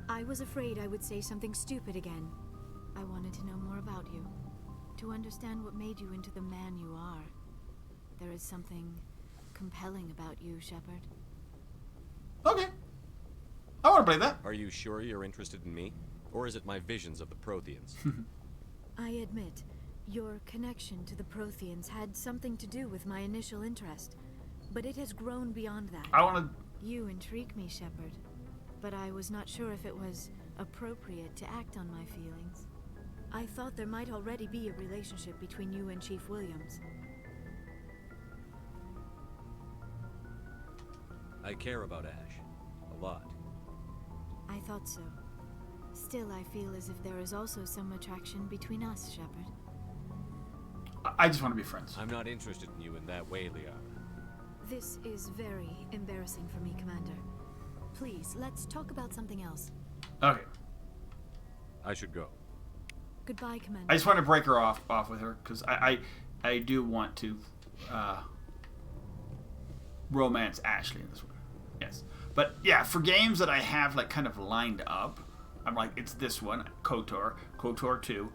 I was afraid I would say something stupid again. I wanted to know more about you, to understand what made you into the man you are. There is something compelling about you, Shepard. Okay. I want to play that. Are you sure you're interested in me? Or is it my visions of the Protheans? I admit, your connection to the Protheans had something to do with my initial interest, but it has grown beyond that. I want to... You intrigue me, Shepard, but I was not sure if it was appropriate to act on my feelings. I thought there might already be a relationship between you and Chief Williams. I care about Ash. A lot. I thought so. Still, I feel as if there is also some attraction between us, Shepard. I just want to be friends. I'm not interested in you in that way, Liara. This is very embarrassing for me, Commander. Please, let's talk about something else. Okay. I should go. Goodbye, Commander. I just want to break her off with her, because I do want to romance Ashley in this one. Yes. But yeah, for games that I have like kind of lined up, I'm like, it's this one, KOTOR 2,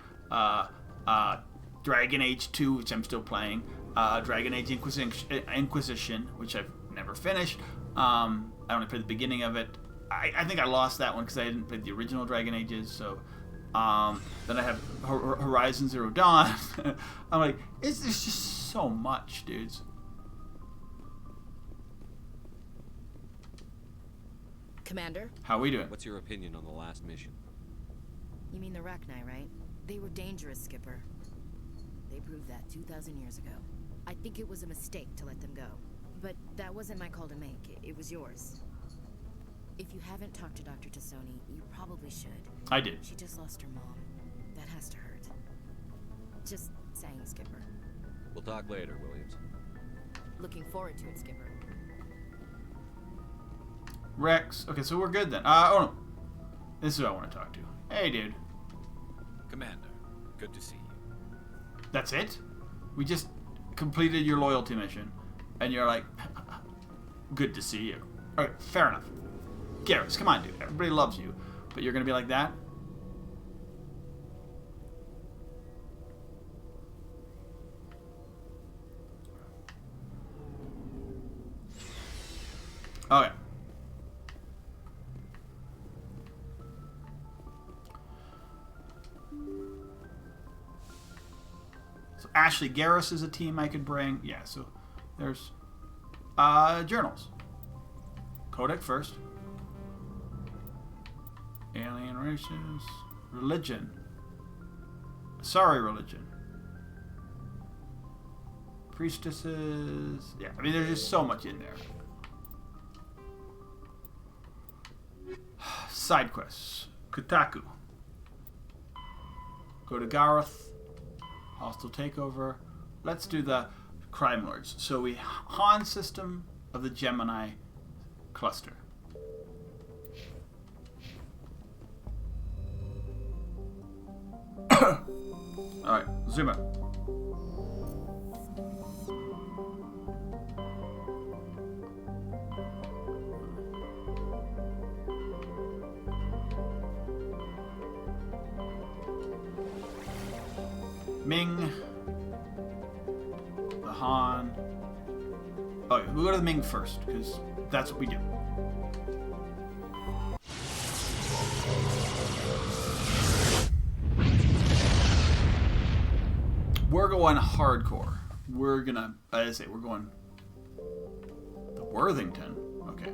Dragon Age 2, which I'm still playing, Dragon Age Inquisition, which I've never finished. I only played the beginning of it. I think I lost that one because I didn't play the original Dragon Ages. So then I have Horizon Zero Dawn. I'm like, there's just so much, dudes. Commander? How are we doing? What's your opinion on the last mission? You mean the Rachni, right? They were dangerous, Skipper. They proved that 2,000 years ago. I think it was a mistake to let them go. But that wasn't my call to make. It was yours. If you haven't talked to Dr. Tassoni, you probably should. I did. She just lost her mom. That has to hurt. Just saying, Skipper. We'll talk later, Williams. Looking forward to it, Skipper. Rex. Okay, so we're good then. Oh no. This is who I want to talk to. Hey, dude. Commander, good to see you. That's it? We just completed your loyalty mission, and you're like, good to see you. Alright, fair enough. Garrus, come on, dude. Everybody loves you. But you're going to be like that? Okay. So Ashley Garrus is a team I could bring. Yeah, so there's journals. Codex first. Alien races. Religion. Sorry, religion. Priestesses. Yeah, I mean, there's just so much in there. Side quests. Kotaku. Go to Gareth. Hostile takeover. Let's do the crime lords. So we Han system of the Gemini cluster. Alright, zoom in. Ming, the Han. Okay, we'll go to the Ming first, because that's what we do. We're going hardcore. We're gonna, as I say, we're going the Worthington. Okay.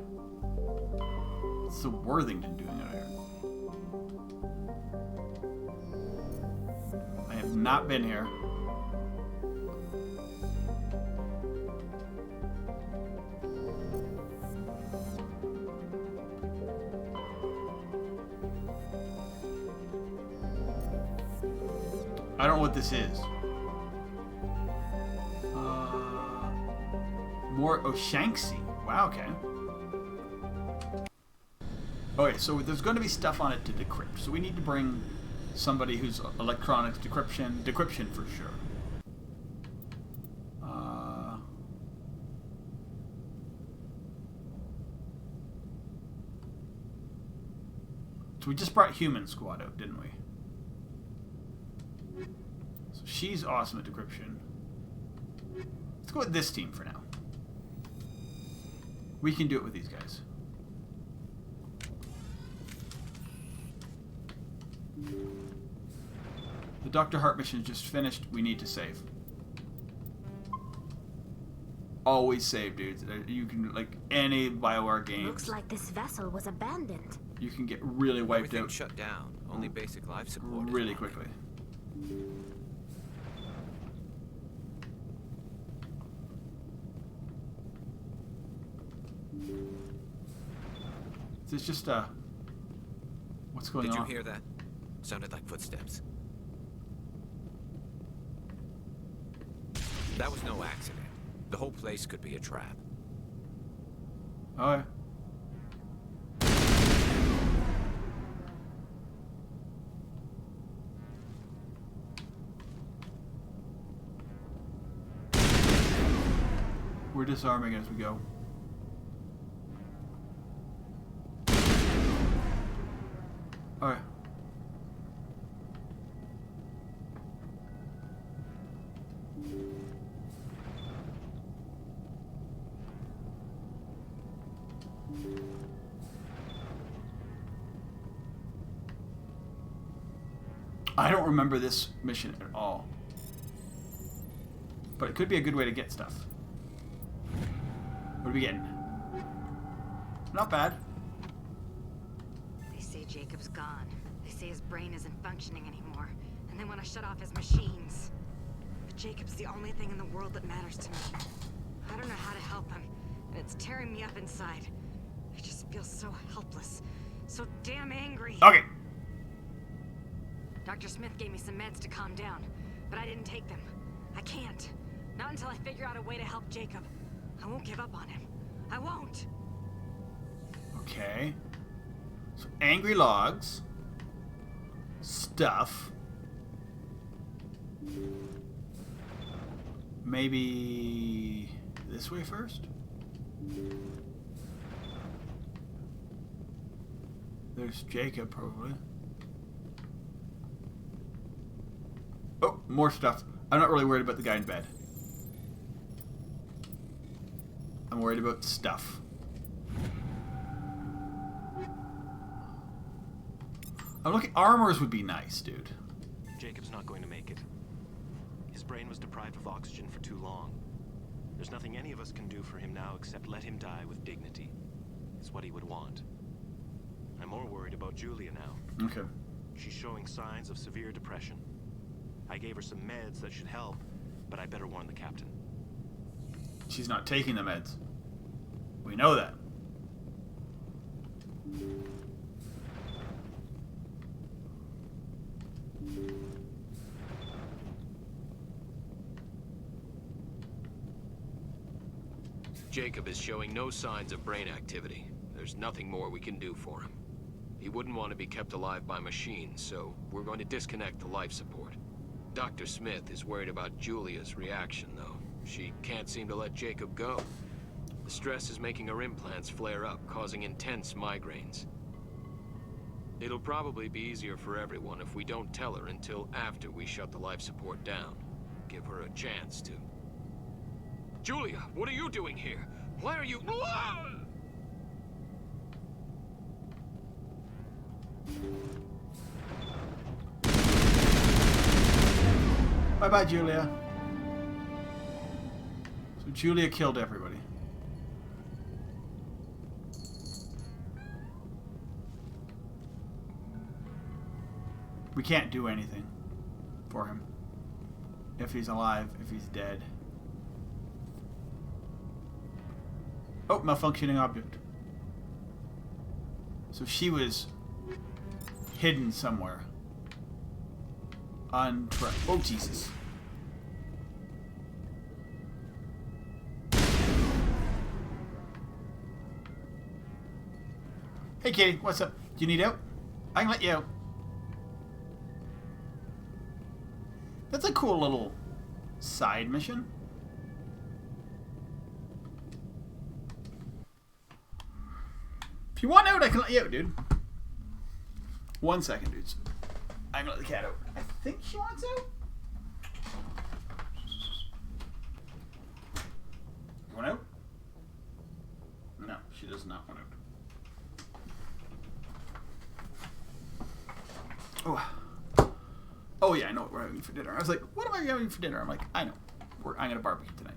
What's the Worthington doing out here? I have not been here. I don't know what this is. More Oshanxi. Wow, okay. Okay, so there's going to be stuff on it to decrypt. So we need to bring somebody who's electronics decryption for sure. So we just brought Human Squad out, didn't we? So she's awesome at decryption. Let's go with this team for now. We can do it with these guys. The Dr. Hart mission is just finished. We need to save. Always save, dudes. You can, like any BioWare game. Looks like this vessel was abandoned. You can get really wiped Everything out. shut down. Only basic life support. Really quickly. It's just what's going on? Did you hear that? Sounded like footsteps. That was no accident. The whole place could be a trap. Oh, yeah. We're disarming as we go. Alright. I don't remember this mission at all. But it could be a good way to get stuff. What are we getting? Not bad. They say Jacob's gone. They say his brain isn't functioning anymore. And they want to shut off his machines. But Jacob's the only thing in the world that matters to me. I don't know how to help him. And it's tearing me up inside. I just feel so helpless. So damn angry. Okay. Dr. Smith gave me some meds to calm down. But I didn't take them. I can't. Not until I figure out a way to help Jacob. I won't give up on him. I won't. Okay. So angry logs. Stuff. Maybe this way first? There's Jacob, probably. Oh, more stuff. I'm not really worried about the guy in bed. I'm worried about stuff. I'm looking. Armors would be nice, dude. Jacob's not going to make it. His brain was deprived of oxygen for too long. There's nothing any of us can do for him now except let him die with dignity. It's what he would want. I'm more worried about Julia now. Okay. She's showing signs of severe depression. I gave her some meds that should help, but I better warn the captain. She's not taking the meds. We know that. Jacob is showing no signs of brain activity. There's nothing more we can do for him. He wouldn't want to be kept alive by machines, so we're going to disconnect the life support. Dr. Smith is worried about Julia's reaction, though. She can't seem to let Jacob go. The stress is making her implants flare up, causing intense migraines. It'll probably be easier for everyone if we don't tell her until after we shut the life support down. Give her a chance to... Julia, what are you doing here? Why are you... Bye-bye, Julia. So Julia killed everybody. We can't do anything for him. If he's alive, if he's dead. Oh, malfunctioning object. So she was hidden somewhere. Oh, Jesus. Hey, Kitty, what's up? Do you need out? I can let you out. That's a cool little side mission. If you want out, I can let you out, dude. 1 second, dudes. I'm gonna let the cat out. I think she wants out. You want out? No, she does not want out. Oh yeah, I know what we're having for dinner. I was like, what am I having for dinner? I'm like, I know. I'm gonna barbecue tonight.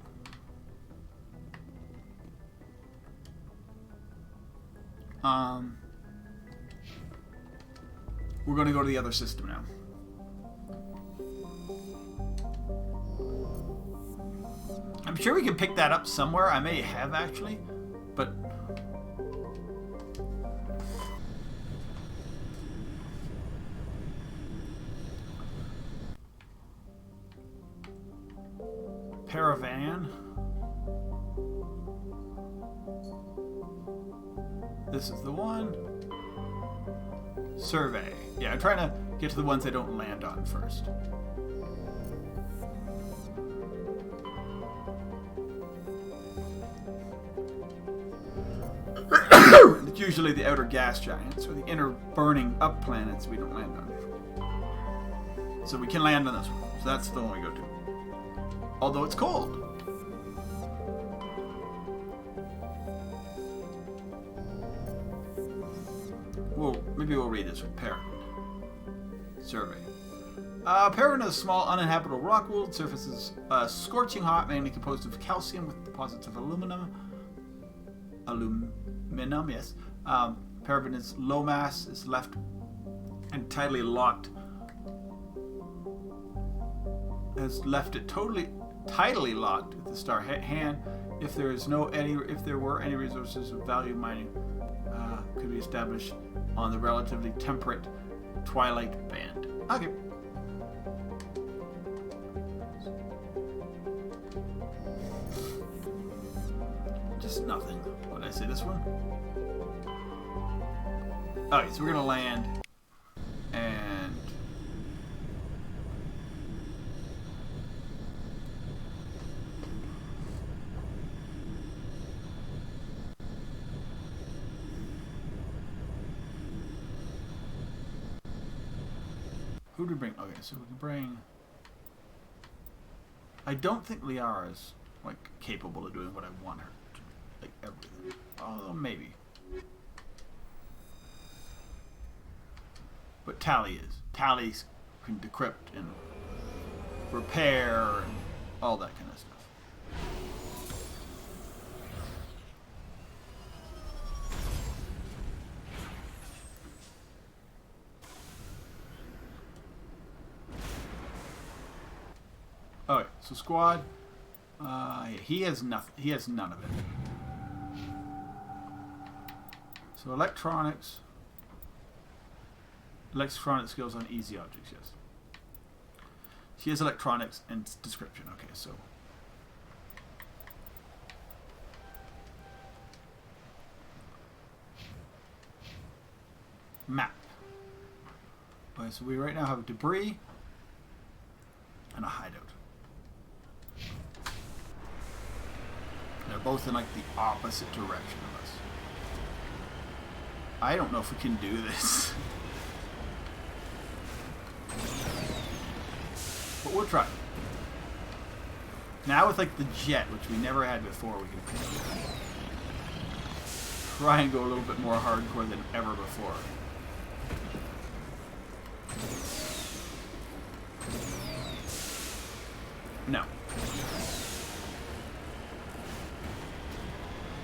We're gonna go to the other system now. I'm sure we can pick that up somewhere. I may have actually, but Paravan. This is the one. Survey. Yeah, I'm trying to get to the ones I don't land on first. It's usually the outer gas giants or the inner burning up planets we don't land on. So we can land on this one. So that's the one we go to. Although it's cold. Well, maybe we'll read this one. Paragon. Survey. Paragon is a small uninhabitable rock world. Surface is scorching hot, mainly composed of calcium with deposits of aluminum. Aluminum, yes. Paragon is low mass, is left and tidally locked. Has left it tidally locked with the star hand. If there were any resources of value, mining could be established on the relatively temperate twilight band. Okay. Just nothing. What did I say? This one? Okay, so we're gonna land and who do we bring? Okay, so we can bring. I don't think Liara is like capable of doing what I want her to, like everything. Although maybe. But Tally is. Tally can decrypt and repair and all that kind of stuff. Alright, so squad. He has nothing. He has none of it. So electronics. Electronic skills on easy objects, yes. She has electronics and description. Okay, so. Map. Okay, so we right now have debris and a hideout. They're both in like the opposite direction of us. I don't know if we can do this. But we'll try. Now with like the jet, which we never had before, we can try and go a little bit more hardcore than ever before. No.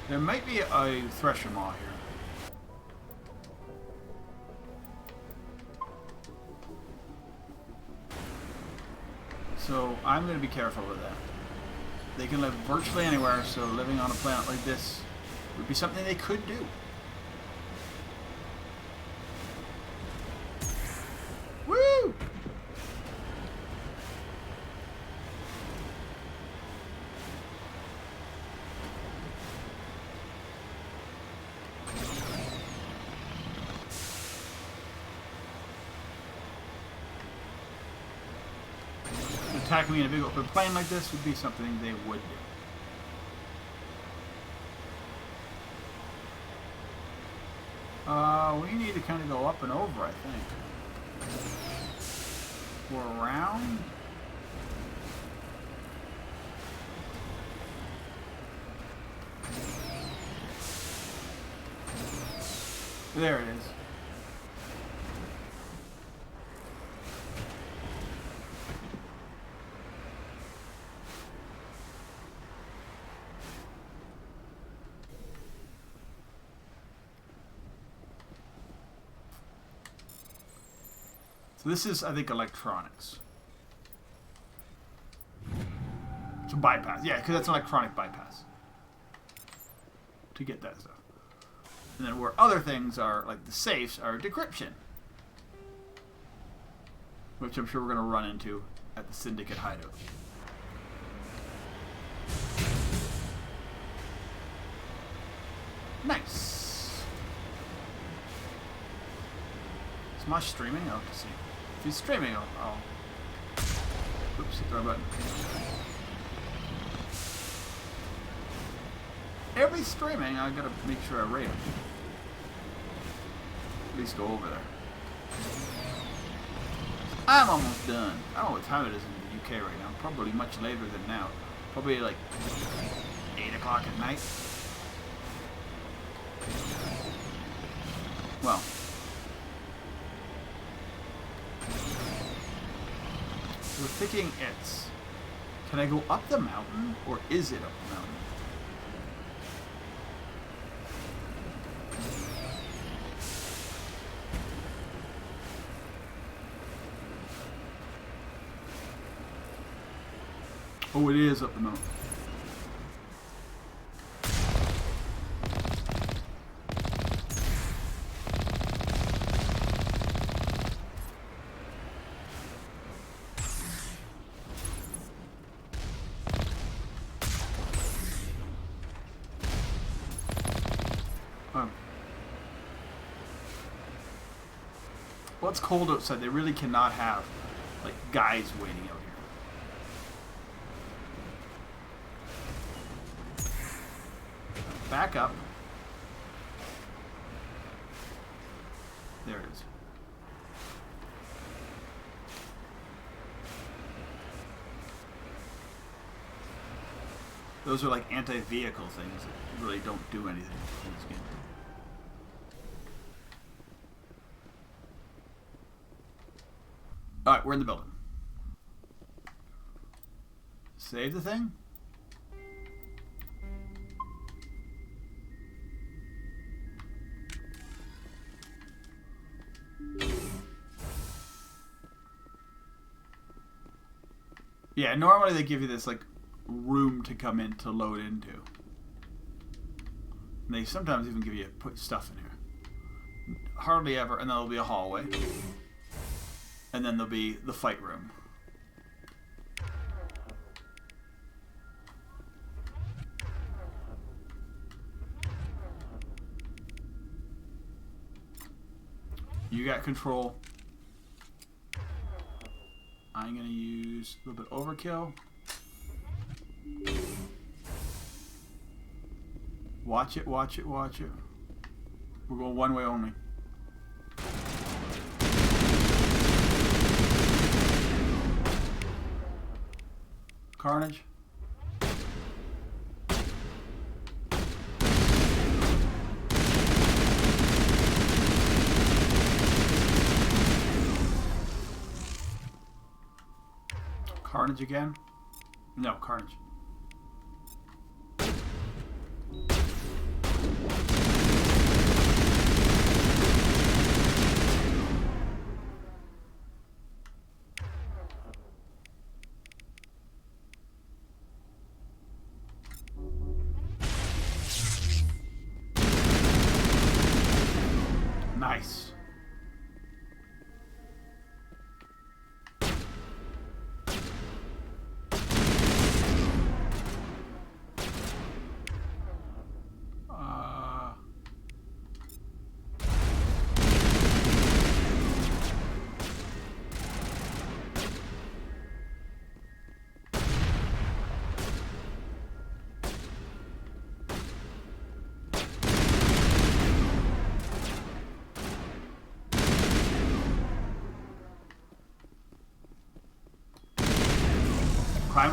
There might be a thresher maw here. So I'm going to be careful with that. They can live virtually anywhere, so living on a planet like this would be something they could do. Woo! attacking me in a big open plane like this would be something they would do. We need to kind of go up and over, I think. Or around? There it is. So this is, I think, electronics. It's a bypass. Yeah, because that's an electronic bypass. To get that stuff. And then where other things are, like the safes, are decryption. Which I'm sure we're going to run into at the Syndicate hideout. Nice. Is Mosh streaming? I'll have to see. If he's streaming, I'll... Oops, hit the wrong button. Every streaming, I gotta make sure I rate him. At least go over there. I'm almost done. I don't know what time it is in the UK right now. Probably much later than now. Probably like 8 o'clock at night. Well. We're thinking it's... Can I go up the mountain? Or is it up the mountain? Oh, it is up the mountain. Well, it's cold outside. They really cannot have, like, guys waiting out here. Back up. There it is. Those are like anti-vehicle things that really don't do anything in this game. Alright, we're in the building. Save the thing? Yeah, normally they give you this, like, room to come in to load into. And they sometimes even give you put stuff in here. Hardly ever, and then there'll be a hallway. And then there'll be the fight room. You got control. I'm going to use a little bit overkill. Watch it, watch it, watch it. We're going one way only. Carnage. Carnage again? No, Carnage. Nice.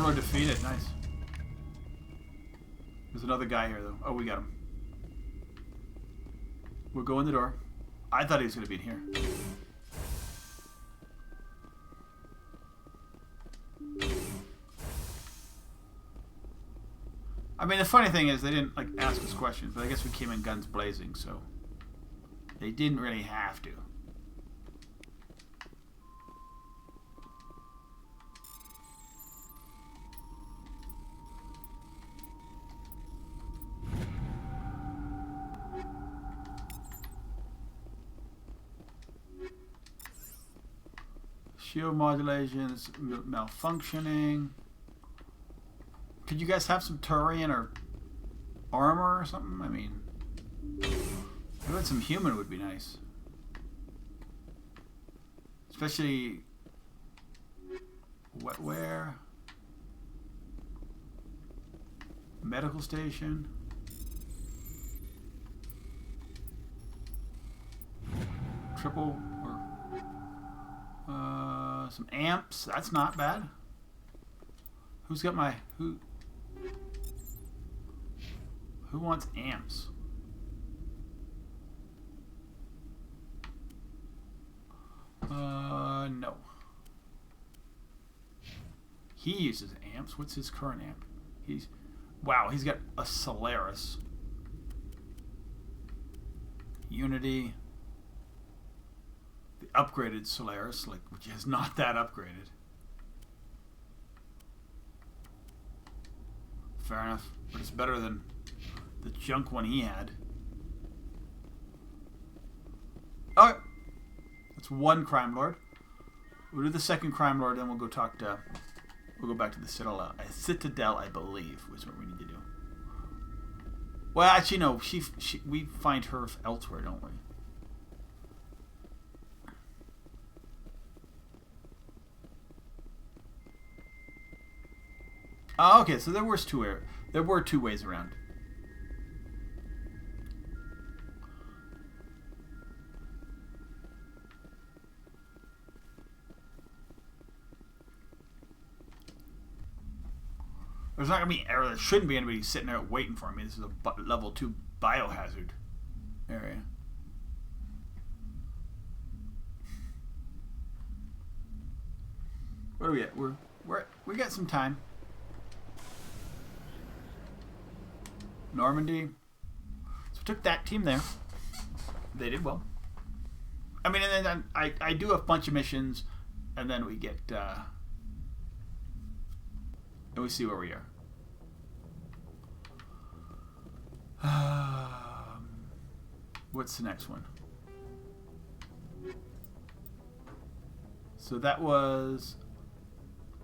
Crime Lord defeated. Nice. There's another guy here, though. Oh, we got him. We'll go in the door. I thought he was going to be in here. I mean, the funny thing is they didn't like ask us questions, but I guess we came in guns blazing, so they didn't really have to. Shield modulation is malfunctioning. Could you guys have some Turian or armor or something? I mean, maybe some human would be nice. Especially wetware, medical station, triple or some amps. That's not bad. Who's got my Who wants amps? No. He uses amps. What's his current amp? Wow, he's got a Solaris. Unity. The upgraded Solaris, which is not that upgraded. Fair enough, but it's better than the junk one he had. Alright. That's one crime lord. We'll do the second crime lord, then we'll go talk to... We'll go back to the Citadel, I believe, was what we need to do. Well, actually, no. We find her elsewhere, don't we? Oh, okay, so there were two ways around. There's not gonna be, or there shouldn't be anybody sitting there waiting for me. This is a level 2 biohazard area. Where are we at? We got some time. Normandy. So we took that team there. They did well. I mean, and then I do a bunch of missions, and then we get and we see where we are. What's the next one? So that was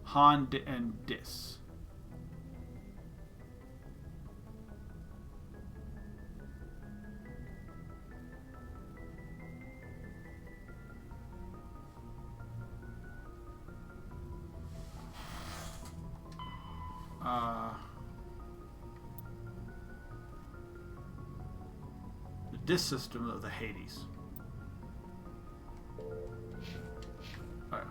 Han and Dis. The Dis system of the Hades. Alright.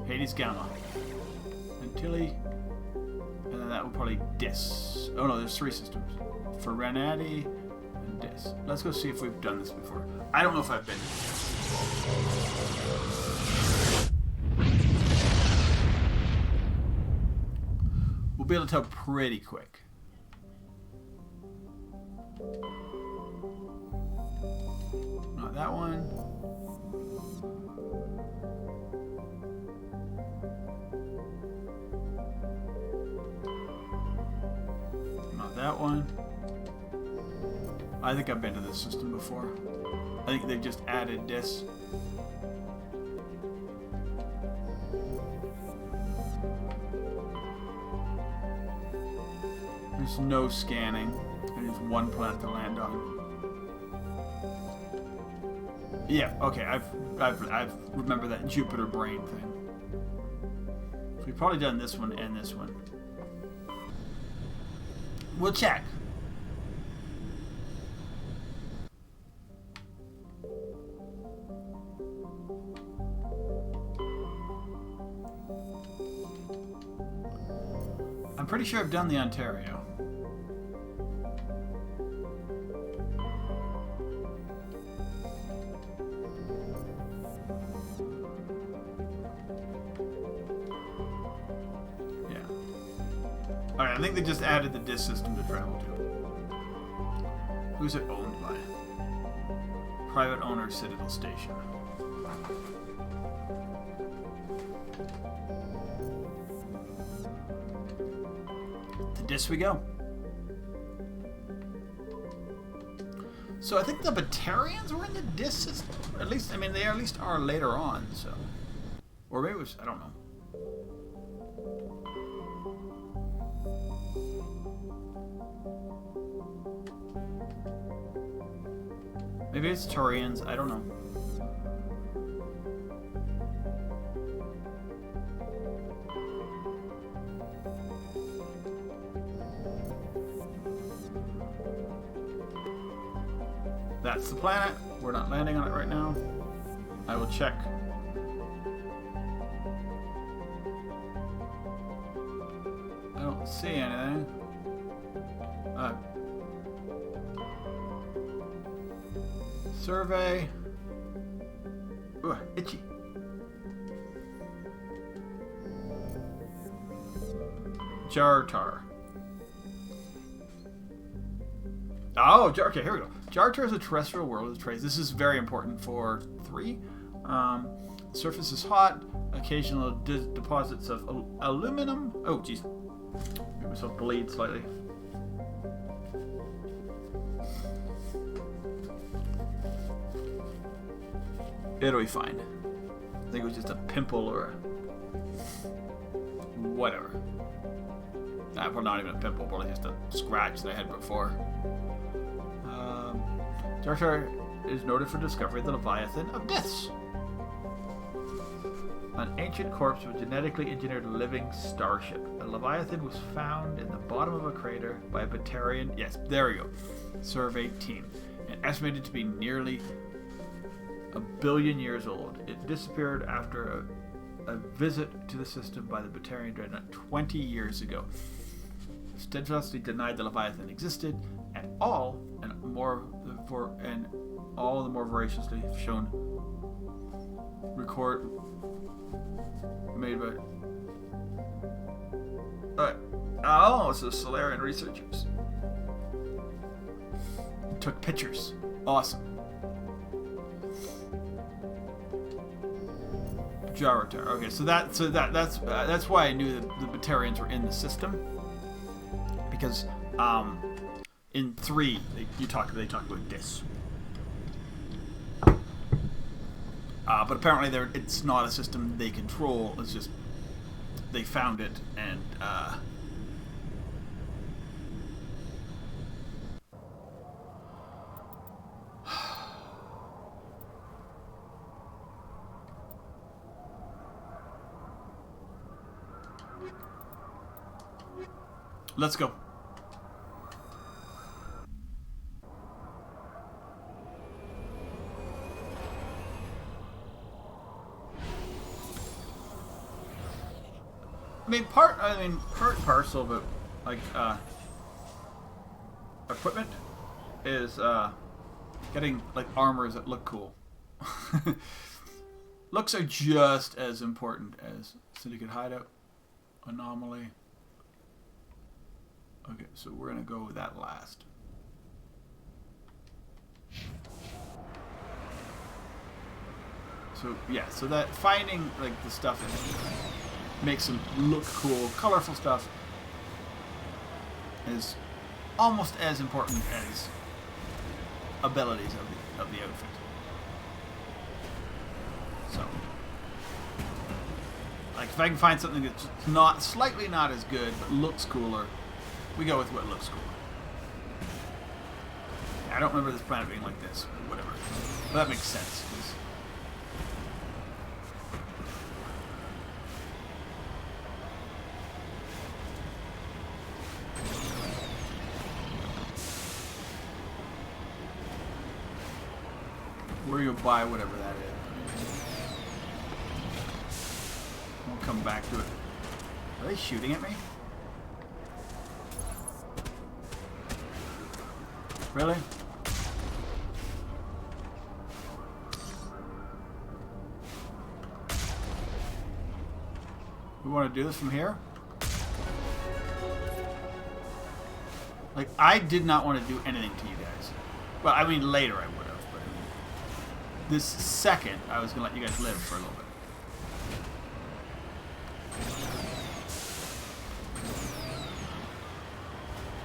Hades Gamma. Antilli. And then that will probably Dis. Oh no, there's 3 systems. Ferranati and Dis. Let's go see if we've done this before. I don't know if I've been. We'll be able to tell pretty quick. Not that one. Not that one. I think I've been to this system before. I think they've just added this. There's no scanning. There's one planet to land on. Yeah, okay, I've remember that Jupiter brain thing. So we've probably done this one and this one. We'll check. I'm pretty sure I've done the Ontario. Yeah. Alright, I think they just added the disc system to travel to. Who's it owned by? Private owner, Citadel Station. To disc we go. So I think the Batarians were in the disc system. At least, I mean, they at least are later on, so. Or maybe it was, I don't know. Maybe it's Turians, I don't know. That's the planet. We're not landing on it right now. I will check. I don't see anything. Survey. Ooh, itchy. Jartar. Oh, okay, here we go. Jartar is a terrestrial world with trace. This is very important for 3. Surface is hot. Occasional deposits of aluminum. Oh, jeez. Made myself bleed slightly. It'll be fine. I think it was just a pimple or whatever. Well, not even a pimple, probably just a scratch that I had before. Jartar is noted for discovery of the Leviathan of Deaths. An ancient corpse of a genetically engineered living starship. The Leviathan was found in the bottom of a crater by a Batarian, yes, there we go, survey team, and estimated to be nearly 1 billion years old. It disappeared after a visit to the system by the Batarian dreadnought 20 years ago. Steadfastly denied the Leviathan existed at all, and all the more voraciously shown record made by so Solarian researchers took pictures. Awesome. Jartar. Okay, so that's why I knew that the Batarians were in the system, because in 3 they talk about this. But apparently it's not a system they control. It's just they found it and let's go. Part and parcel, but like equipment is getting like armors that look cool. Looks are just as important as Syndicate Hideout, Anomaly. Okay, so we're gonna go with that last. So yeah, so that finding like the stuff makes them look cool, colorful stuff is almost as important as abilities of the outfit. So, like if I can find something that's not slightly not as good but looks cooler, we go with what looks cooler. I don't remember this planet being like this, but whatever. But that makes sense. Where you buy whatever that is. We'll come back to it. Are they shooting at me? Really? We want to do this from here? Like, I did not want to do anything to you guys. Well, I mean, later I would have, but I mean, this second, I was going to let you guys live for a little bit.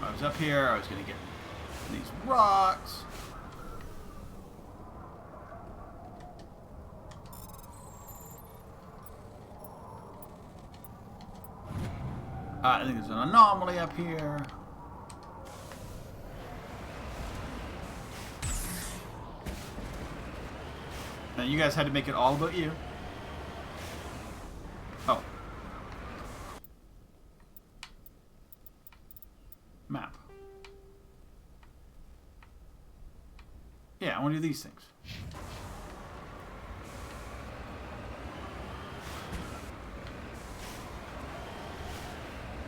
I was up here, I was going to get these rocks. I think there's an anomaly up here. And you guys had to make it all about you. Oh. Map. Yeah, I want to do these things.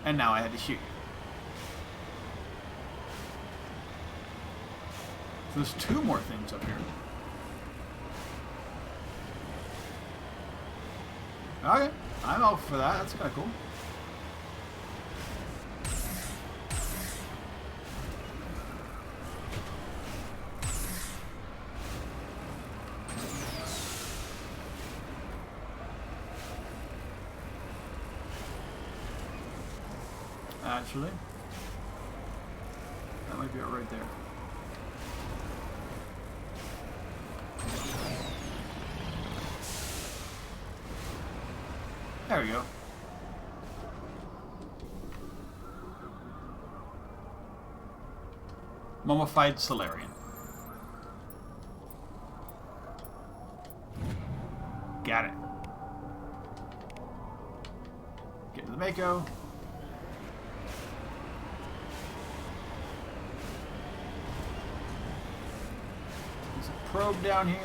And now I had to shoot you. So there's two more things up here. Okay, I'm all for that. That's kind of cool. Actually, that might be it right there. There we go. Mummified Solarian. Got it. Get to the Mako. There's a probe down here.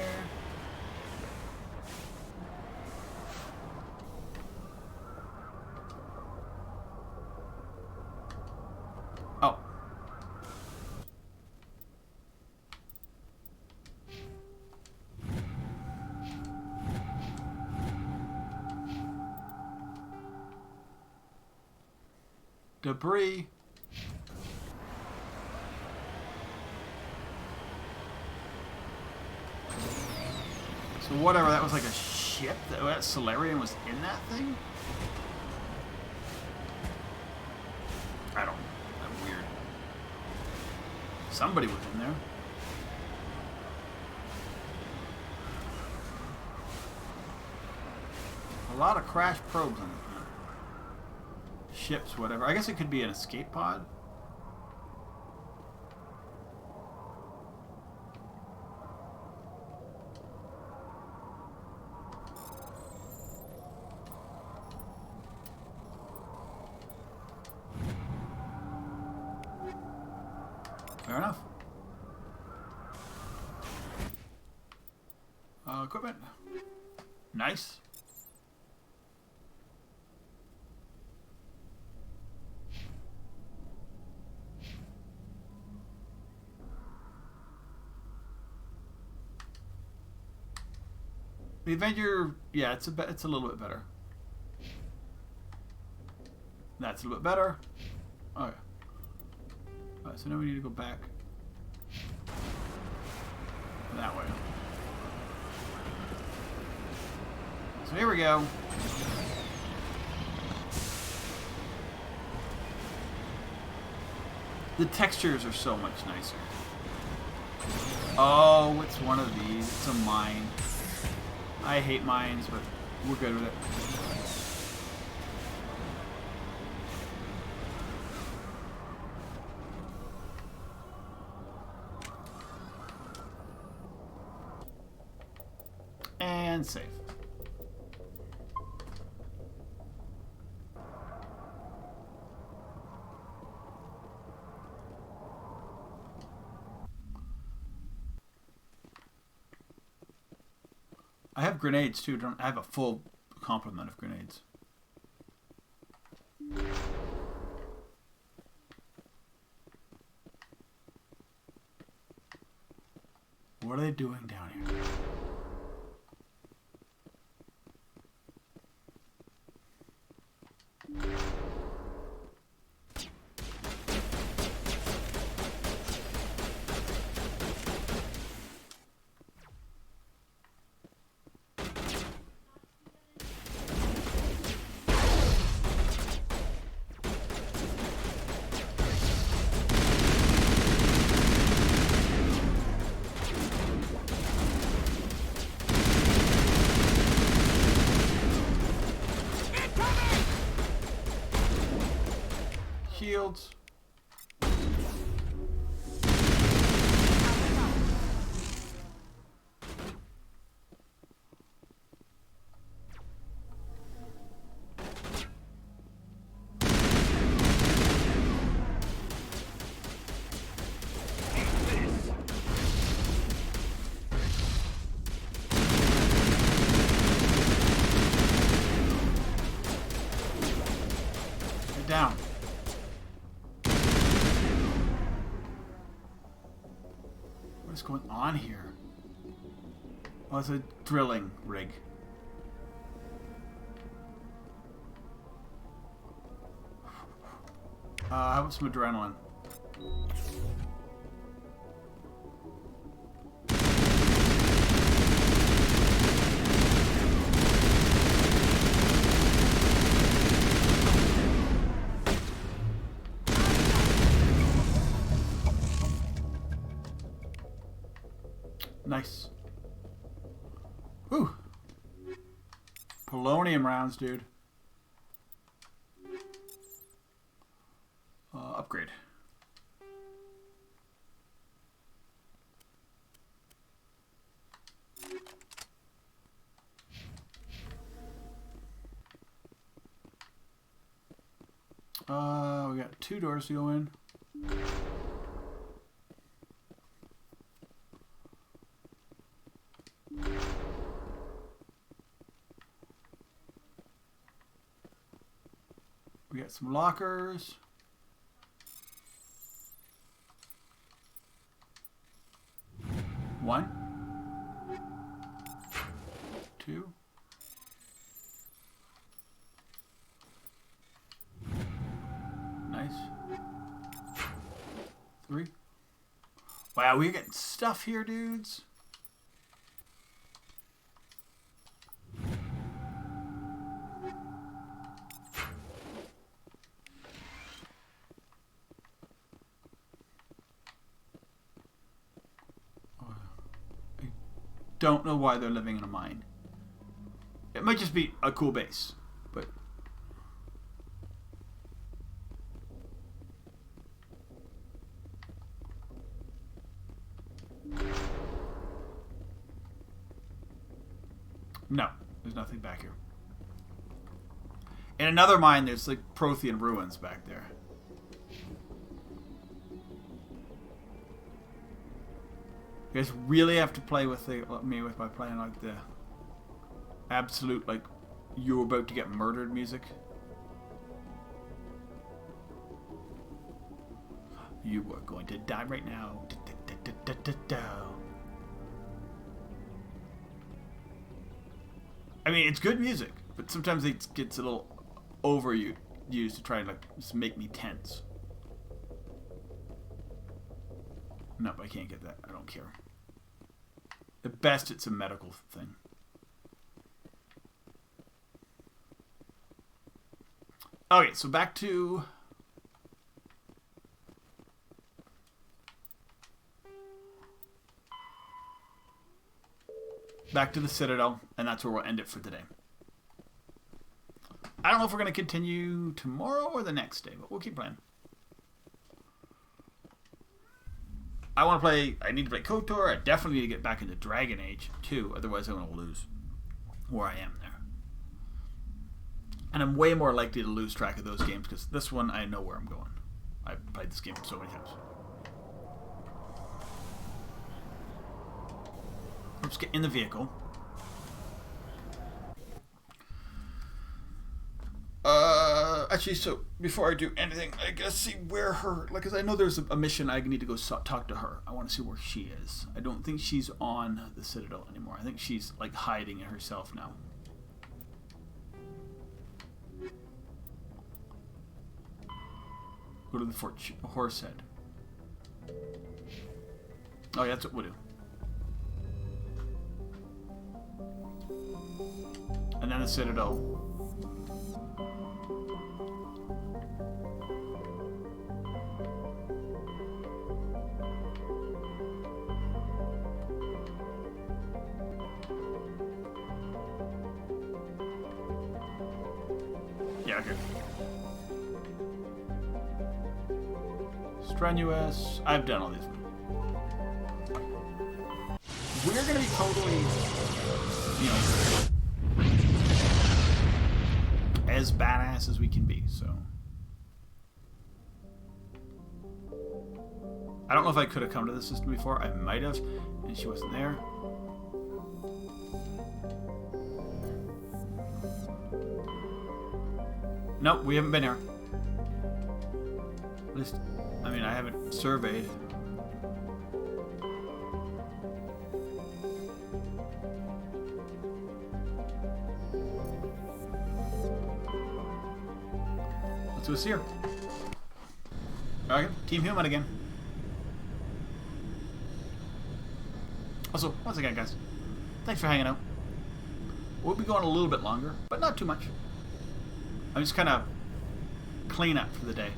Oh. Debris. So whatever, that was like a ship? That Solarian was in that thing? I don't know. That's weird. Somebody was in there. A lot of crash probes on it. Ships, whatever. I guess it could be an escape pod. Fair enough. Equipment. Nice. The Avenger, yeah, it's a little bit better. That's a little bit better. Okay. Alright, so now we need to go back that way. So here we go. The textures are so much nicer. Oh, it's one of these. It's a mine. I hate mines, but we're good with it. And save. I have grenades too. I have a full complement of grenades. What are they doing down here? Shields. Get down. What's going on here? Oh, it's a drilling rig. How about some adrenaline? Nice. Whew. Polonium rounds, dude. Upgrade. We got 2 doors to go in. We got some lockers. One. 2. Nice. 3. Wow, we getting stuff here, dudes. Don't know why they're living in a mine. It might just be a cool base, but no, there's nothing back here. In another mine, there's like Prothean ruins back there. You guys really have to play with me with my playing like the absolute like you're about to get murdered music. You are going to die right now. I mean, it's good music, but sometimes it gets a little overused to try and like just make me tense. Nope, I can't get that. I don't care. At best, it's a medical thing. Okay, so back to... back to the Citadel, and that's where we'll end it for today. I don't know if we're going to continue tomorrow or the next day, but we'll keep playing. I want to play... I need to play KOTOR. I definitely need to get back into Dragon Age, too. Otherwise, I'm going to lose where I am there. And I'm way more likely to lose track of those games, because this one, I know where I'm going. I've played this game so many times. Let's get in the vehicle. I Actually, so before I do anything, I gotta see where her, like, cause I know there's a mission I need to go talk to her. I want to see where she is. I don't think she's on the Citadel anymore. I think she's like hiding in herself now. Go to the Fort Horsehead. Oh yeah, that's what we'll do. And then the Citadel. Yeah, okay. Strenuous. I've done all these. We're gonna be totally, you know, as badass as we can be, so. I don't know if I could have come to the system before. I might have, and she wasn't there. Nope, we haven't been here. At least, I mean, I haven't surveyed. Let's go see her. Okay, Team Human again. Also, once again, guys, thanks for hanging out. We'll be going a little bit longer, but not too much. I'm just kind of clean up for the day.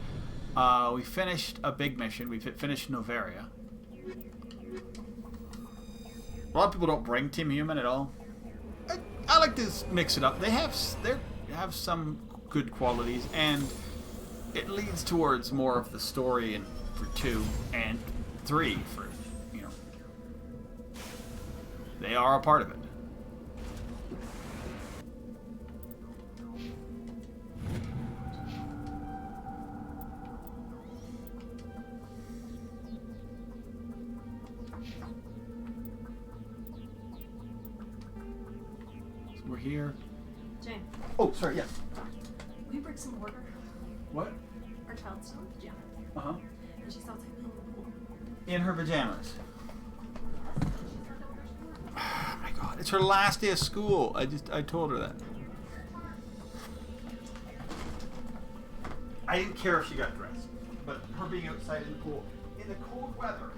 We finished a big mission. We finished Novaria. A lot of people don't bring Team Human at all. I like to mix it up. They have some good qualities, and it leads towards more of the story in for 2 and 3 for, you know. They are a part of it. We're here. Jane. Oh, sorry, yes. Will you bring some order? What? Our child's still in pajamas. Uh-huh. And she's outside playing in the pool. In her pajamas. Oh my god, it's her last day of school. I told her that. I didn't care if she got dressed, but her being outside in the pool in the cold weather.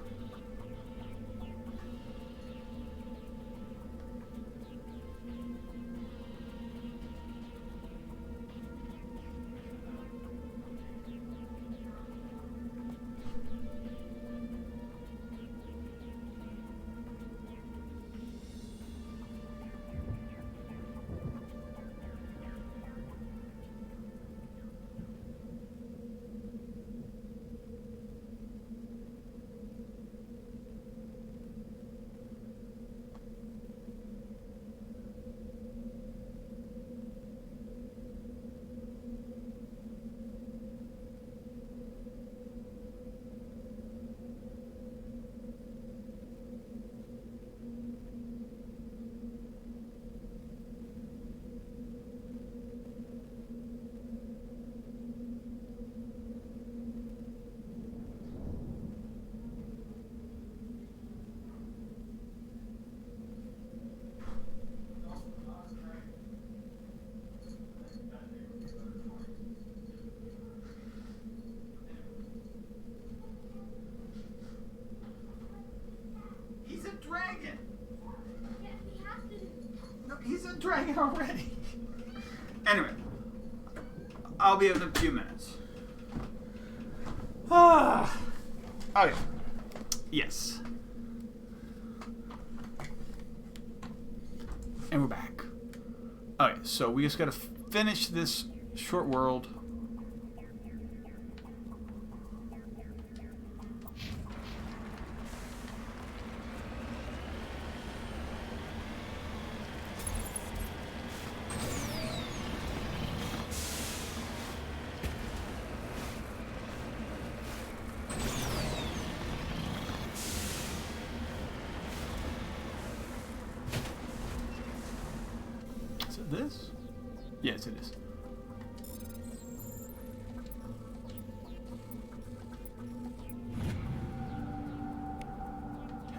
Dragon. No, he's a dragon already. Anyway, I'll be in a few minutes. Ah. Okay. Yes. And we're back. Okay, so we just gotta finish this short world. This? Yes, it is.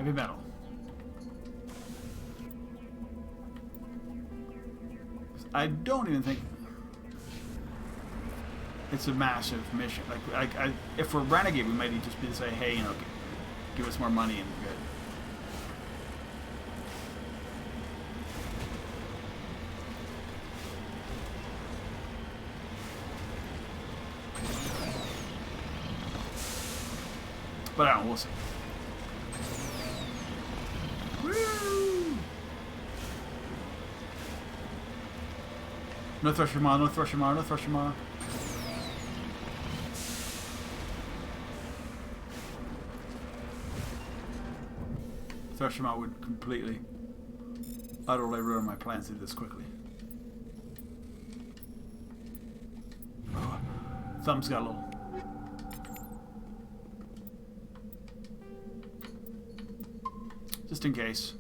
Heavy metal. I don't even think it's a massive mission. Like, if we're Renegade, we might just be to say, hey, you know, give us more money and we're good. But I don't know, we'll see. Woo! No thrush your no thrush your no thrush your Thrush would completely, utterly ruin my plans to do this quickly. Oh, thumb's got a little. Just in case.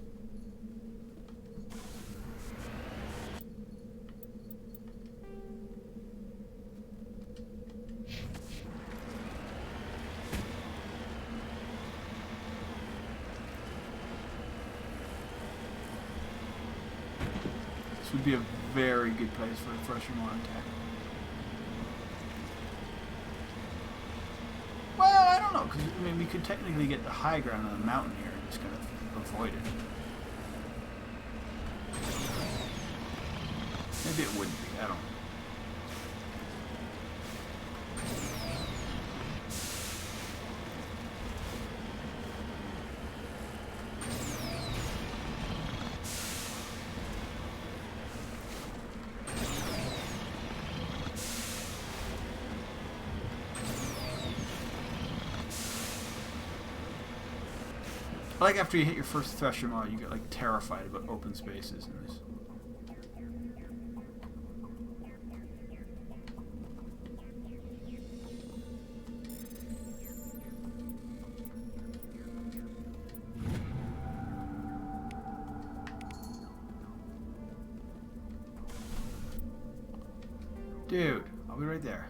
This would be a very good place for a Thrush More attack. Well, I don't know, because I mean, we could technically get the high ground on the mountain here and just kind of avoid it. Maybe it wouldn't be, I don't know. I like after you hit your first Thresher Maw, you get like terrified about open spaces in this. Dude, I'll be right there.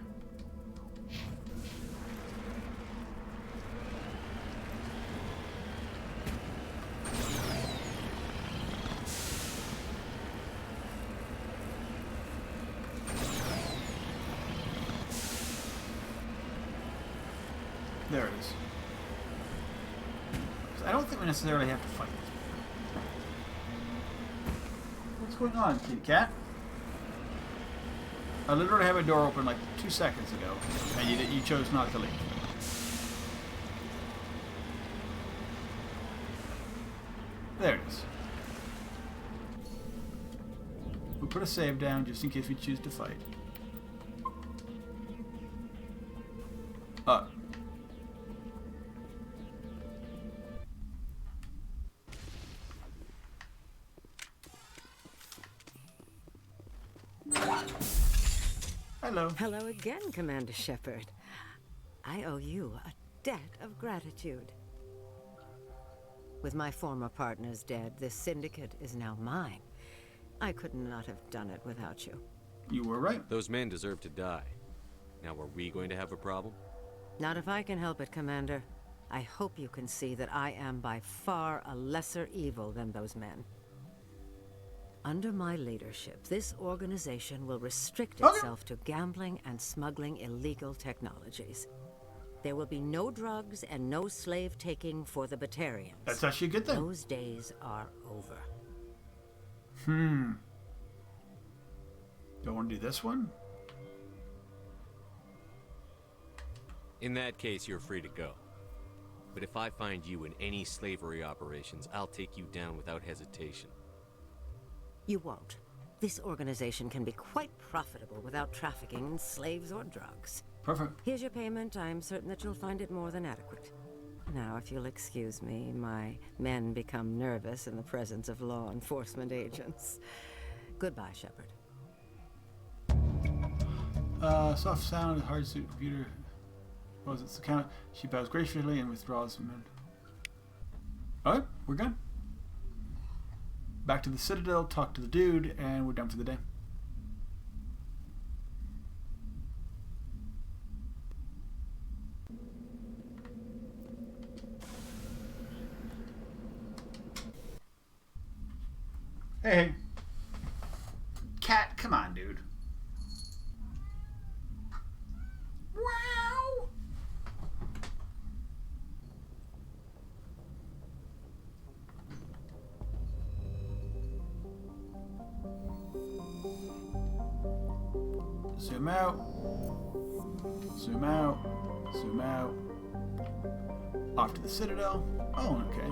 There it is. I don't think we necessarily have to fight this. What's going on, kitty cat? I literally have a door open like 2 seconds ago, and you chose not to leave. There it is. We'll put a save down just in case we choose to fight. Hello. Hello again, Commander Shepard. I owe you a debt of gratitude. With my former partners dead, this syndicate is now mine. I could not have done it without you. You were right. Those men deserve to die. Now, are we going to have a problem? Not if I can help it, Commander. I hope you can see that I am by far a lesser evil than those men. Under my leadership, this organization will restrict itself to gambling and smuggling illegal technologies. There will be no drugs and no slave taking for the Batarians. That's actually a good thing. Those days are over. Don't want to do this one? In that case, you're free to go. But if I find you in any slavery operations, I'll take you down without hesitation. You won't. This organization can be quite profitable without trafficking in slaves or drugs. Perfect. Here's your payment. I'm certain that you'll find it more than adequate. Now, if you'll excuse me, my men become nervous in the presence of law enforcement agents. Goodbye, Shepard. Soft sound, hard suit computer. What was it? The count. She bows graciously and withdraws from it. Alright, we're good. Back to the Citadel, talk to the dude, and we're done for the day. Hey. Cat, come on, dude. Wow. Zoom out. Zoom out. Zoom out. Off to the Citadel. Oh, okay.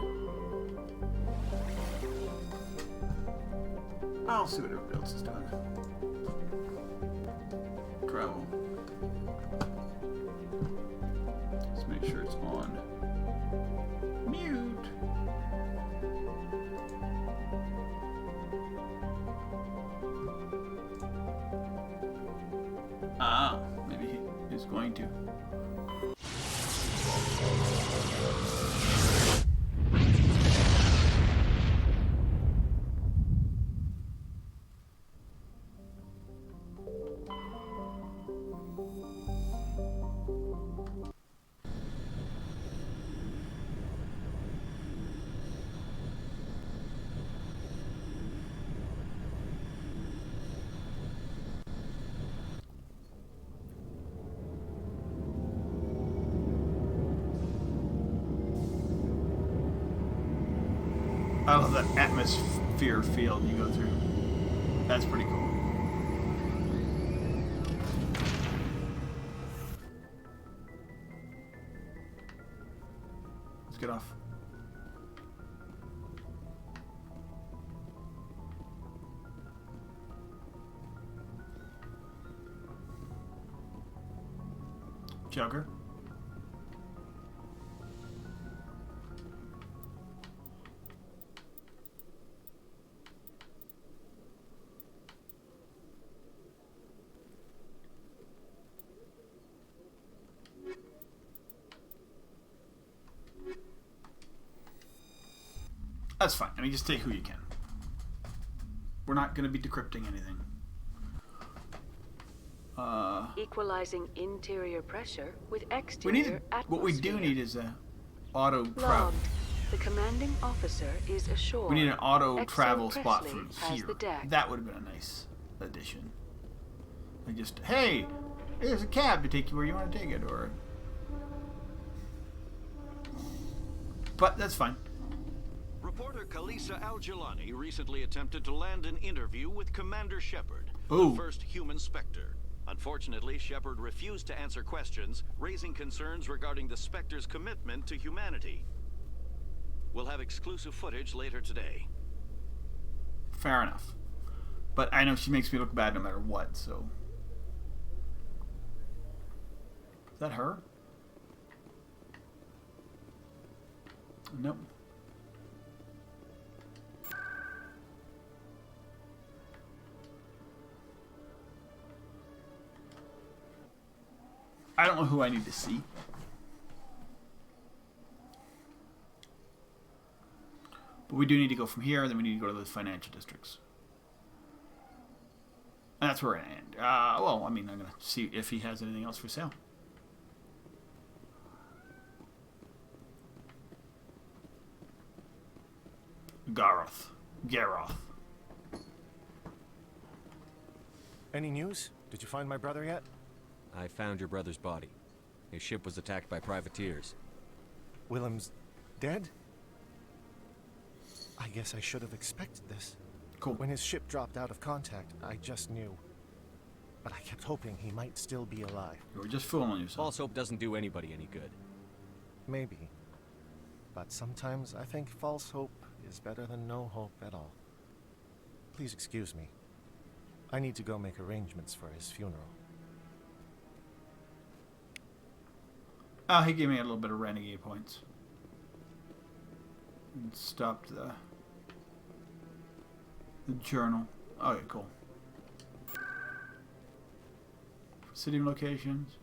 I'll see what everybody else is doing. Travel. Let's make sure it's on. Mute. Ah, maybe he is going to. I love that atmosphere field you go through. That's pretty cool. Let's get off. Joker. That's fine. I mean, just take who you can. We're not going to be decrypting anything. Equalizing interior pressure with exterior atmosphere. What we do need is a auto travel. The commanding officer is ashore. We need an auto travel Presley spot from has here. the deck. That would have been a nice addition. Like just, hey, there's a cab to take you where you want to take it, or. But that's fine. Reporter Kalisa Al-Jilani recently attempted to land an interview with Commander Shepard, Ooh. the first human Spectre. Unfortunately, Shepard refused to answer questions, raising concerns regarding the Spectre's commitment to humanity. We'll have exclusive footage later today. Fair enough. But I know she makes me look bad no matter what, so. Is that her? Nope. I don't know who I need to see. But we do need to go from here, and then we need to go to those financial districts. And that's where I end. Well, I mean, I'm going to see if he has anything else for sale. Garroth. Any news? Did you find my brother yet? I found your brother's body. His ship was attacked by privateers. Willem's dead? I guess I should have expected this. Cool. When his ship dropped out of contact, I just knew. But I kept hoping he might still be alive. You were just fooling yourself. False hope doesn't do anybody any good. Maybe. But sometimes I think false hope is better than no hope at all. Please excuse me. I need to go make arrangements for his funeral. Oh, he gave me a little bit of renegade points. And stopped the journal. Okay, cool. City locations.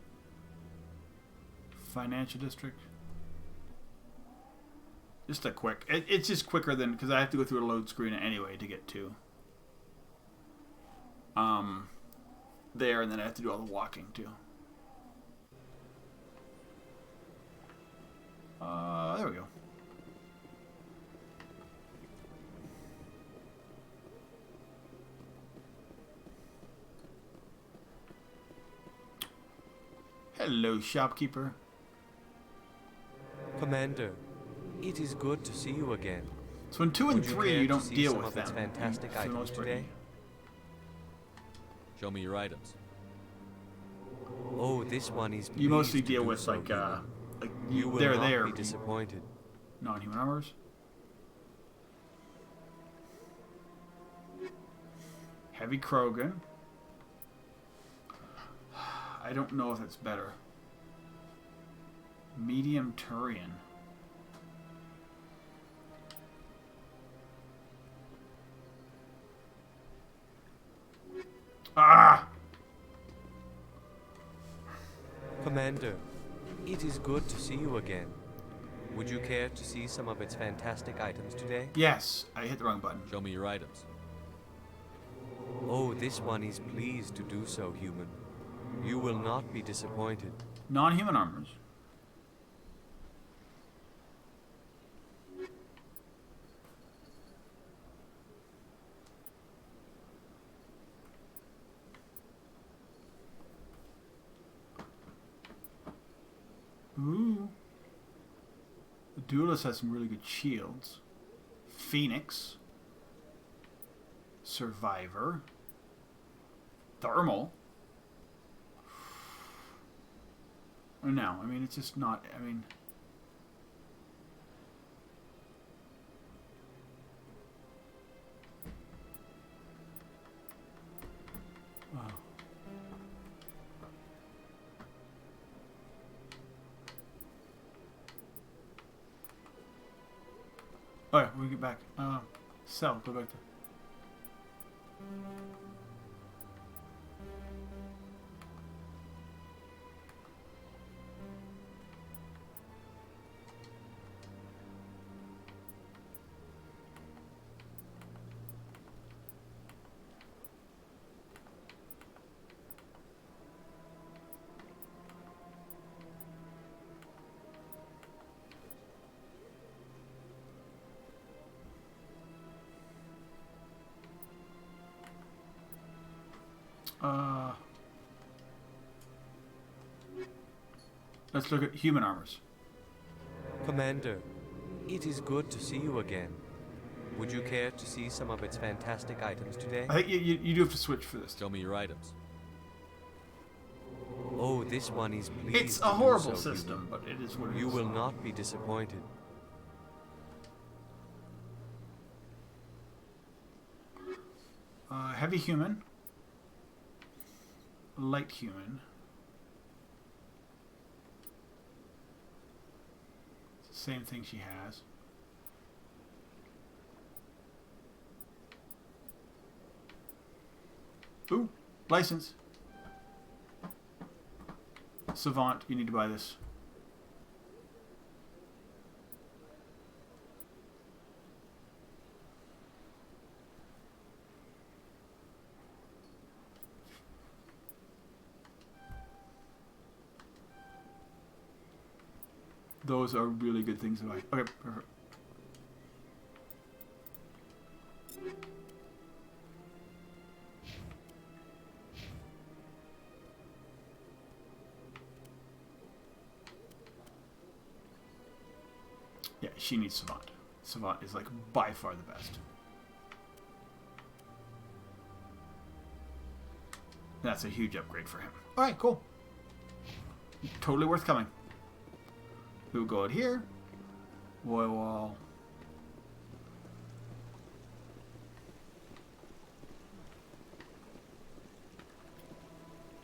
Financial district. Just a quick. It's just quicker than, because I have to go through a load screen anyway to get to there, and then I have to do all the walking too. There we go. Hello, shopkeeper. Commander, it is good to see you again. So in 2 and 3, you don't deal with them. Fantastic for the most items part. today. Show me your items. Oh, this one is. You mostly pleased to deal do with so, like human. you will they're not there. be disappointed. Non-human armors. Heavy Krogan. I don't know if it's better. Medium Turian. Ah! Commander, it is good to see you again. Would you care to see some of its fantastic items today? Yes, I hit the wrong button. Show me your items. Oh, this one is pleased to do so, human. You will not be disappointed. Non-human armors. Ooh. The Duelist has some really good shields. Phoenix. Survivor. Thermal. No, I mean, it's just not, I mean... Wow. Oh yeah, we'll get back. Sell, go back to... Let's look at human armors. Commander, it is good to see you again. Would you care to see some of its fantastic items today? I think you do have to switch for this. Show me your items. Oh, this one is pleased. It's a horrible system, but it is what it is. You will not be disappointed. Heavy human. Light human. It's the same thing she has. Ooh, license. Savant, you need to buy this. Those are really good things to buy. Okay, perfect. Yeah, she needs Savant. Savant is like by far the best. That's a huge upgrade for him. Alright, cool. Totally worth coming. We'll go out here. Royal Wall.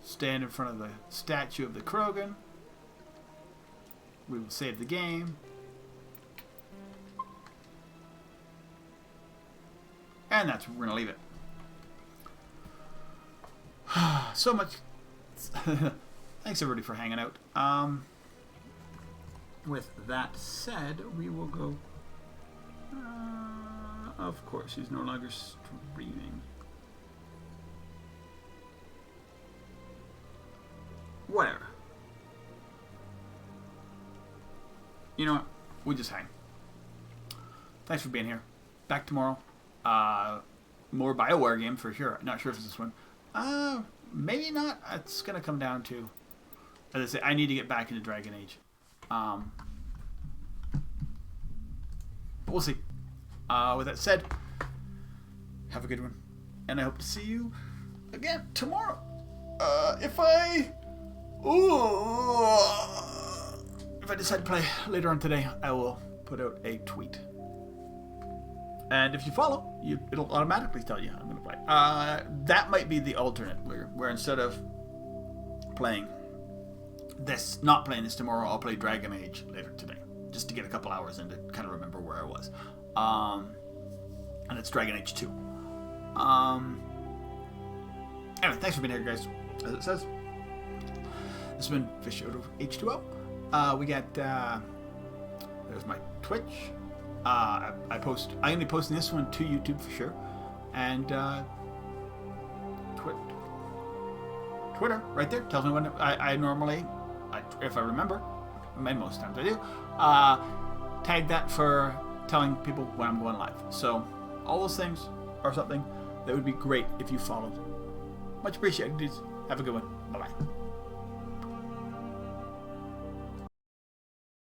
Stand in front of the statue of the Krogan. We will save the game. And that's where we're going to leave it. So much. Thanks everybody for hanging out. With that said, we will go. Of course, he's no longer streaming. Whatever. You know what? We'll just hang. Thanks for being here. Back tomorrow. More BioWare game for sure. Not sure if it's this one. Maybe not. It's gonna come down to as I say, I need to get back into Dragon Age. But we'll see. With that said, have a good one, and I hope to see you again tomorrow. If I decide to play later on today, I will put out a tweet. And if you follow, it'll automatically tell you I'm going to play. That might be the alternate, where instead of playing this, not playing this tomorrow, I'll play Dragon Age later today, just to get a couple hours in to kind of remember where I was. And it's Dragon Age 2. Anyway, thanks for being here, guys. As it says, this has been Fish out of H2O. We got there's my Twitch. I'm gonna be posting this one to YouTube for sure, and Twitter right there tells me when I normally, if I remember, and most times I do, tag that for telling people when I'm going live. So all those things are something that would be great if you followed. Much appreciated, dudes. Have a good one. Bye bye.